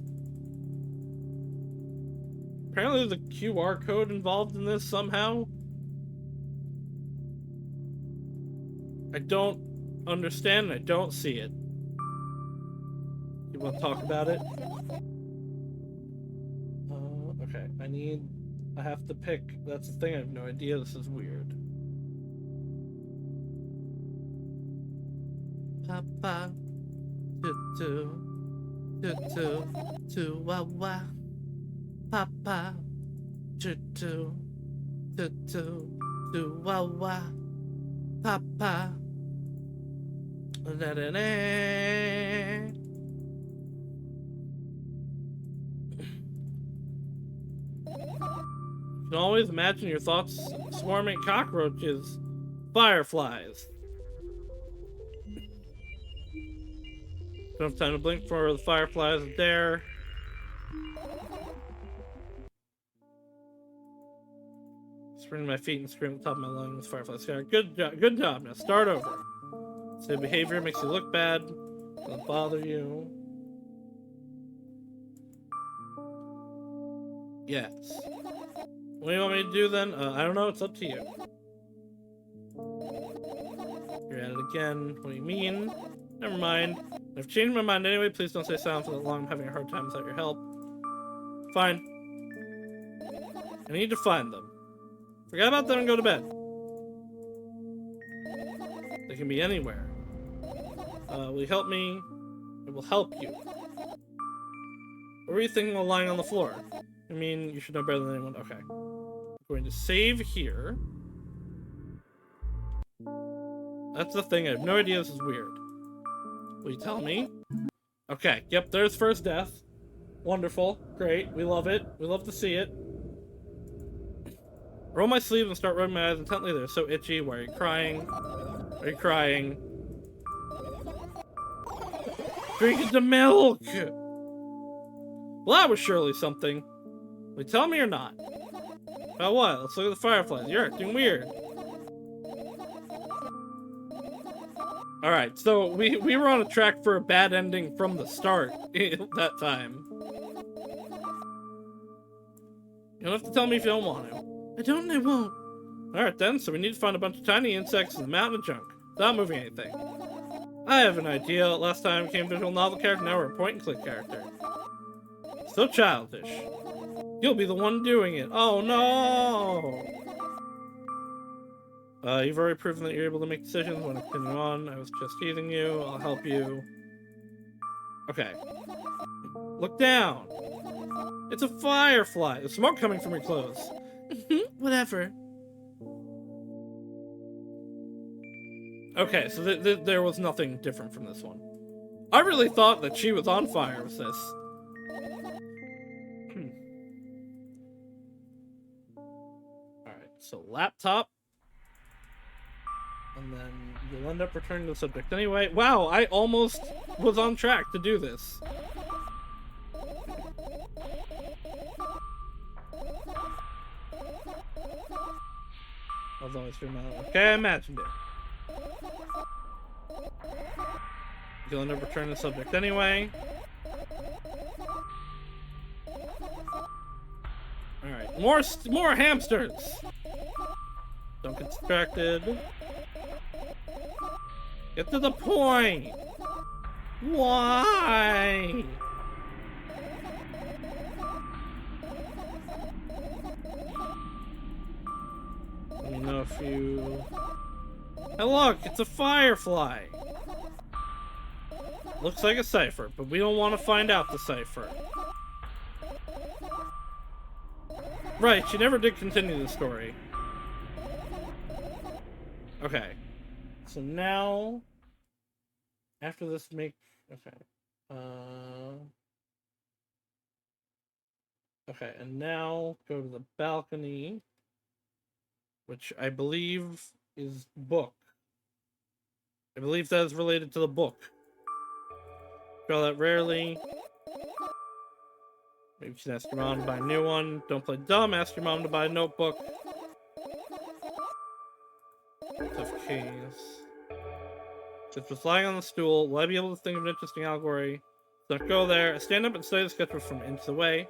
Speaker 1: Apparently there's a QR code involved in this somehow. I don't understand, I don't see it. You want to talk about it? Okay, I have to pick. That's the thing, I have no idea. This is weird.
Speaker 3: Papa, do, wah wah. Papa, do, wah wah. Papa, da da da.
Speaker 1: You can always imagine your thoughts swarming cockroaches, fireflies. Don't have time to blink for the fireflies are there. Spring my feet and scream at the top of my lungs. Fireflies sky. Good job. Now start over. Say behavior makes you look bad. Doesn't bother you. Yes. What do you want me to do then? I don't know. It's up to you. You're at it again. What do you mean? Never mind. I've changed my mind anyway. Please don't stay silent for that long. I'm having a hard time without your help. Fine. I need to find them. Forget about them and go to bed. They can be anywhere. Will you help me? It will help you. What were you thinking while lying on the floor? I mean, you should know better than anyone. Okay. I'm going to save here. That's the thing. I have no idea. This is weird. Will you tell me? Okay. Yep, there's first death. Wonderful. Great. We love it. We love to see it. Roll my sleeves and start rubbing my eyes intently. They're so itchy. Why are you crying? Are you crying? Drink the milk! Well, that was surely something. Will you tell me or not? About what? Let's look at the fireflies. You're acting weird. Alright, so we were on a track for a bad ending from the start that time. You don't have to tell me if you don't want to.
Speaker 3: I don't and I won't.
Speaker 1: Alright then, so we need to find a bunch of tiny insects in the mountain of junk, without moving anything. I have an idea. Last time we came visual novel character, now we're a point-and-click character. So childish. You'll be the one doing it. Oh no! You've already proven that you're able to make decisions. Want to continue on? I was just teasing you. I'll help you. Okay. Look down. It's a firefly. There's smoke coming from your clothes.
Speaker 3: Whatever.
Speaker 1: Okay, so there was nothing different from this one. I really thought that she was on fire with this. Alright, so laptop. And then you'll end up returning to the subject anyway. Wow, I almost was on track to do this. I was always feeling that. Okay, I imagined it. You'll end up returning the subject anyway. Alright, more hamsters! Don't get distracted. Get to the point! Why? Let me know if you... Hey look, it's a firefly! Looks like a cipher, but we don't want to find out the cipher. Right, she never did continue the story. Okay. So now... After this okay. Okay, and now go to the balcony, which I believe is book. I believe that is related to the book. Draw that rarely. Maybe you should ask your mom to buy a new one. Don't play dumb, ask your mom to buy a notebook. Tough keys. Just was lying on the stool. Will I be able to think of an interesting allegory? Don't go there. Stand up and study the sketchbook from inches away.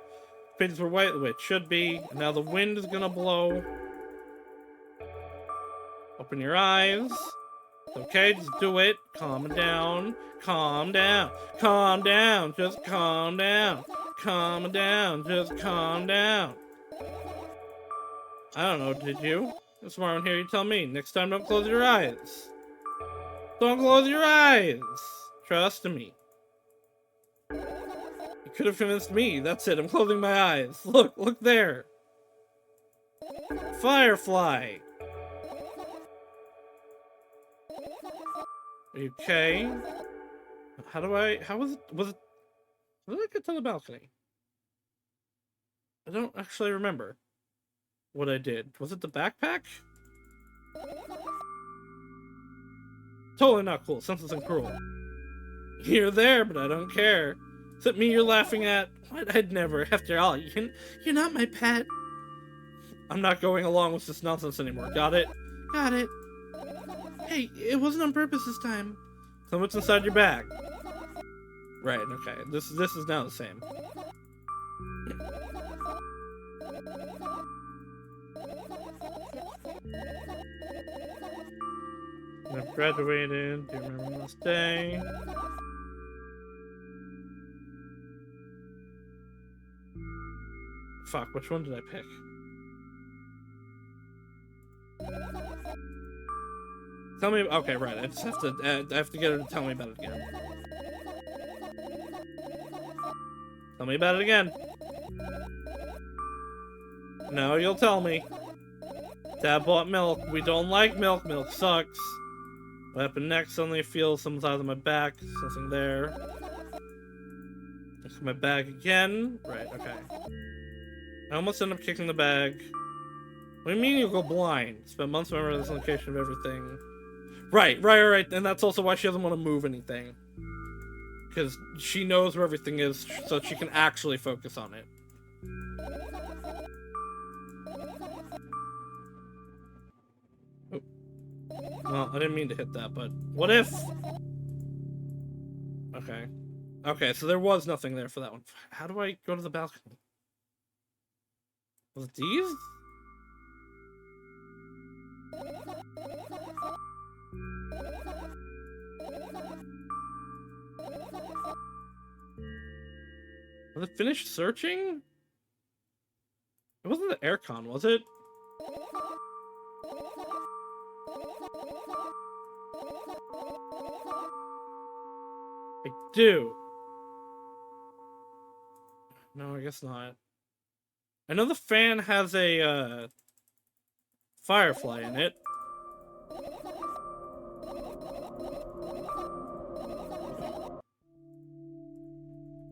Speaker 1: Pages were white the way it should be. And now the wind is gonna blow. Open your eyes. It's okay, just do it. Calm down. Calm down. Calm down. Just calm down. Calm down. Just calm down. I don't know, did you? There's more in here, you tell me. Next time, don't close your eyes. Don't close your eyes. Trust me. You could have convinced me. That's it, I'm closing my eyes. Look there. Firefly. Are you okay? How was it, how did I get to the balcony? I don't actually remember what I did. Was it the backpack? Totally not cool, senseless and cruel. You're there, but I don't care. Is it me you're laughing at? What? I'd never. After all, you're not my pet. I'm not going along with this nonsense anymore. Got it?
Speaker 3: Got it. Hey, it wasn't on purpose this time.
Speaker 1: So what's inside your bag? Right, okay. This is now the same. I've graduated. Do you remember this day? Fuck, which one did I pick? Tell me. Okay, right. I just have to. I have to get her to tell me about it again. Tell me about it again. No, you'll tell me. Dad bought milk. We don't like milk. Milk sucks. What happened next? Suddenly I feel someone's eyes on my back. There's nothing there. Look at my bag again. Right, okay. I almost end up kicking the bag. What do you mean you'll go blind? Spent months remembering this location of everything. Right. And that's also why she doesn't want to move anything. Because she knows where everything is, so she can actually focus on it. Oh. Well, I didn't mean to hit that, but what if? Okay. Okay, so there was nothing there for that one. How do I go to the balcony? Was it these? Was it finished searching? It wasn't the aircon, was it? I do. No, I guess not. I know the fan has a firefly in it.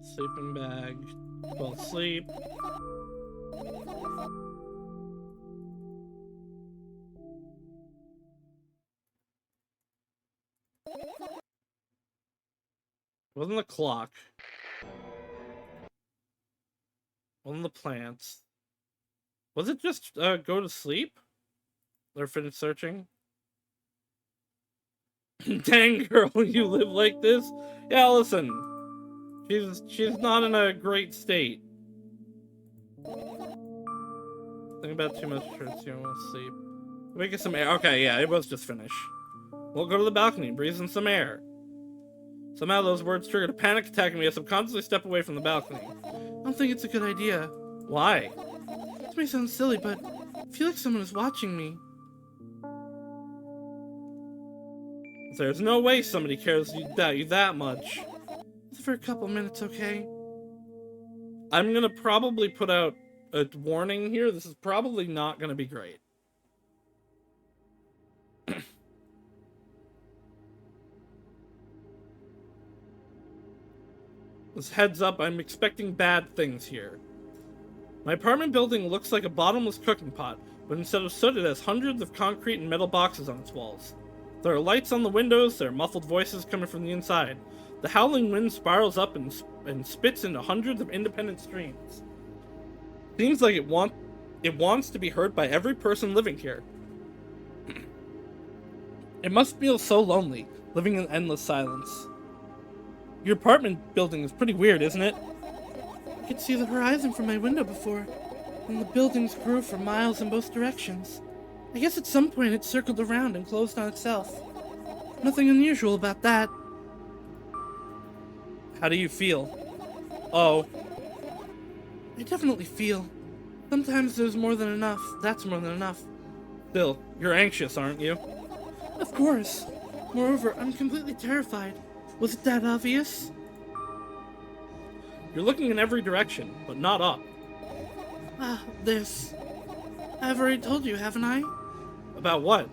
Speaker 1: Sleeping bag. Fall asleep. Wasn't the clock. Wasn't the plants. Was it just go to sleep? Or finish searching? Dang girl, you live like this? Yeah, listen. She's not in a great state. Think about too much shirts, you don't want to sleep. We get some air. Okay, yeah, it was just finish. We'll go to the balcony, breathe in some air. Somehow those words triggered a panic attack in me. I subconsciously step away from the balcony.
Speaker 3: I don't think it's a good idea.
Speaker 1: Why?
Speaker 3: This may sound silly, but I feel like someone is watching me.
Speaker 1: There's no way somebody cares about you that much.
Speaker 3: For a couple minutes, okay?
Speaker 1: I'm gonna probably put out a warning here. This is probably not gonna be great. This heads up, I'm expecting bad things here. My apartment building looks like a bottomless cooking pot, but instead of soot, it has hundreds of concrete and metal boxes on its walls. There are lights on the windows, there are muffled voices coming from the inside. The howling wind spirals up and spits into hundreds of independent streams. Seems like it wants to be heard by every person living here. It must feel so lonely, living in endless silence. Your apartment building is pretty weird, isn't it?
Speaker 3: I could see the horizon from my window before, and the buildings grew for miles in both directions. I guess at some point it circled around and closed on itself. Nothing unusual about that.
Speaker 1: How do you feel? Oh.
Speaker 3: I definitely feel. Sometimes there's more than enough. That's more than enough.
Speaker 1: Still, you're anxious, aren't you?
Speaker 3: Of course. Moreover, I'm completely terrified. Was it that obvious?
Speaker 1: You're looking in every direction, but not up.
Speaker 3: This. I've already told you, haven't I?
Speaker 1: About what?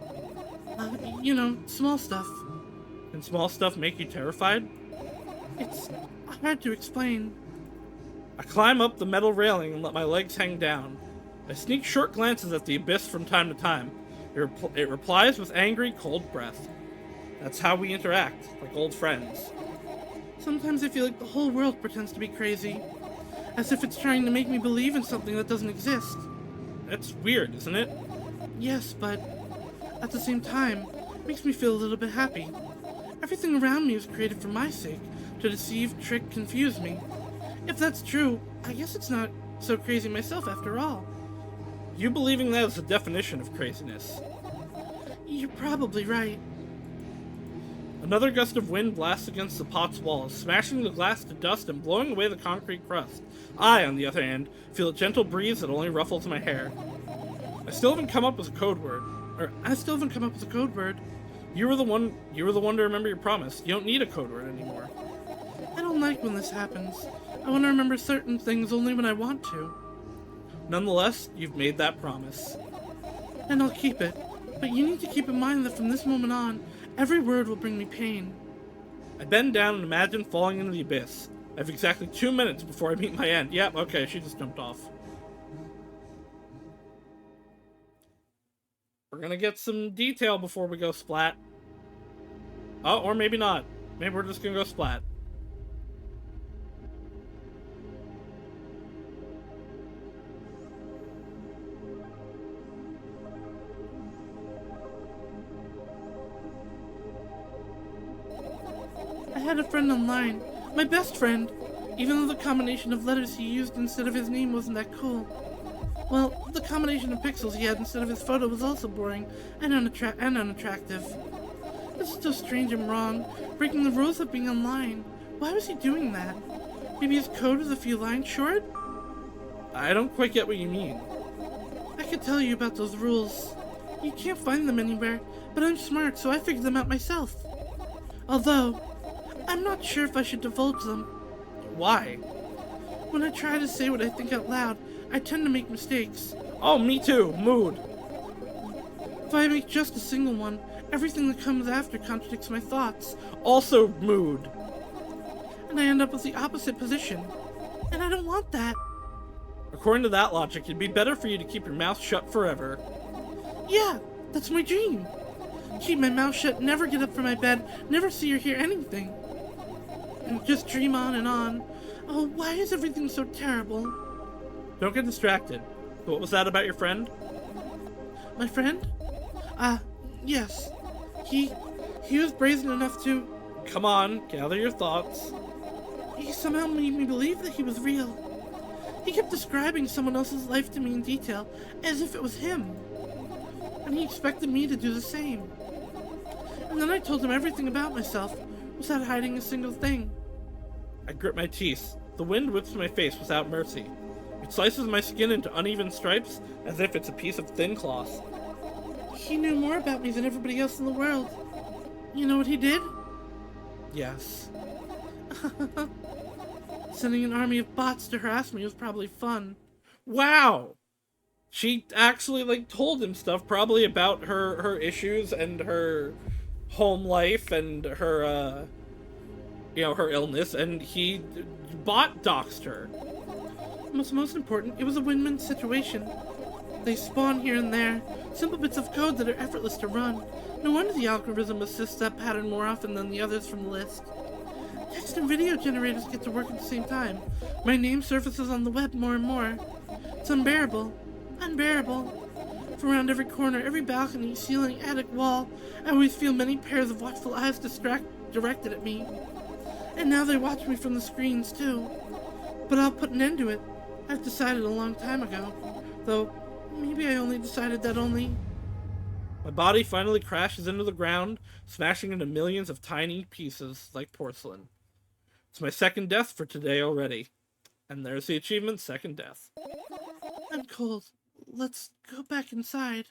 Speaker 3: Small stuff.
Speaker 1: Can small stuff make you terrified?
Speaker 3: It's hard to explain.
Speaker 1: I climb up the metal railing and let my legs hang down. I sneak short glances at the abyss from time to time. It replies with angry, cold breath. That's how we interact, like old friends.
Speaker 3: Sometimes I feel like the whole world pretends to be crazy. As if it's trying to make me believe in something that doesn't exist.
Speaker 1: That's weird, isn't it?
Speaker 3: Yes, but at the same time, it makes me feel a little bit happy. Everything around me is created for my sake, to deceive, trick, confuse me. If that's true, I guess it's not so crazy myself after all.
Speaker 1: You believing that is the definition of craziness.
Speaker 3: You're probably right.
Speaker 1: Another gust of wind blasts against the pot's walls, smashing the glass to dust and blowing away the concrete crust. I, on the other hand, feel a gentle breeze that only ruffles my hair. I still haven't come up with a code word. You were the one to remember your promise. You don't need a code word anymore.
Speaker 3: I don't like when this happens. I want to remember certain things only when I want to.
Speaker 1: Nonetheless, you've made that promise.
Speaker 3: And I'll keep it. But you need to keep in mind that from this moment on, every word will bring me pain.
Speaker 1: I bend down and imagine falling into the abyss. I have exactly 2 minutes before I meet my end. Yep, okay, she just jumped off. We're gonna get some detail before we go splat. Oh, or maybe not. Maybe we're just gonna go splat.
Speaker 3: I had a friend online, my best friend, even though the combination of letters he used instead of his name wasn't that cool. Well, the combination of pixels he had instead of his photo was also boring and unattractive. This is so strange and wrong, breaking the rules of being online. Why was he doing that? Maybe his code was a few lines short?
Speaker 1: I don't quite get what you mean.
Speaker 3: I could tell you about those rules. You can't find them anywhere, but I'm smart, so I figured them out myself. Although, I'm not sure if I should divulge them.
Speaker 1: Why?
Speaker 3: When I try to say what I think out loud, I tend to make mistakes.
Speaker 1: Oh, me too. Mood.
Speaker 3: If I make just a single one, everything that comes after contradicts my thoughts.
Speaker 1: Also mood.
Speaker 3: And I end up with the opposite position. And I don't want that.
Speaker 1: According to that logic, it'd be better for you to keep your mouth shut forever.
Speaker 3: Yeah, that's my dream. Keep my mouth shut, never get up from my bed, never see or hear anything. And just dream on and on. Oh, why is everything so terrible?
Speaker 1: Don't get distracted. So what was that about your friend?
Speaker 3: My friend? Yes. He was brazen enough to...
Speaker 1: Come on, gather your thoughts.
Speaker 3: He somehow made me believe that he was real. He kept describing someone else's life to me in detail, as if it was him. And he expected me to do the same. And then I told him everything about myself, without hiding a single thing.
Speaker 1: I grit my teeth. The wind whips my face without mercy. It slices my skin into uneven stripes, as if it's a piece of thin cloth.
Speaker 3: He knew more about me than everybody else in the world. You know what he did?
Speaker 1: Yes.
Speaker 3: Sending an army of bots to harass me was probably fun.
Speaker 1: Wow! She actually, told him stuff probably about her issues and her home life and her, her illness, and he bot doxed her.
Speaker 3: What's most important, it was a win-win situation. They spawn here and there, simple bits of code that are effortless to run. No wonder the algorithm assists that pattern more often than the others from the list. Text and video generators get to work at the same time. My name surfaces on the web more and more. It's unbearable. Unbearable. From around every corner, every balcony, ceiling, attic, wall, I always feel many pairs of watchful eyes directed at me. And now they watch me from the screens, too. But I'll put an end to it. I've decided a long time ago. Though, maybe I only decided that only...
Speaker 1: My body finally crashes into the ground, smashing into millions of tiny pieces like porcelain. It's my second death for today already. And there's the achievement, second death.
Speaker 3: I'm cold. Let's go back inside.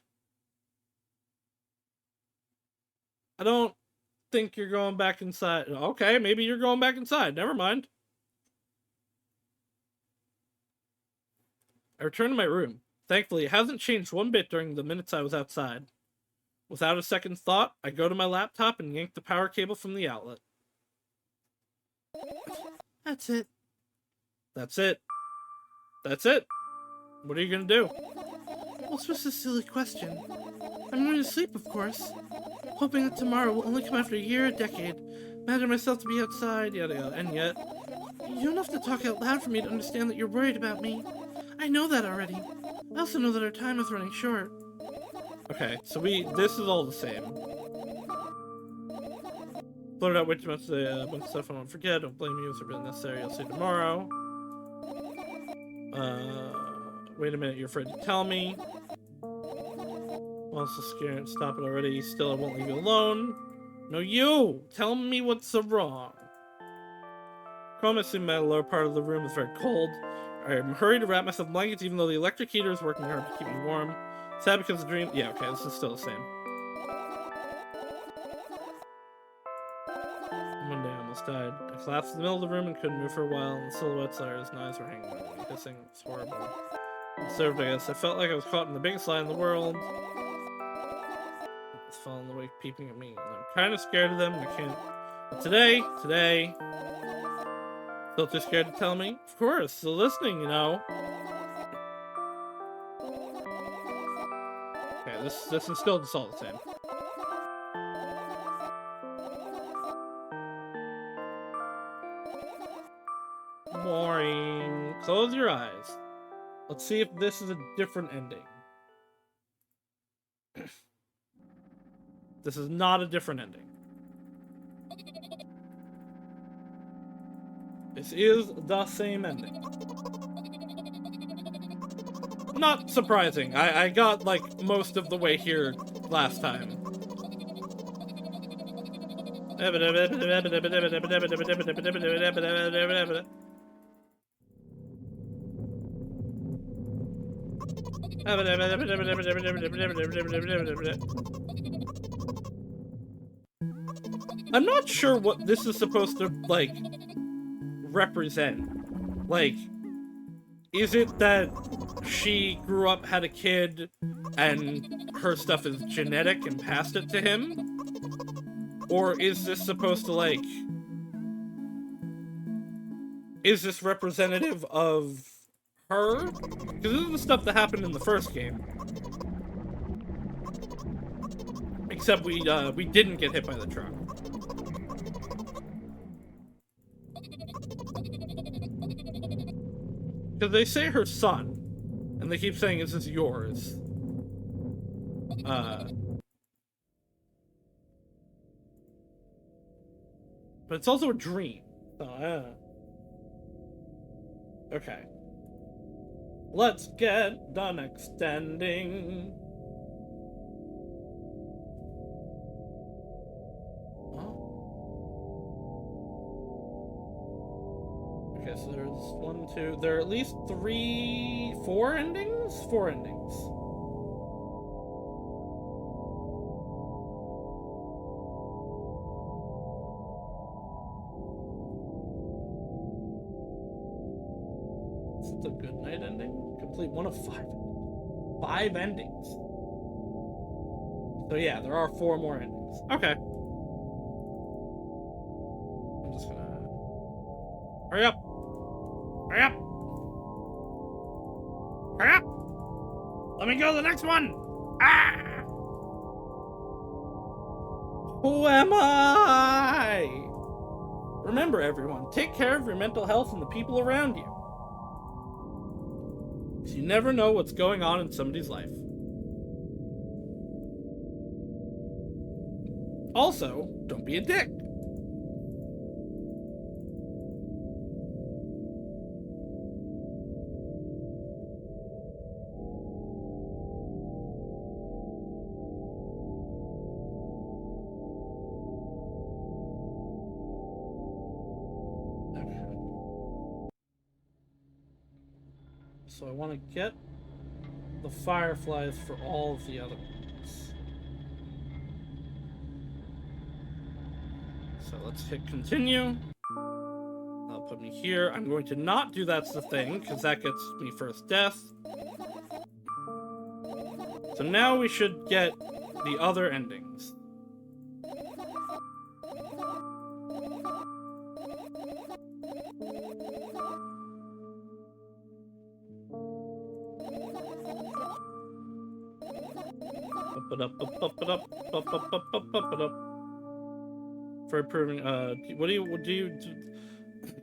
Speaker 1: I don't think you're going back inside. Okay, maybe you're going back inside. Never mind. I return to my room. Thankfully, it hasn't changed one bit during the minutes I was outside. Without a second thought, I go to my laptop and yank the power cable from the outlet.
Speaker 3: That's it.
Speaker 1: That's it. That's it. What are you gonna do?
Speaker 3: What's just a silly question? I'm going to sleep, of course. Hoping that tomorrow will only come after a year or a decade. Imagine myself to be outside, yada yada, and yet... You don't have to talk out loud for me to understand that you're worried about me. I know that already. I also know that our time is running short.
Speaker 1: Okay, so this is all the same. Blurted out way too much a bunch of stuff I won't forget. Don't blame you, it's really necessary. I'll see you tomorrow. Wait a minute, you're afraid to tell me. I'm also scared. Stop it already. Still, I won't leave you alone. No, you! Tell me what's so wrong. Promising my lower part of the room is very cold. I'm hurried to wrap myself in blankets even though the electric heater is working hard to keep me warm. Sad because the dream... Yeah, okay, this is still the same. One day I almost died. I collapsed in the middle of the room and couldn't move for a while, and the silhouettes of his eyes were hanging over me, hissing. It's horrible. I served, I guess. I felt like I was caught in the biggest lie in the world. It's falling awake, peeping at me. And I'm kind of scared of them. I can't... But today... Still too scared to tell me? Of course, still listening, you know. Okay, this is still just all the same. Boring. Close your eyes. Let's see if this is a different ending. This is not a different ending. This is the same ending. Not surprising. I got, like, most of the way here last time. I'm not sure what this is supposed to, like, represent. Like, is it that she grew up, had a kid, and her stuff is genetic and passed it to him? Or is this supposed to, like... Is this representative of her? Because this is the stuff that happened in the first game. Except we didn't get hit by the truck. Because they say her son, and they keep saying, "Is this yours?" But it's also a dream. Okay. Let's get done extending. Okay, so there's 1, 2... There are at least 4 endings? 4 endings. Is it the good night ending? Complete 1 of 5. 5 endings. So yeah, there are 4 more endings. Okay. I'm just gonna... Hurry up! Hurry up! Hurry up! Let me go to the next one! Ah! Who am I? Remember, everyone, take care of your mental health and the people around you. Because you never know what's going on in somebody's life. Also, don't be a dick. So I want to get the fireflies for all of the other ones. So let's hit continue. That'll put me here. I'm going to not do that's the thing, because that gets me first death. So now we should get the other endings. For improving, what do you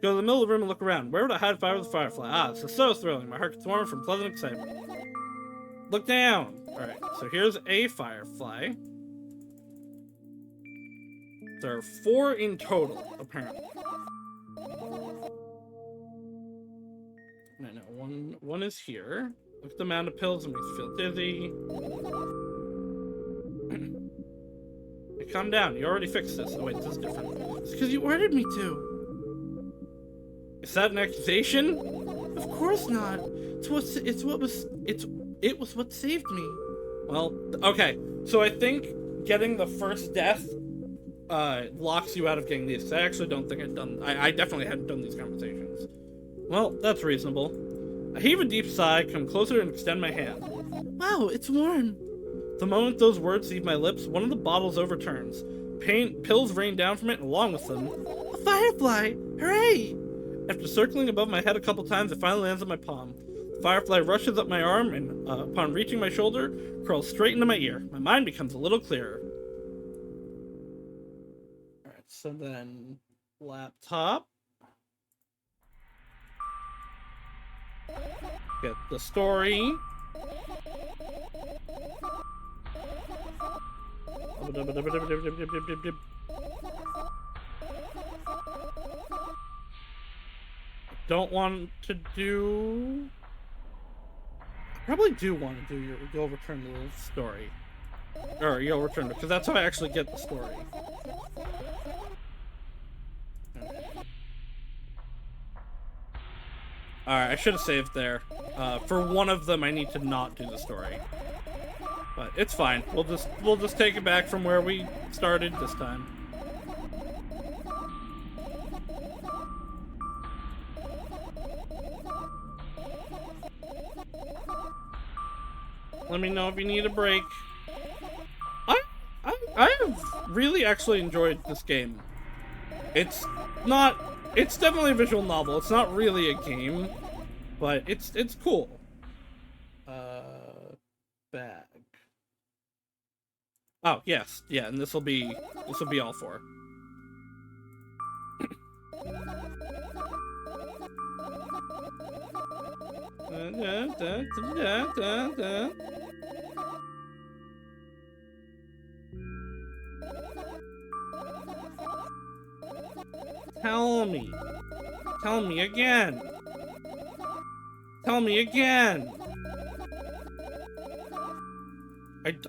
Speaker 1: go to the middle of the room and look around? Where would I hide if I was a firefly? Ah, this is so thrilling. My heart gets warm from pleasant excitement. Look down. Alright, so here's a firefly. There are 4 in total, apparently. I know, one is here. Look at the amount of pills and makes me feel dizzy. Hey, calm down, you already fixed this. Oh wait, this is different.
Speaker 3: It's because you ordered me to.
Speaker 1: Is that an accusation?
Speaker 3: Of course not. It was what saved me.
Speaker 1: Well, okay. So I think getting the first death locks you out of getting these. I actually don't think I definitely hadn't done these conversations. Well, that's reasonable. I heave a deep sigh, come closer and extend my hand.
Speaker 3: Wow, it's warm.
Speaker 1: The moment those words leave my lips, one of the bottles overturns. Pills rain down from it, and along with them,
Speaker 3: a firefly! Hooray!
Speaker 1: After circling above my head a couple times, it finally lands on my palm. The firefly rushes up my arm, and upon reaching my shoulder, curls straight into my ear. My mind becomes a little clearer. Alright, so then... laptop. Get the story. Don't want to do... I probably do want to do you'll return the story. Or you'll return it, because that's how I actually get the story. Alright, I should have saved there. For one of them, I need to not do the story. But it's fine. We'll just take it back from where we started this time. Let me know if you need a break. I have really actually enjoyed this game. It's definitely a visual novel. It's not really a game, but it's cool. Bag. Oh, yes. Yeah, and this will be all 4. Tell me again. Tell me again.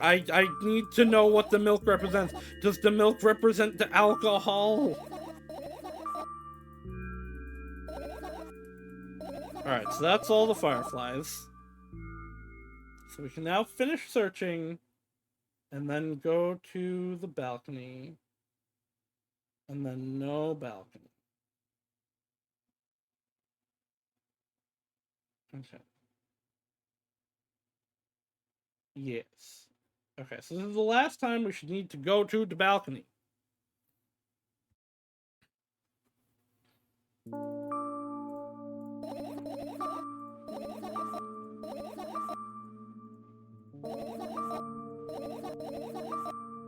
Speaker 1: I need to know what the milk represents. Does the milk represent the alcohol? Alright, so that's all the fireflies. So we can now finish searching and then go to the balcony. And then no balcony. Okay. Yes. Okay, so this is the last time we should need to go to the balcony.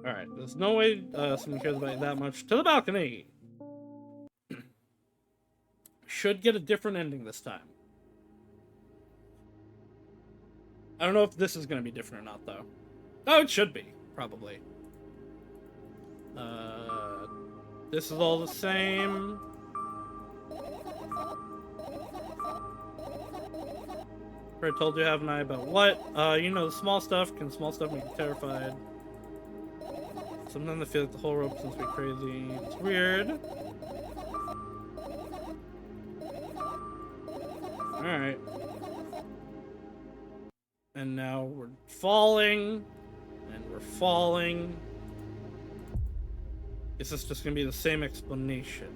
Speaker 1: Alright, there's no way someone cares about it that much. To the balcony! should get a different ending this time. I don't know if this is going to be different or not, though. Oh, it should be, probably. This is all the same. I told you, haven't I, about what? You know, the small stuff. Can small stuff make you terrified? Sometimes I feel like the whole rope seems to be crazy. It's weird. Alright. And now we're falling. And we're falling. Is this just gonna be the same explanation?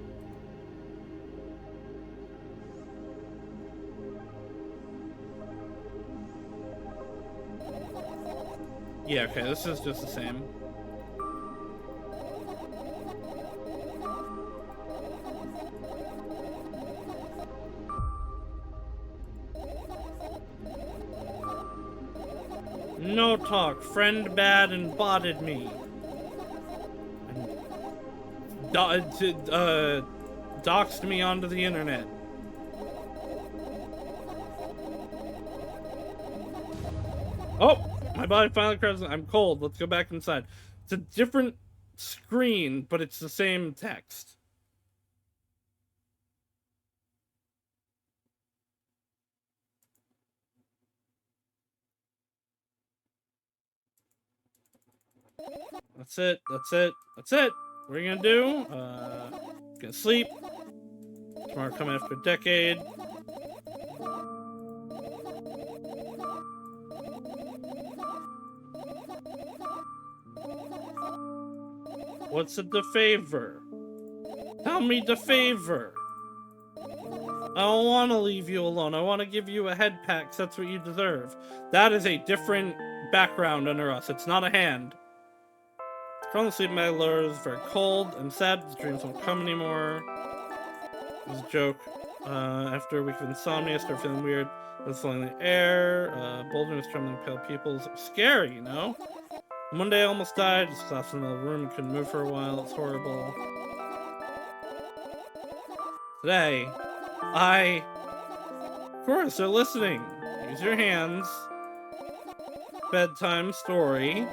Speaker 1: Yeah, okay, this is just the same. No talk. Friend bad and botted me. Doxed me onto the internet. Oh! My body finally cries. I'm cold. Let's go back inside. It's a different screen, but it's the same text. That's it. That's it. That's it. What are you gonna do? Gonna sleep. Tomorrow coming after a decade. What's the favor? Tell me the favor. I don't want to leave you alone. I want to give you a head pat, 'cause that's what you deserve. That is a different background under us. It's not a hand. Falling asleep, my lure is very cold. I'm sad. The dreams won't come anymore. It was a joke. After a week of insomnia, I started feeling weird. I was feeling the air. Bouldering, trembling, pale pupils. Scary, you know? One day I almost died. Just collapsed in the middle of the room and couldn't move for a while. It's horrible. Today, of course, they're listening. Use your hands. Bedtime story.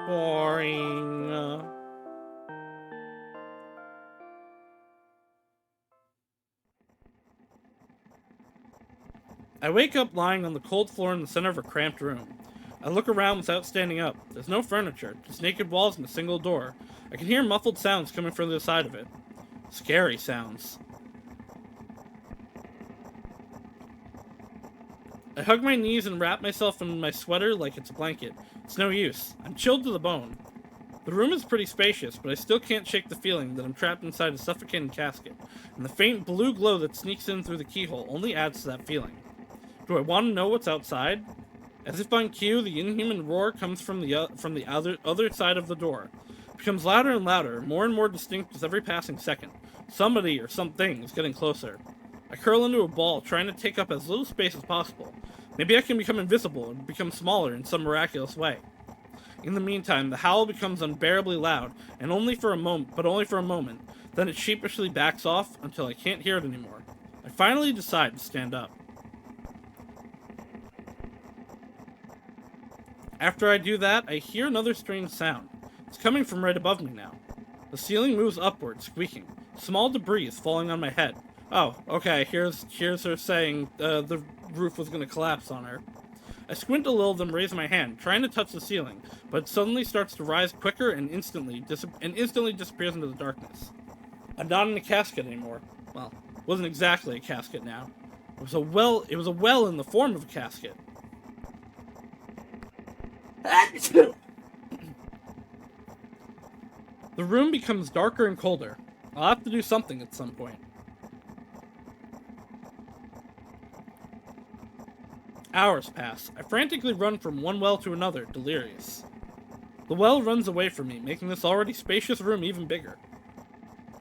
Speaker 1: Boring. I wake up lying on the cold floor in the center of a cramped room. I look around without standing up. There's no furniture, just naked walls and a single door. I can hear muffled sounds coming from the side of it. Scary sounds. I hug my knees and wrap myself in my sweater like it's a blanket. It's no use. I'm chilled to the bone. The room is pretty spacious, but I still can't shake the feeling that I'm trapped inside a suffocating casket, and the faint blue glow that sneaks in through the keyhole only adds to that feeling. Do I want to know what's outside? As if on cue, the inhuman roar comes from the other side of the door. It becomes louder and louder, more and more distinct with every passing second. Somebody or something is getting closer. I curl into a ball, trying to take up as little space as possible. Maybe I can become invisible and become smaller in some miraculous way. In the meantime, the howl becomes unbearably loud, and only for a moment. Then it sheepishly backs off until I can't hear it anymore. I finally decide to stand up. After I do that, I hear another strange sound. It's coming from right above me now. The ceiling moves upward, squeaking. Small debris is falling on my head. Oh, okay, here's her saying the roof was gonna collapse on her. I squint a little, then raise my hand, trying to touch the ceiling, but it suddenly starts to rise quicker and instantly disappears into the darkness. I'm not in a casket anymore. Well, it wasn't exactly a casket now. It was a well in the form of a casket. The room becomes darker and colder. I'll have to do something at some point. Hours pass. I frantically run from one well to another, delirious. The well runs away from me, making this already spacious room even bigger.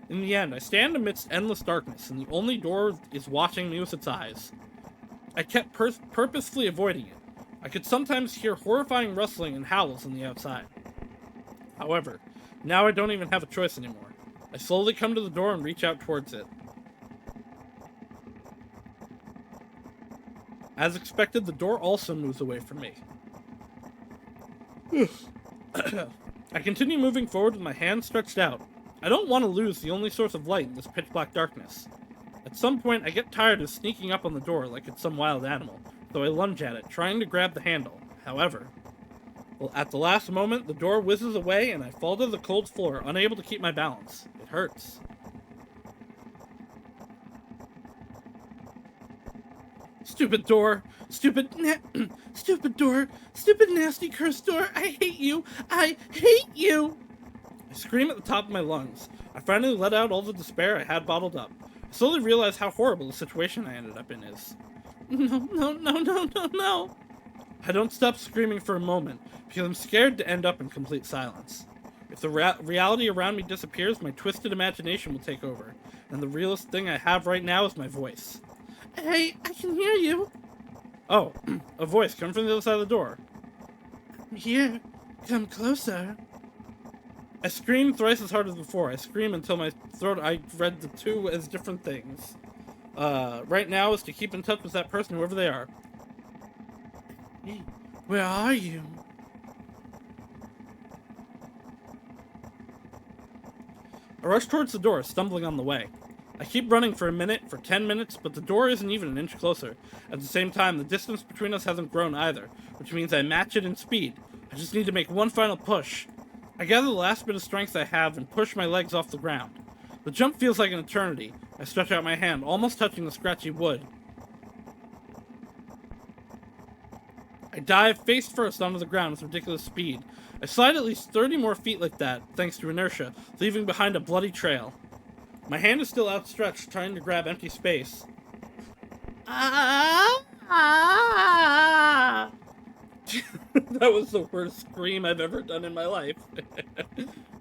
Speaker 1: In the end, I stand amidst endless darkness, and the only door is watching me with its eyes. I kept purposefully avoiding it. I could sometimes hear horrifying rustling and howls on the outside. However, now I don't even have a choice anymore. I slowly come to the door and reach out towards it. As expected, the door also moves away from me. I continue moving forward with my hands stretched out. I don't want to lose the only source of light in this pitch-black darkness. At some point, I get tired of sneaking up on the door like it's some wild animal, so I lunge at it, trying to grab the handle. However, at the last moment, the door whizzes away and I fall to the cold floor, unable to keep my balance. It hurts.
Speaker 3: Stupid door! Stupid door! Stupid nasty cursed door! I hate you! I hate you!
Speaker 1: I scream at the top of my lungs. I finally let out all the despair I had bottled up. I slowly realize how horrible the situation I ended up in is.
Speaker 3: No.
Speaker 1: I don't stop screaming for a moment, because I'm scared to end up in complete silence. If the reality around me disappears, my twisted imagination will take over, and the realest thing I have right now is my voice.
Speaker 3: Hey, I can hear you.
Speaker 1: Oh, a voice coming from the other side of the door.
Speaker 3: I'm here. Come closer.
Speaker 1: I scream thrice as hard as before. I scream until my throat, I read the two as different things. Right now is to keep in touch with that person, whoever they are.
Speaker 3: Hey, where are you?
Speaker 1: I rush towards the door, stumbling on the way. I keep running for a minute, for 10 minutes, but the door isn't even an inch closer. At the same time, the distance between us hasn't grown either, which means I match it in speed. I just need to make one final push. I gather the last bit of strength I have and push my legs off the ground. The jump feels like an eternity. I stretch out my hand, almost touching the scratchy wood. I dive face first onto the ground with ridiculous speed. I slide at least 30 more feet like that, thanks to inertia, leaving behind a bloody trail. My hand is still outstretched, trying to grab empty space. That was the worst scream I've ever done in my life.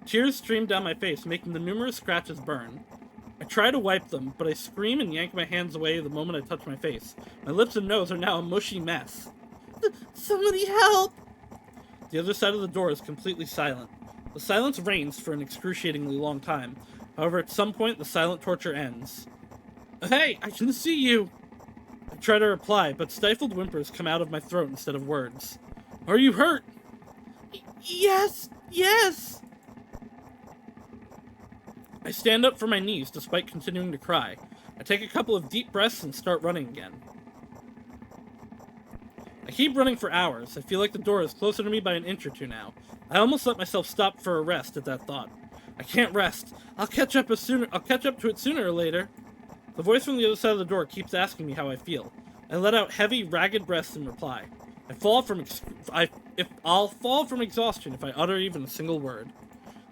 Speaker 1: Tears stream down my face, making the numerous scratches burn. I try to wipe them, but I scream and yank my hands away the moment I touch my face. My lips and nose are now a mushy mess.
Speaker 3: Somebody help!
Speaker 1: The other side of the door is completely silent. The silence reigns for an excruciatingly long time. However, at some point, the silent torture ends. Hey, I can see you! I try to reply, but stifled whimpers come out of my throat instead of words. Are you hurt?
Speaker 3: Yes!
Speaker 1: I stand up from my knees despite continuing to cry. I take a couple of deep breaths and start running again. I keep running for hours. I feel like the door is closer to me by an inch or two now. I almost let myself stop for a rest at that thought. I can't rest. I'll catch up to it sooner or later. The voice from the other side of the door keeps asking me how I feel. I let out heavy, ragged breaths in reply. I'll fall from exhaustion if I utter even a single word.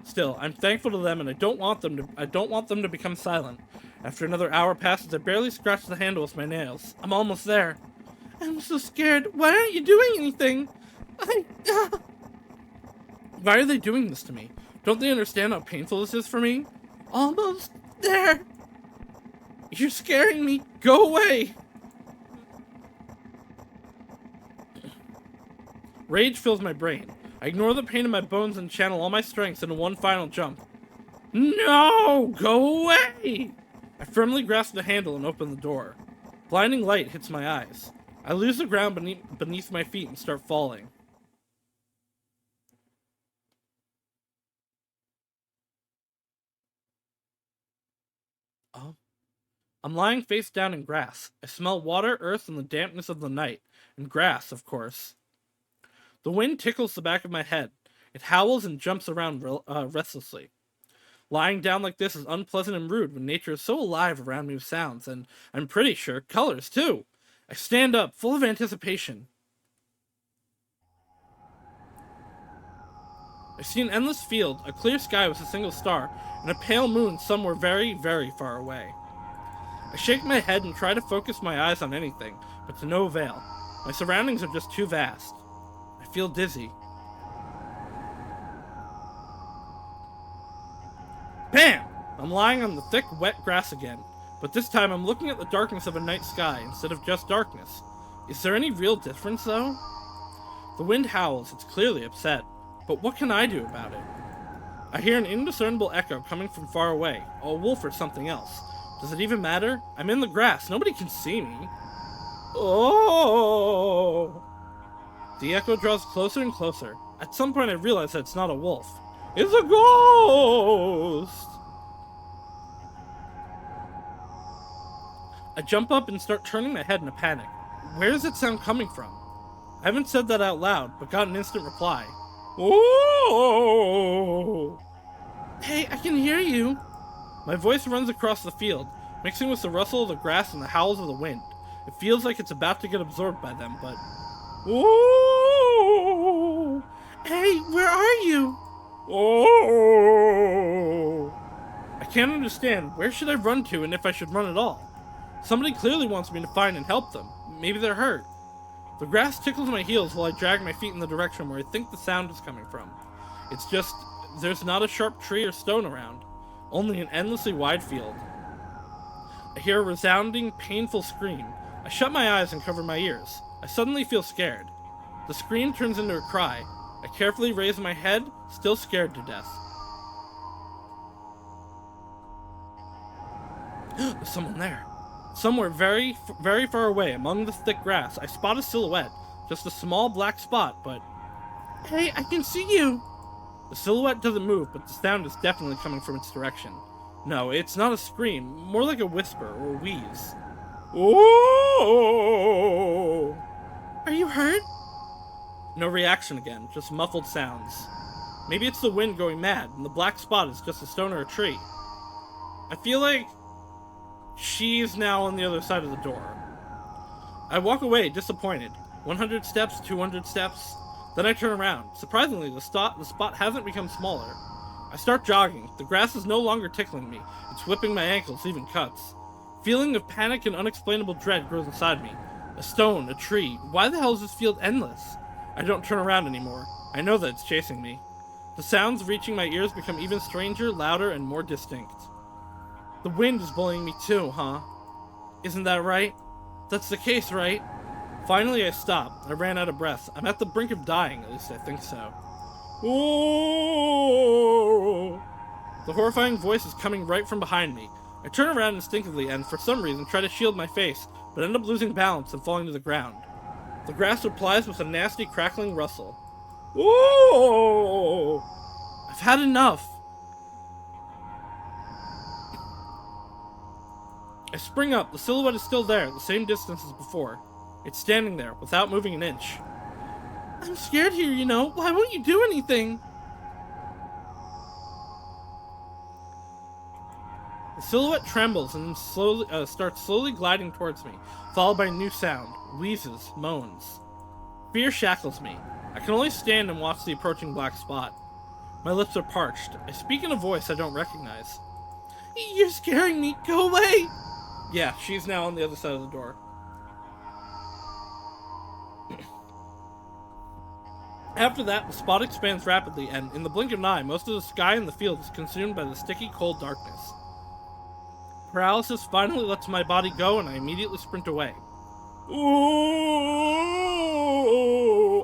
Speaker 1: Still, I'm thankful to them, and I don't want them to become silent. After another hour passes, I barely scratch the handle with my nails. I'm almost there.
Speaker 3: I'm so scared. Why aren't you doing anything?
Speaker 1: Why are they doing this to me? Don't they understand how painful this is for me?
Speaker 3: Almost there.
Speaker 1: You're scaring me. Go away. Rage fills my brain. I ignore the pain in my bones and channel all my strengths into one final jump. No! Go away! I firmly grasp the handle and open the door. Blinding light hits my eyes. I lose the ground beneath my feet and start falling. I'm lying face down in grass. I smell water, earth, and the dampness of the night. And grass, of course. The wind tickles the back of my head. It howls and jumps around restlessly. Lying down like this is unpleasant and rude when nature is so alive around me with sounds, and I'm pretty sure colors, too. I stand up, full of anticipation. I see an endless field, a clear sky with a single star, and a pale moon somewhere very, very far away. I shake my head and try to focus my eyes on anything, but to no avail. My surroundings are just too vast. I feel dizzy. Bam! I'm lying on the thick, wet grass again, but this time I'm looking at the darkness of a night sky instead of just darkness. Is there any real difference, though? The wind howls, it's clearly upset, but what can I do about it? I hear an indiscernible echo coming from far away, a wolf or something else. Does it even matter? I'm in the grass, nobody can see me. Oh! The echo draws closer and closer. At some point I realize that it's not a wolf. It's a ghost! I jump up and start turning my head in a panic. Where is that sound coming from? I haven't said that out loud, but got an instant reply. Oh!
Speaker 3: Hey, I can hear you.
Speaker 1: My voice runs across the field, mixing with the rustle of the grass and the howls of the wind. It feels like it's about to get absorbed by them, but... Oh!
Speaker 3: Hey, where are you?
Speaker 1: Oh! I can't understand. Where should I run to and if I should run at all? Somebody clearly wants me to find and help them. Maybe they're hurt. The grass tickles my heels while I drag my feet in the direction where I think the sound is coming from. It's just, there's not a sharp tree or stone around, only an endlessly wide field. I hear a resounding, painful scream. I shut my eyes and cover my ears. I suddenly feel scared. The scream turns into a cry. I carefully raise my head, still scared to death. There's someone there. Somewhere very, very far away, among the thick grass, I spot a silhouette. Just a small black spot, but...
Speaker 3: Hey, I can see you!
Speaker 1: The silhouette doesn't move, but the sound is definitely coming from its direction. No, it's not a scream, more like a whisper or a wheeze. Oh!
Speaker 3: Are you hurt?
Speaker 1: No reaction again, just muffled sounds. Maybe it's the wind going mad, and the black spot is just a stone or a tree. I feel like she's now on the other side of the door. I walk away, disappointed. 100 steps, 200 steps. Then I turn around. Surprisingly, the spot hasn't become smaller. I start jogging. The grass is no longer tickling me. It's whipping my ankles, leaving cuts. Feeling of panic and unexplainable dread grows inside me. A stone, a tree. Why the hell is this field endless? I don't turn around anymore. I know that it's chasing me. The sounds reaching my ears become even stranger, louder, and more distinct. The wind is bullying me too, huh? Isn't that right? That's the case, right? Finally, I stop. I ran out of breath. I'm at the brink of dying, at least I think so. Ooh! The horrifying voice is coming right from behind me. I turn around instinctively and, for some reason, try to shield my face, but end up losing balance and falling to the ground. The grass replies with a nasty, crackling rustle. Ooh! I've had enough. I spring up. The silhouette is still there, the same distance as before. It's standing there, without moving an inch.
Speaker 3: I'm scared here, you know. Why won't you do anything?
Speaker 1: The silhouette trembles and then starts slowly gliding towards me, followed by a new sound. Wheezes, moans. Fear shackles me. I can only stand and watch the approaching black spot. My lips are parched. I speak in a voice I don't recognize.
Speaker 3: You're scaring me. Go away.
Speaker 1: Yeah, she's now on the other side of the door. After that, the spot expands rapidly, and in the blink of an eye, most of the sky in the field is consumed by the sticky, cold darkness. Paralysis finally lets my body go, and I immediately sprint away. Ooh!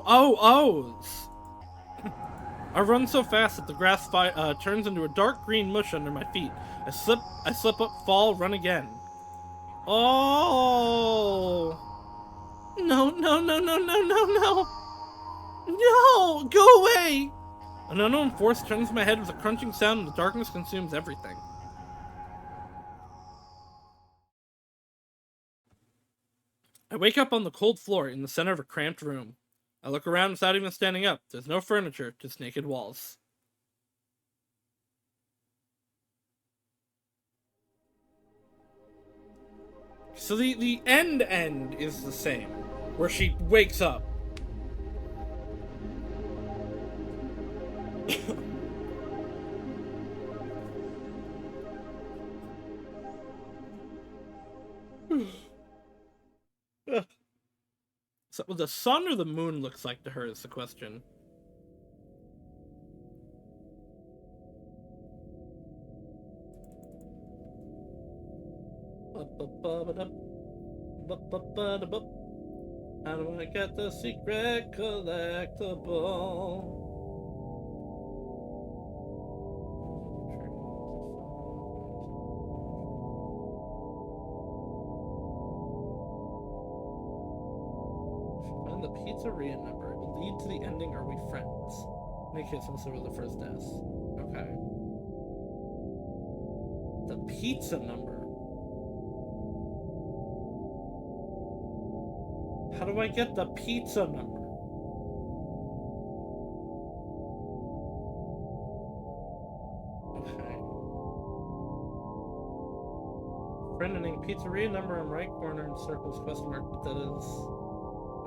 Speaker 1: Ohs! I run so fast that the grass turns into a dark green mush under my feet. I slip up, fall, run again. Oh!
Speaker 3: No. No! Go away!
Speaker 1: An unknown force turns my head with a crunching sound and the darkness consumes everything. I wake up on the cold floor in the center of a cramped room. I look around without even standing up. There's no furniture, just naked walls. So the end is the same, where she wakes up. So what the sun or the moon looks like to her is the question. How do I get the secret collectible? And the pizzeria number. It will lead to the ending, are we friends? In any case, unless it was the first S. Okay. The pizza number. How do I get the pizza number? Okay. Friend named pizzeria number in right corner in circles question mark, but that is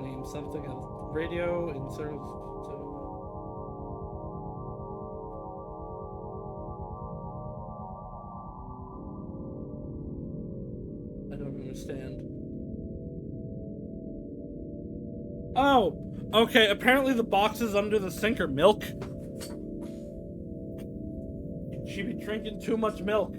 Speaker 1: name something as radio in circles. I don't understand. Oh, okay. Apparently the boxes under the sink are milk. She be drinking too much milk.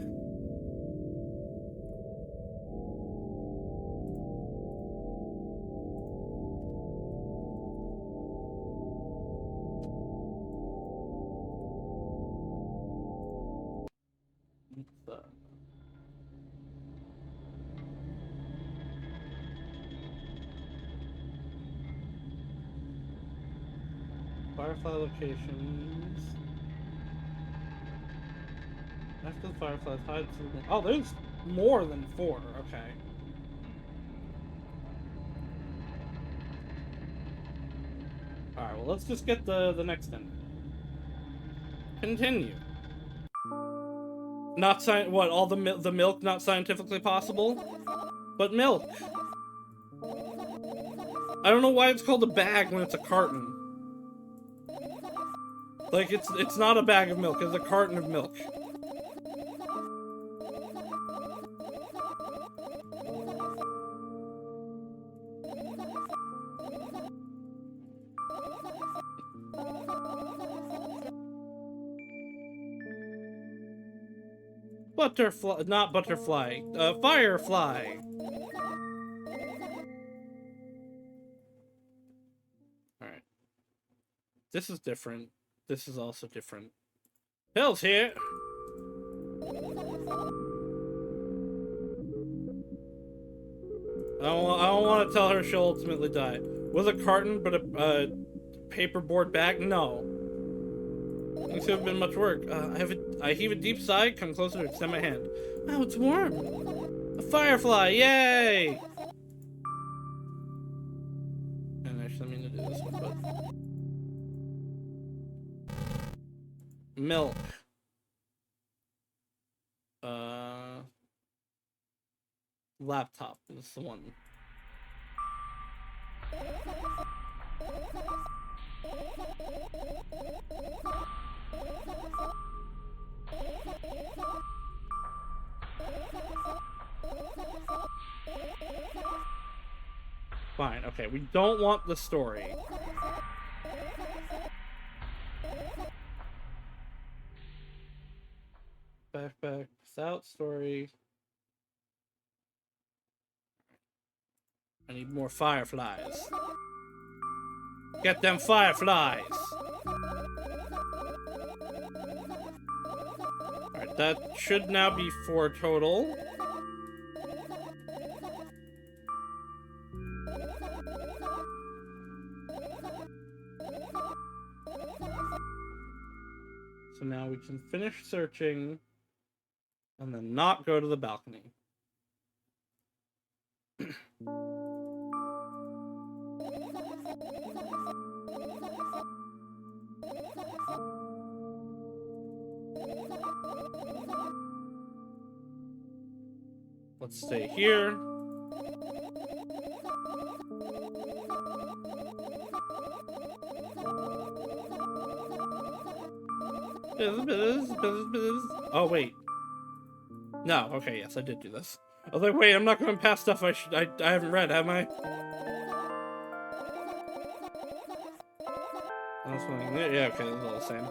Speaker 1: Firefly locations. After the fireflies hide from the... Oh, there's more than 4. Okay. Alright, well, let's just get the next one. Continue. Not what, all the milk not scientifically possible? But milk. I don't know why it's called a bag when it's a carton. Like, it's not a bag of milk, it's a carton of milk. Butterfly, not butterfly, firefly. Alright. This is different. This is also different. Hell's here! I don't want to tell her she'll ultimately die. With a carton, but a paperboard bag? No. Things have been much work. I heave a deep sigh, come closer to extend my hand. Oh, it's warm! A firefly! Yay! And actually, I mean to do this one, but... Milk. Laptop is the one. Fine, okay, we don't want the story. Backpack, out story. I need more fireflies. Get them fireflies! Alright, that should now be 4 total. So now we can finish searching and then not go to the balcony. Let's stay here. Oh, wait. No, okay, yes, I did do this. I was like, wait, I'm not going past stuff I haven't read, have I? Yeah, okay, that's all the same.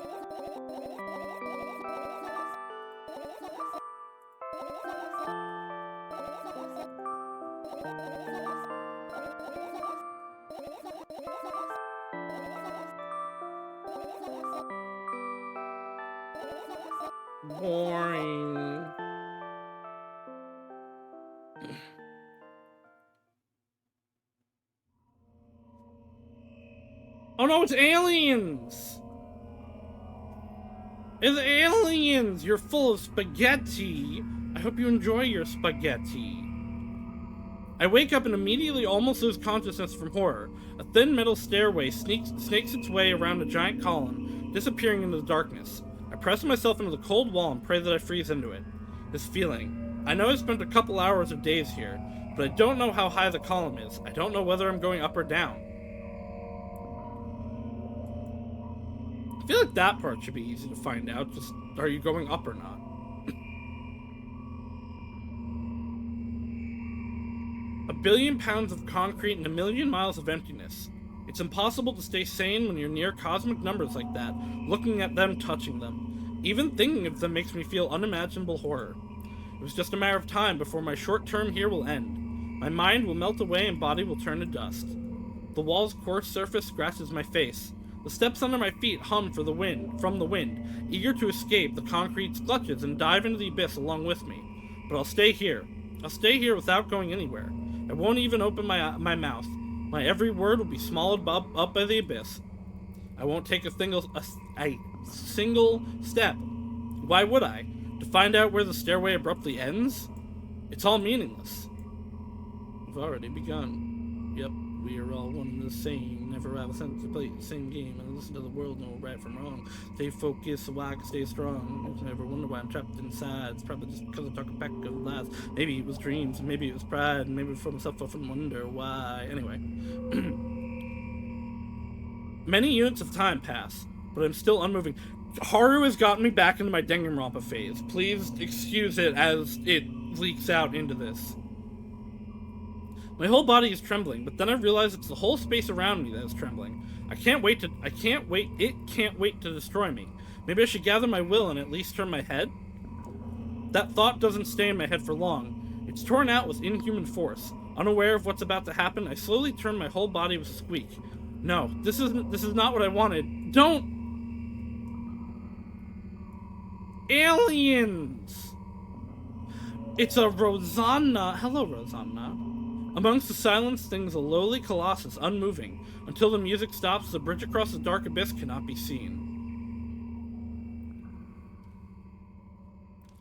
Speaker 1: Boring. Oh no, it's aliens! It's aliens! You're full of spaghetti. I hope you enjoy your spaghetti. I wake up and immediately almost lose consciousness from horror. A thin metal stairway snakes its way around a giant column, disappearing into the darkness. I press myself into the cold wall and pray that I freeze into it. This feeling. I know I spent a couple hours or days here, but I don't know how high the column is. I don't know whether I'm going up or down. I feel like that part should be easy to find out. Just, are you going up or not? A billion pounds of concrete and a million miles of emptiness. It's impossible to stay sane when you're near cosmic numbers like that, looking at them, touching them. Even thinking of them makes me feel unimaginable horror. It was just a matter of time before my short term here will end. My mind will melt away and body will turn to dust. The wall's coarse surface scratches my face. The steps under my feet hum from the wind, eager to escape the concrete's clutches and dive into the abyss along with me. But I'll stay here. I'll stay here without going anywhere. I won't even open my mouth. My every word will be swallowed up by the abyss. I won't take a single step. Why would I? To find out where the stairway abruptly ends? It's all meaningless. We've already begun. Yep, we are all one and the same. Never have a sense to play the same game and listen to the world know right from wrong. Stay focused so I can stay strong. I never wonder why I'm trapped inside. It's probably just because I talk a pack of lies. Maybe it was dreams, maybe it was pride, and maybe for myself I often wonder why. Anyway. Many units of time pass, but I'm still unmoving. Haru has gotten me back into my Danganronpa phase. Please excuse it as it leaks out into this. My whole body is trembling, but then I realize it's the whole space around me that is trembling. It can't wait to destroy me. Maybe I should gather my will and at least turn my head? That thought doesn't stay in my head for long. It's torn out with inhuman force. Unaware of what's about to happen, I slowly turn my whole body with a squeak. No, this is not what I wanted. Don't! Aliens! It's a Rosanna. Hello, Rosanna. Amongst the silence things a lowly colossus, unmoving. Until the music stops, the bridge across the dark abyss cannot be seen.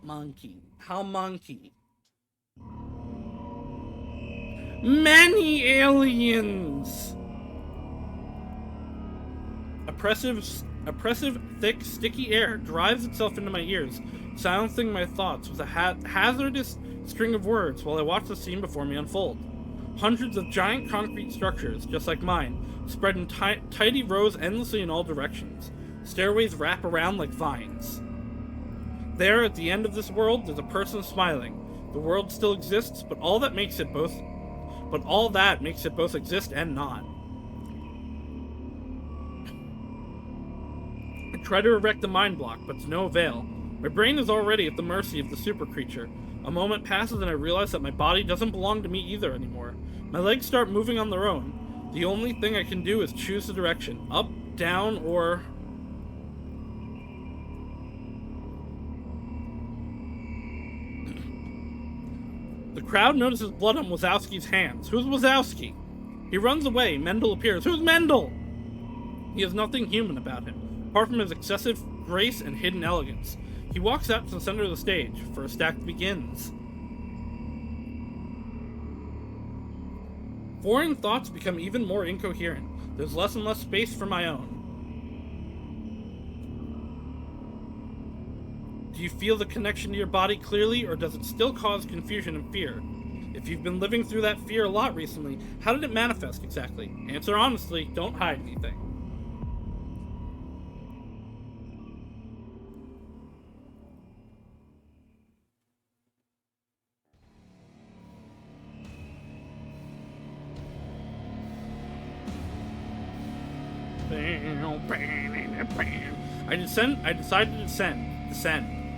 Speaker 1: Monkey. How monkey? Many aliens! Oppressive, thick, sticky air drives itself into my ears, silencing my thoughts with a hazardous string of words while I watch the scene before me unfold. Hundreds of giant concrete structures, just like mine, spread in tidy rows endlessly in all directions. Stairways wrap around like vines. There, at the end of this world, there's a person smiling. The world still exists, but all that makes it both exist and not. I try to erect the mind block, but to no avail. My brain is already at the mercy of the super creature. A moment passes and I realize that my body doesn't belong to me either anymore. My legs start moving on their own. The only thing I can do is choose the direction. Up, down, or... The crowd notices blood on Wazowski's hands. Who's Wazowski? He runs away. Mendel appears. Who's Mendel? He has nothing human about him, apart from his excessive grace and hidden elegance. He walks out to the center of the stage. First act begins. Foreign thoughts become even more incoherent. There's less and less space for my own. Do you feel the connection to your body clearly, or does it still cause confusion and fear? If you've been living through that fear a lot recently, how did it manifest exactly? Answer honestly, don't hide anything. I decided to descend.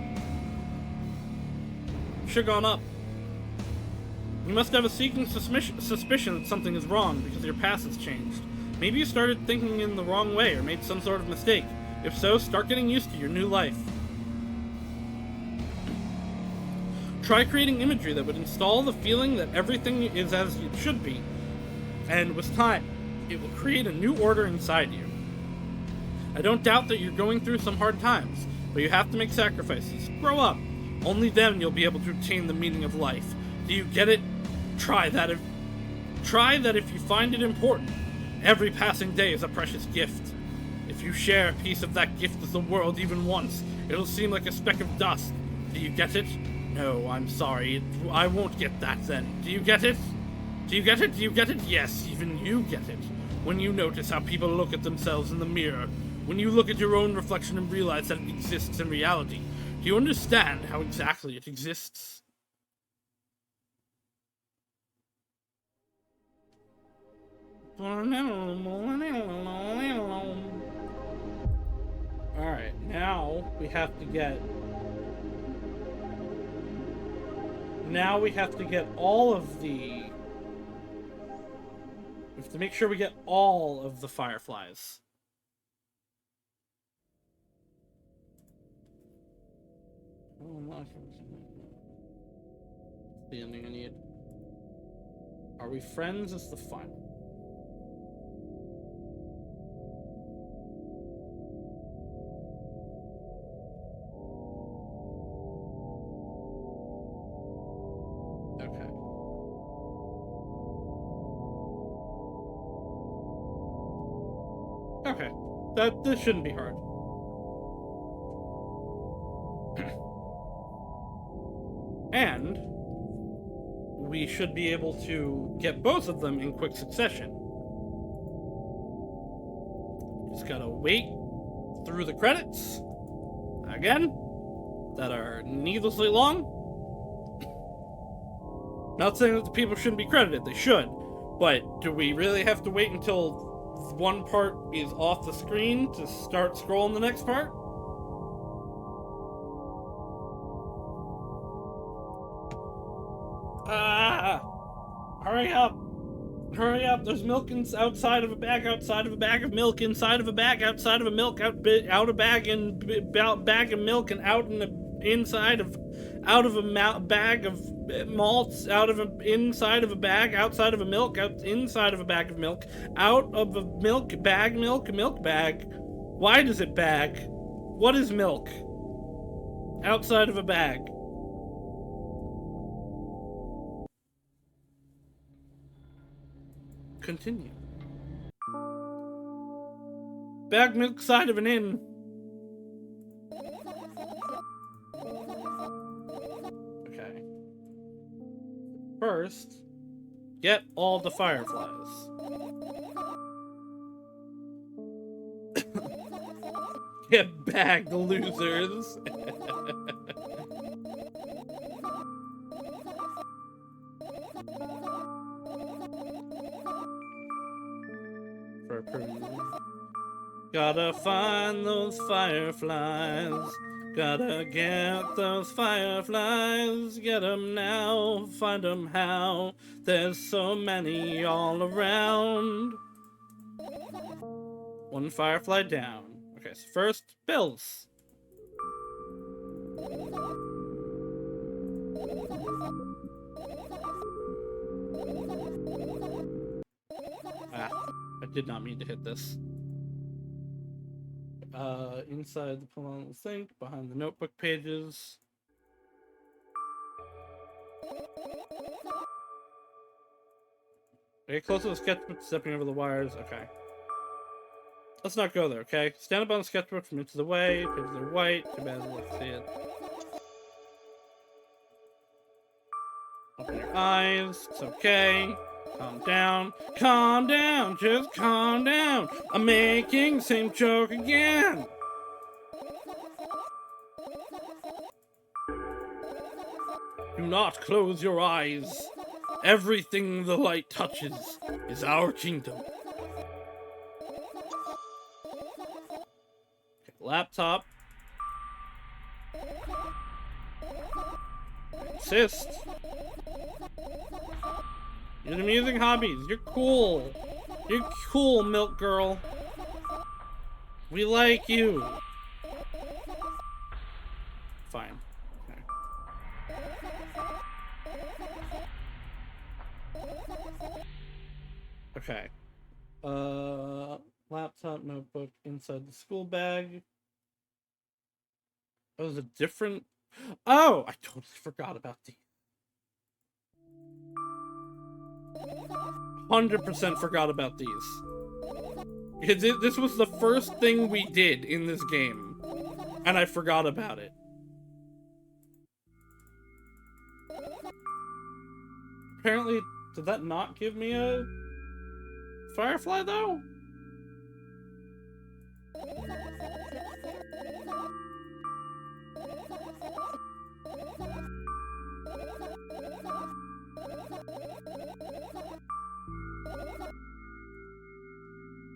Speaker 1: Should've gone up. You must have a seeking suspicion that something is wrong because your past has changed. Maybe you started thinking in the wrong way or made some sort of mistake. If so, start getting used to your new life. Try creating imagery that would install the feeling that everything is as it should be. And with time, it will create a new order inside you. I don't doubt that you're going through some hard times, but you have to make sacrifices. Grow up. Only then you'll be able to attain the meaning of life. Do you get it? Try that if you find it important. Every passing day is a precious gift. If you share a piece of that gift with the world even once, it'll seem like a speck of dust. Do you get it? No, I'm sorry. I won't get that then. Do you get it? Do you get it? Do you get it? Yes, even you get it. When you notice how people look at themselves in the mirror, when you look at your own reflection and realize that it exists in reality, do you understand how exactly it exists? Alright, now we have to get... Now we have to get all of the... We have to make sure we get all of the fireflies. The ending I need. Are we friends is the final. Okay, this shouldn't be hard. And we should be able to get both of them in quick succession. Just gotta wait through the credits again that are needlessly long. Not saying that the people shouldn't be credited, they should, but do we really have to wait until one part is off the screen to start scrolling the next part? Hurry up! Hurry up! There's milk outside of a bag of milk, inside of a bag, outside of a milk, out a bag and bag of milk, and out in the inside of out of a bag of malts, inside of a bag, outside of a milk, out inside of a bag of milk, out of a milk bag. Why does it bag? What is milk? Outside of a bag. Continue. Bag milk side of an inn. Okay. First, get all the fireflies. Get bagged, losers. For a preview. Gotta find those fireflies. Gotta get those fireflies. Get 'em now, find 'em how. There's so many all around. One firefly down. Okay, so first, bills. Ah, I did not mean to hit this. Inside the pull-on sink, behind the notebook pages. Okay, close to the sketchbook, stepping over the wires. Okay. Let's not go there, okay? Stand up on the sketchbook from into the way. Pages are white. Too bad I don't see it. Open your eyes. It's okay. Calm down. Calm down. Just calm down. I'm making the same joke again. Do not close your eyes. Everything the light touches is our kingdom. Okay, laptop. Insist. You're amusing hobbies. You're cool. You're cool, milk girl. We like you. Fine. Okay. Laptop, notebook, inside the school bag. Oh, it was a different... Oh! I totally forgot about these. 100% forgot about these. This was the first thing we did in this game, and I forgot about it. Apparently, did that not give me a firefly, though?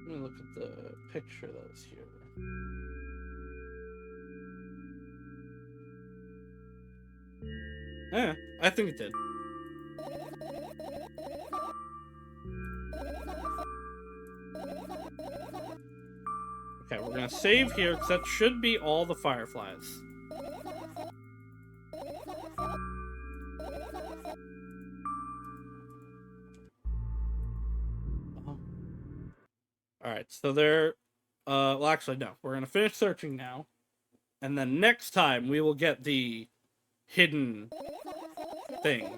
Speaker 1: Let me look at the picture that was here. Yeah, I think it did. Okay, we're gonna save here, because that should be all the fireflies. Alright, so there... well, actually, no. We're gonna finish searching now. And then next time, we will get the hidden thing.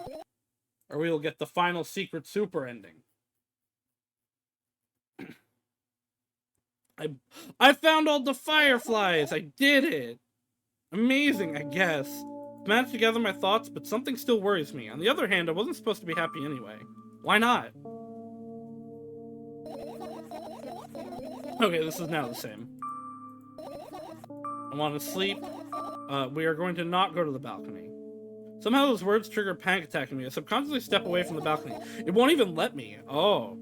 Speaker 1: Or we will get the final secret super ending. I found all the fireflies! I did it! Amazing, I guess. I've managed to gather my thoughts, but something still worries me. On the other hand, I wasn't supposed to be happy anyway. Why not? Okay, this is now the same. I want to sleep. We are going to not go to the balcony. Somehow those words trigger a panic attack in me. I subconsciously step away from the balcony. It won't even let me. Oh.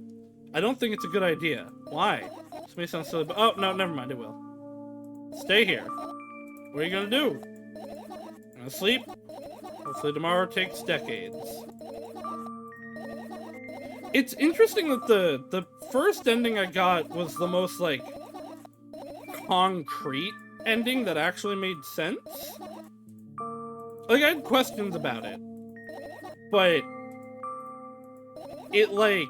Speaker 1: I don't think it's a good idea. Why? This may sound silly, but... Oh, no, never mind. It will. Stay here. What are you gonna do? Gonna sleep? Hopefully tomorrow takes decades. It's interesting that the first ending I got was the most, like, concrete ending that actually made sense. Like, I had questions about it. But it, like,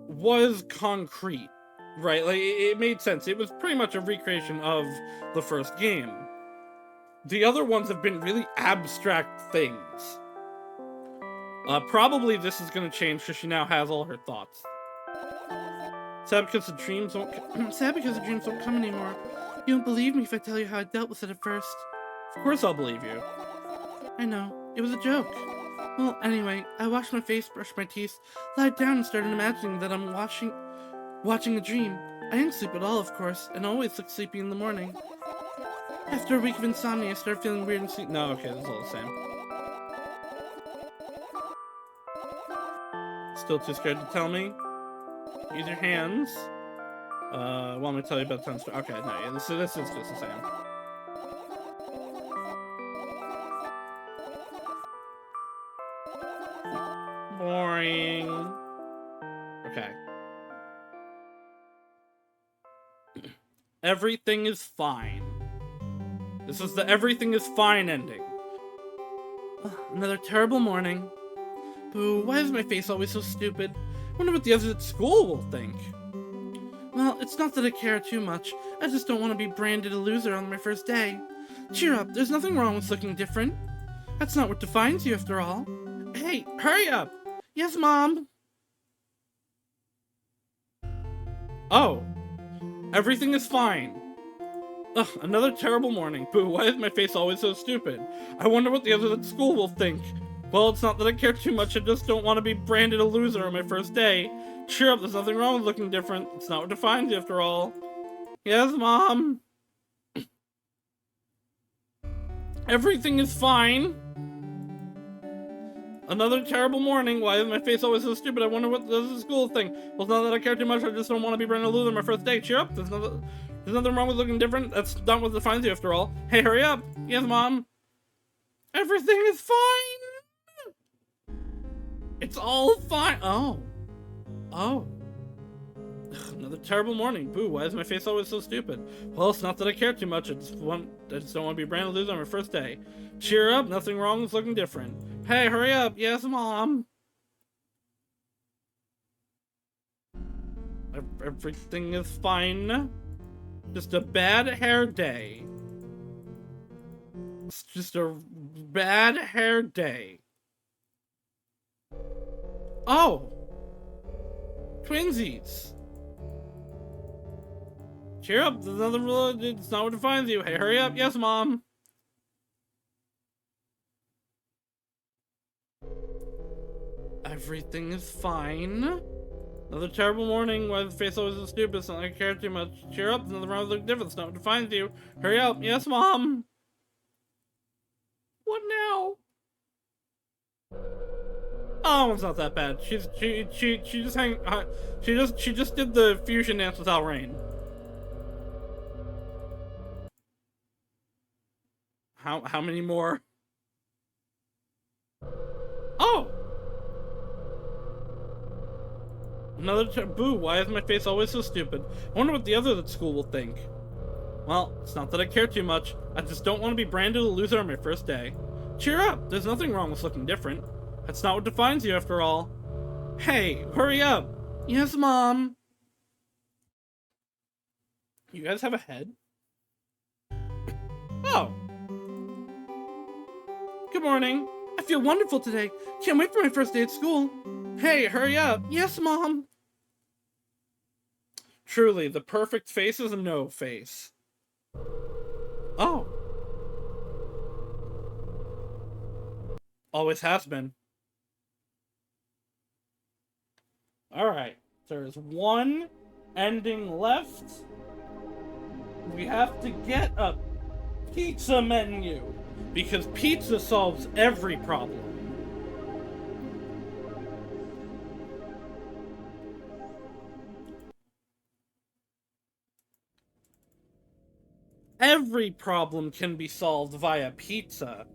Speaker 1: was concrete, right? Like, it made sense. It was pretty much a recreation of the first game. The other ones have been really abstract things. Probably this is gonna change because she now has all her thoughts. Sad because the dreams won't sad because the dreams won't come anymore. You won't believe me if I tell you how I dealt with it at first. Of course I'll believe you. I know. It was a joke. Well, anyway, I washed my face, brushed my teeth, lied down and started imagining that I'm watching a dream. I didn't sleep at all, of course, and always look sleepy in the morning. After a week of insomnia, I started feeling weird and sleepy. No, okay, this is all the same. Still too scared to tell me? Use your hands. Want me to tell you about 10 story? Okay, no, yeah, this is just the same. Boring. Okay. Everything is fine. This is the everything is fine ending. Another terrible morning. Boo, why is my face always so stupid? I wonder what the others at school will think. Well, it's not that I care too much. I just don't want to be branded a loser on my first day. Cheer up, there's nothing wrong with looking different. That's not what defines you after all. Hey, hurry up! Yes, Mom? Oh. Everything is fine. Ugh, another terrible morning. Boo, why is my face always so stupid? I wonder what the others at school will think. Well, it's not that I care too much, I just don't want to be branded a loser on my first day. Cheer up, there's nothing wrong with looking different. It's not what defines you after all. Yes, Mom? Everything is fine. Another terrible morning. Why is my face always so stupid? I wonder what does the school think. Well, it's not that I care too much, I just don't want to be branded a loser on my first day. Cheer up, there's nothing wrong with looking different. That's not what defines you after all. Hey, hurry up. Yes, Mom? Everything is fine. It's all fine. Oh. Oh. Ugh, another terrible morning. Boo, why is my face always so stupid? Well, it's not that I care too much. I just don't want to be branded a loser on my first day. Cheer up, nothing wrong with looking different. Hey, hurry up. Yes, Mom. Everything is fine. Just a bad hair day. It's just a bad hair day. Oh! Twinsies! Cheer up, there's nothing really, it's not what defines you. Hey, hurry up. Yes, Mom. Everything is fine. Another terrible morning. Why the face always so stupid? It's not like I care too much. Cheer up, there's nothing wrong with looking different. It's not what defines you. Hurry up. Yes, Mom. What now? Oh, it's not that bad. She just did the fusion dance without rain. How many more? Oh! Another boo, why is my face always so stupid? I wonder what the others at school will think. Well, it's not that I care too much. I just don't want to be branded a loser on my first day. Cheer up, there's nothing wrong with looking different. That's not what defines you after all. Hey, hurry up. Yes, Mom. You guys have a head? Oh. Good morning. I feel wonderful today. Can't wait for my first day at school. Hey, hurry up. Yes, Mom. Truly, the perfect face is a no face. Oh. Always has been. Alright, there's one ending left. We have to get a pizza menu, because pizza solves every problem. Every problem can be solved via pizza.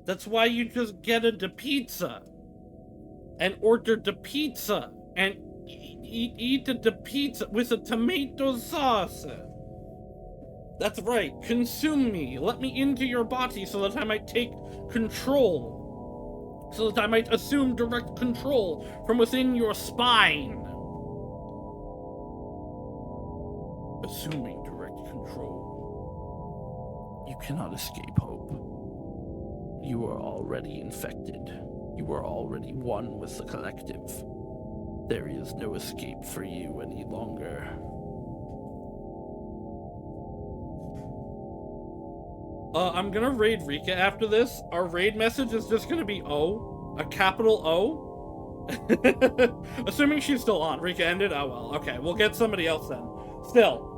Speaker 1: That's why you just get a pizza and order the pizza and eat the pizza with a tomato sauce. That's right, consume me. Let me into your body so that I might take control. So that I might assume direct control from within your spine. Assuming direct control. You cannot escape hope. You are already infected. You are already one with the collective. There is no escape for you any longer. I'm gonna raid Rika after this. Our raid message is just gonna be O. A capital O. Assuming she's still on. Rika ended? Oh well. Okay, we'll get somebody else then. Still.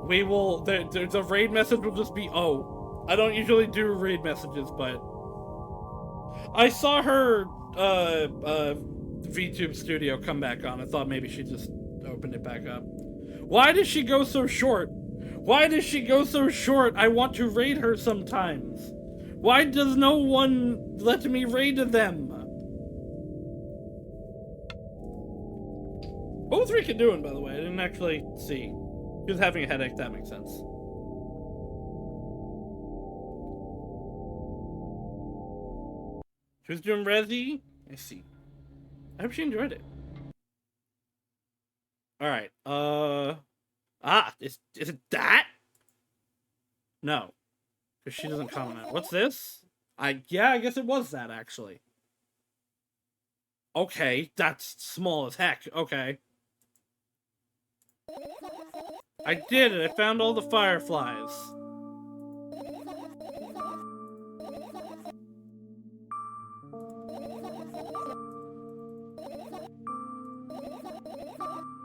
Speaker 1: We will... The raid message will just be O. I don't usually do raid messages, but... I saw her, VTube Studio come back on. I thought maybe she just opened it back up. Why does she go so short? Why does she go so short? I want to raid her sometimes. Why does no one let me raid them? What was Rika doing, by the way? I didn't actually see. She was having a headache, that makes sense. She was doing Resi? I see. I hope she enjoyed it. Alright, is it that? No. Because she doesn't comment on it. What's this? Yeah, I guess it was that, actually. Okay, that's small as heck. Okay. I did it. I found all the fireflies.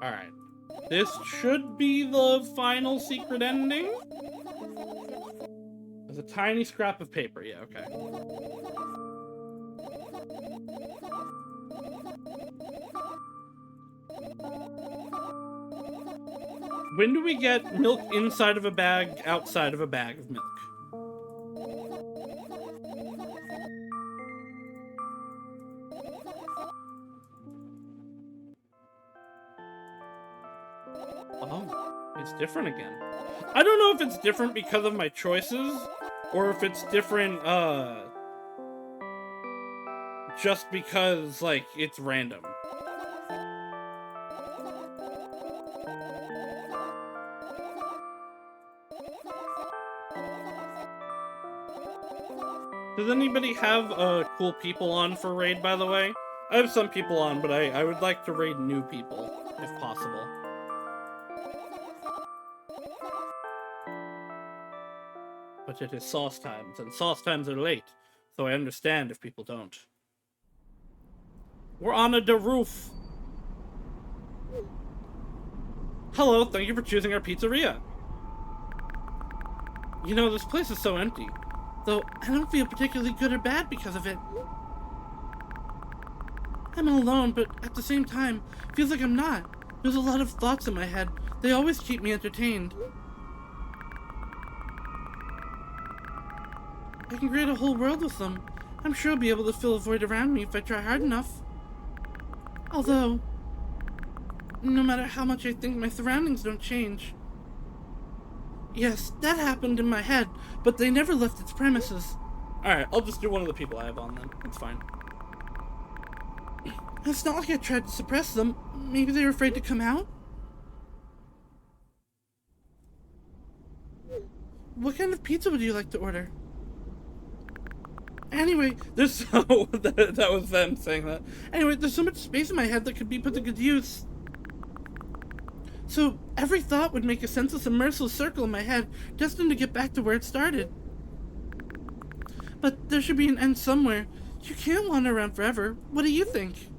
Speaker 1: Alright. This should be the final secret ending. There's a tiny scrap of paper. Yeah, okay. When do we get milk inside of a bag, outside of a bag of milk? Oh, it's different again. I don't know if it's different because of my choices, or if it's different, just because, like, it's random. Does anybody have cool people on for raid, by the way? I have some people on, but I would like to raid new people, if possible. But it is sauce times, and sauce times are late, so I understand if people don't. We're on the roof. Hello, thank you for choosing our pizzeria.
Speaker 3: You know, this place is so empty, though I don't feel particularly good or bad because of it. I'm alone, but at the same time, it feels like I'm not. There's a lot of thoughts in my head. They always keep me entertained. I can create a whole world with them. I'm sure I'll be able to fill a void around me if I try hard enough. Although, no matter how much I think, my surroundings don't change. Yes, that happened in my head, but they never left its premises.
Speaker 1: Alright, I'll just do one of the people I have on then. It's fine.
Speaker 3: It's not like I tried to suppress them. Maybe they were afraid to come out? What kind of pizza would you like to order? Anyway,
Speaker 1: There's so... that was them saying that.
Speaker 3: Anyway, there's so much space in my head that could be put to good use. So, every thought would make a senseless and merciless circle in my head, destined to get back to where it started. But there should be an end somewhere. You can't wander around forever. What do you think?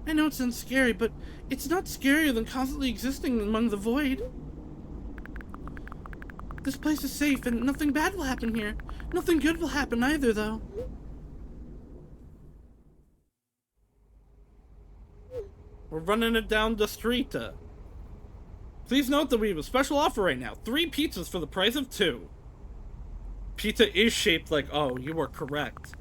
Speaker 3: I know it sounds scary, but it's not scarier than constantly existing among the void. This place is safe, and nothing bad will happen here. Nothing good will happen either, though.
Speaker 1: We're running it down the street. Please note that we have a special offer right now. 3 pizzas for the price of 2. Pizza is shaped like... Oh, you are correct.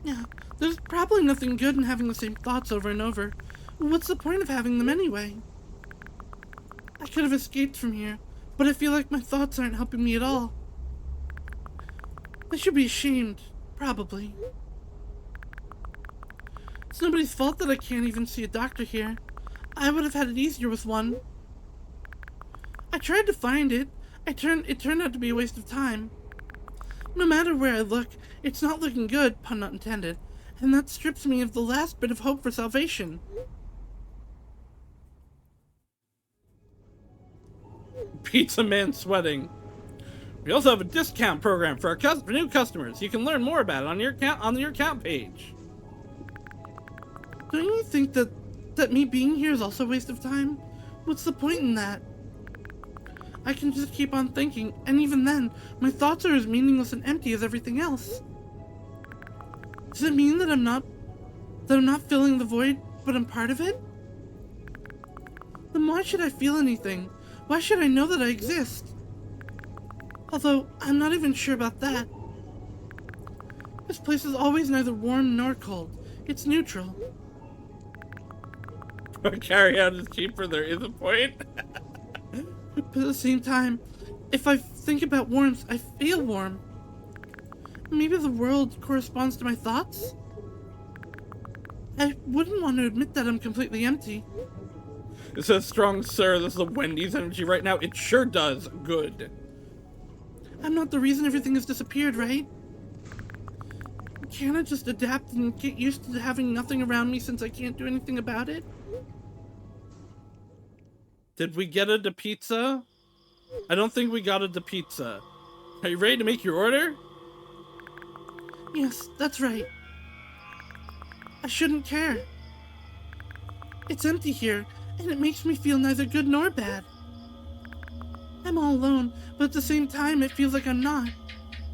Speaker 3: Yeah, there's probably nothing good in having the same thoughts over and over. What's the point of having them anyway? I could have escaped from here, but I feel like my thoughts aren't helping me at all. I should be ashamed, probably. It's nobody's fault that I can't even see a doctor here. I would have had it easier with one. I tried to find it. It turned out to be a waste of time. No matter where I look, it's not looking good, pun not intended, and that strips me of the last bit of hope for salvation.
Speaker 1: Pizza man sweating. We also have a discount program for for new customers. You can learn more about it on your account page.
Speaker 3: Don't you think that me being here is also a waste of time? What's the point in that? I can just keep on thinking, and even then, my thoughts are as meaningless and empty as everything else. Does it mean that I'm not filling the void, but I'm part of it? Then why should I feel anything? Why should I know that I exist? Although, I'm not even sure about that. This place is always neither warm nor cold. It's neutral.
Speaker 1: Carry out is cheaper, there is a point.
Speaker 3: But at the same time, if I think about warmth, I feel warm. Maybe the world corresponds to my thoughts? I wouldn't want to admit that I'm completely empty.
Speaker 1: It says, strong sir, this is a Wendy's energy right now. It sure does. Good.
Speaker 3: I'm not the reason everything has disappeared, right? Can't I just adapt and get used to having nothing around me since I can't do anything about it?
Speaker 1: Did we get a pizza? I don't think we got a pizza. Are you ready to make your order?
Speaker 3: Yes, that's right. I shouldn't care. It's empty here, and it makes me feel neither good nor bad. I'm all alone, but at the same time, it feels like I'm not.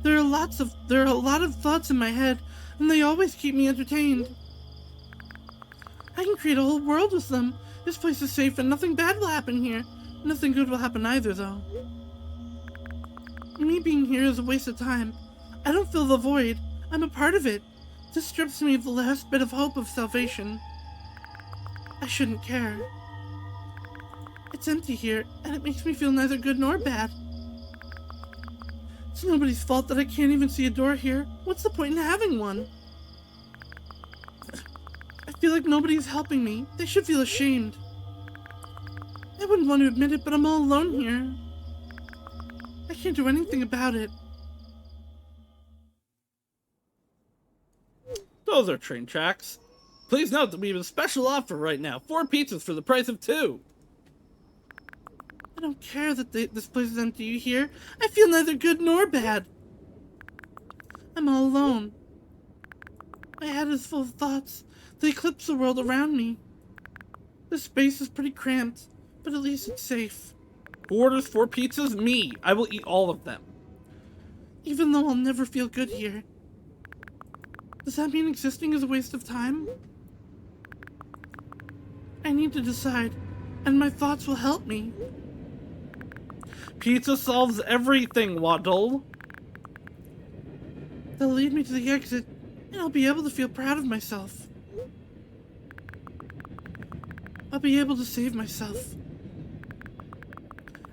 Speaker 3: There are a lot of thoughts in my head, and they always keep me entertained. I can create a whole world with them. This place is safe and nothing bad will happen here. Nothing good will happen either, though. Me being here is a waste of time. I don't fill the void. I'm a part of it. This strips me of the last bit of hope of salvation. I shouldn't care. It's empty here, and it makes me feel neither good nor bad. It's nobody's fault that I can't even see a door here. What's the point in having one? I feel like nobody's helping me. They should feel ashamed. I wouldn't want to admit it, but I'm all alone here. I can't do anything about it.
Speaker 1: Those are train tracks. Please note that we have a special offer right now. 4 pizzas for the price of 2.
Speaker 3: I don't care that this place is empty, you hear? I feel neither good nor bad. I'm all alone. My head is full of thoughts that eclipse the world around me. This space is pretty cramped, but at least it's safe.
Speaker 1: Who orders 4 pizzas? Me. I will eat all of them.
Speaker 3: Even though I'll never feel good here. Does that mean existing is a waste of time? I need to decide, and my thoughts will help me.
Speaker 1: Pizza solves everything, Waddle.
Speaker 3: They'll lead me to the exit, and I'll be able to feel proud of myself. I'll be able to save myself.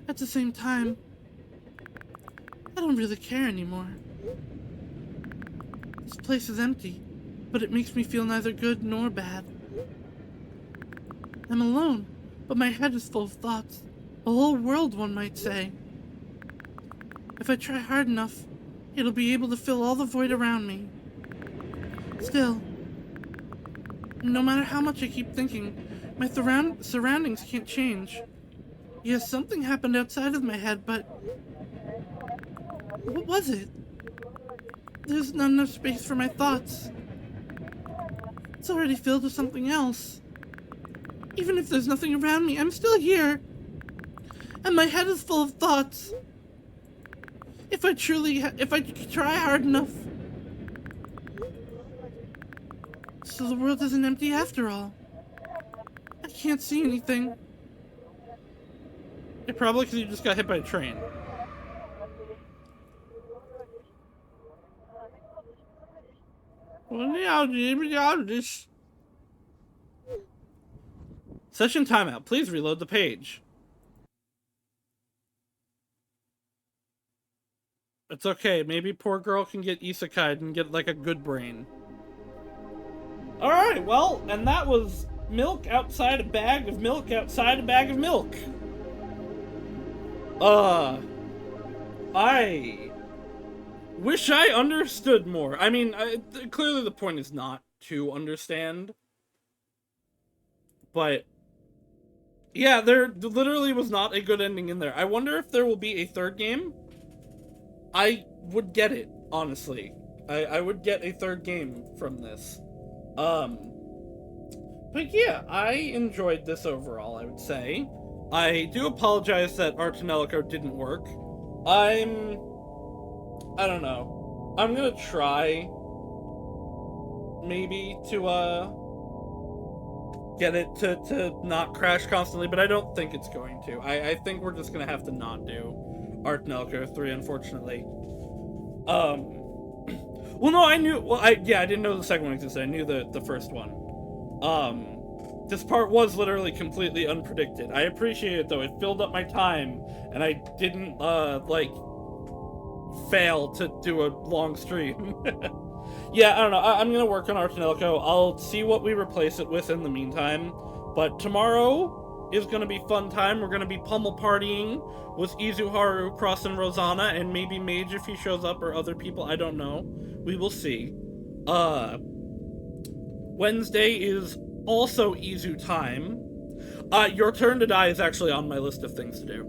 Speaker 3: At the same time, I don't really care anymore. This place is empty, but it makes me feel neither good nor bad. I'm alone, but my head is full of thoughts. A whole world, one might say. If I try hard enough, it'll be able to fill all the void around me. Still, no matter how much I keep thinking, my surroundings can't change. Yes, something happened outside of my head, but what was it? There's not enough space for my thoughts. It's already filled with something else. Even if there's nothing around me, I'm still here. And my head is full of thoughts. If I try hard enough. So the world isn't empty after all. I can't see anything.
Speaker 1: Yeah, probably because you just got hit by a train. Session timeout. Please reload the page. It's okay. Maybe poor girl can get isekai'd and get like a good brain. Alright, well, and that was milk outside a bag of milk outside a bag of milk. I wish I understood more. I mean, clearly the point is not to understand. But yeah, there literally was not a good ending in there. I wonder if there will be a 3rd game. I would get it, honestly. I would get a 3rd game from this. But yeah, I enjoyed this overall, I would say. I do apologize that Artanelico didn't work. I don't know. I'm gonna try maybe to get it to not crash constantly, but I don't think it's going to. I think we're just gonna have to not do Artanelico 3, unfortunately. Well, no, I didn't know the second one existed. I knew the first one. This part was literally completely unpredicted. I appreciate it, though. It filled up my time, and I didn't, fail to do a long stream. Yeah, I don't know. I'm gonna work on Artanelico. I'll see what we replace it with in the meantime. But tomorrow is gonna be fun time. We're gonna be pummel partying with Izuharu, Cross, and Rosanna, and maybe Mage if he shows up, or other people. I don't know. We will see. Wednesday is also Izu time. Your Turn to Die is actually on my list of things to do.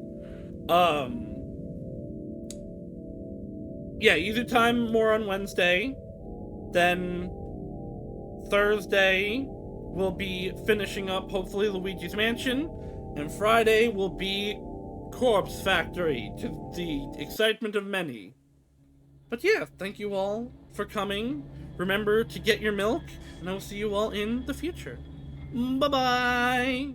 Speaker 1: Yeah, Izu time more on Wednesday. Then Thursday we'll be finishing up, hopefully, Luigi's Mansion. And Friday will be Corpse Factory, to the excitement of many. But yeah, thank you all for coming. Remember to get your milk, and I will see you all in the future. Bye-bye!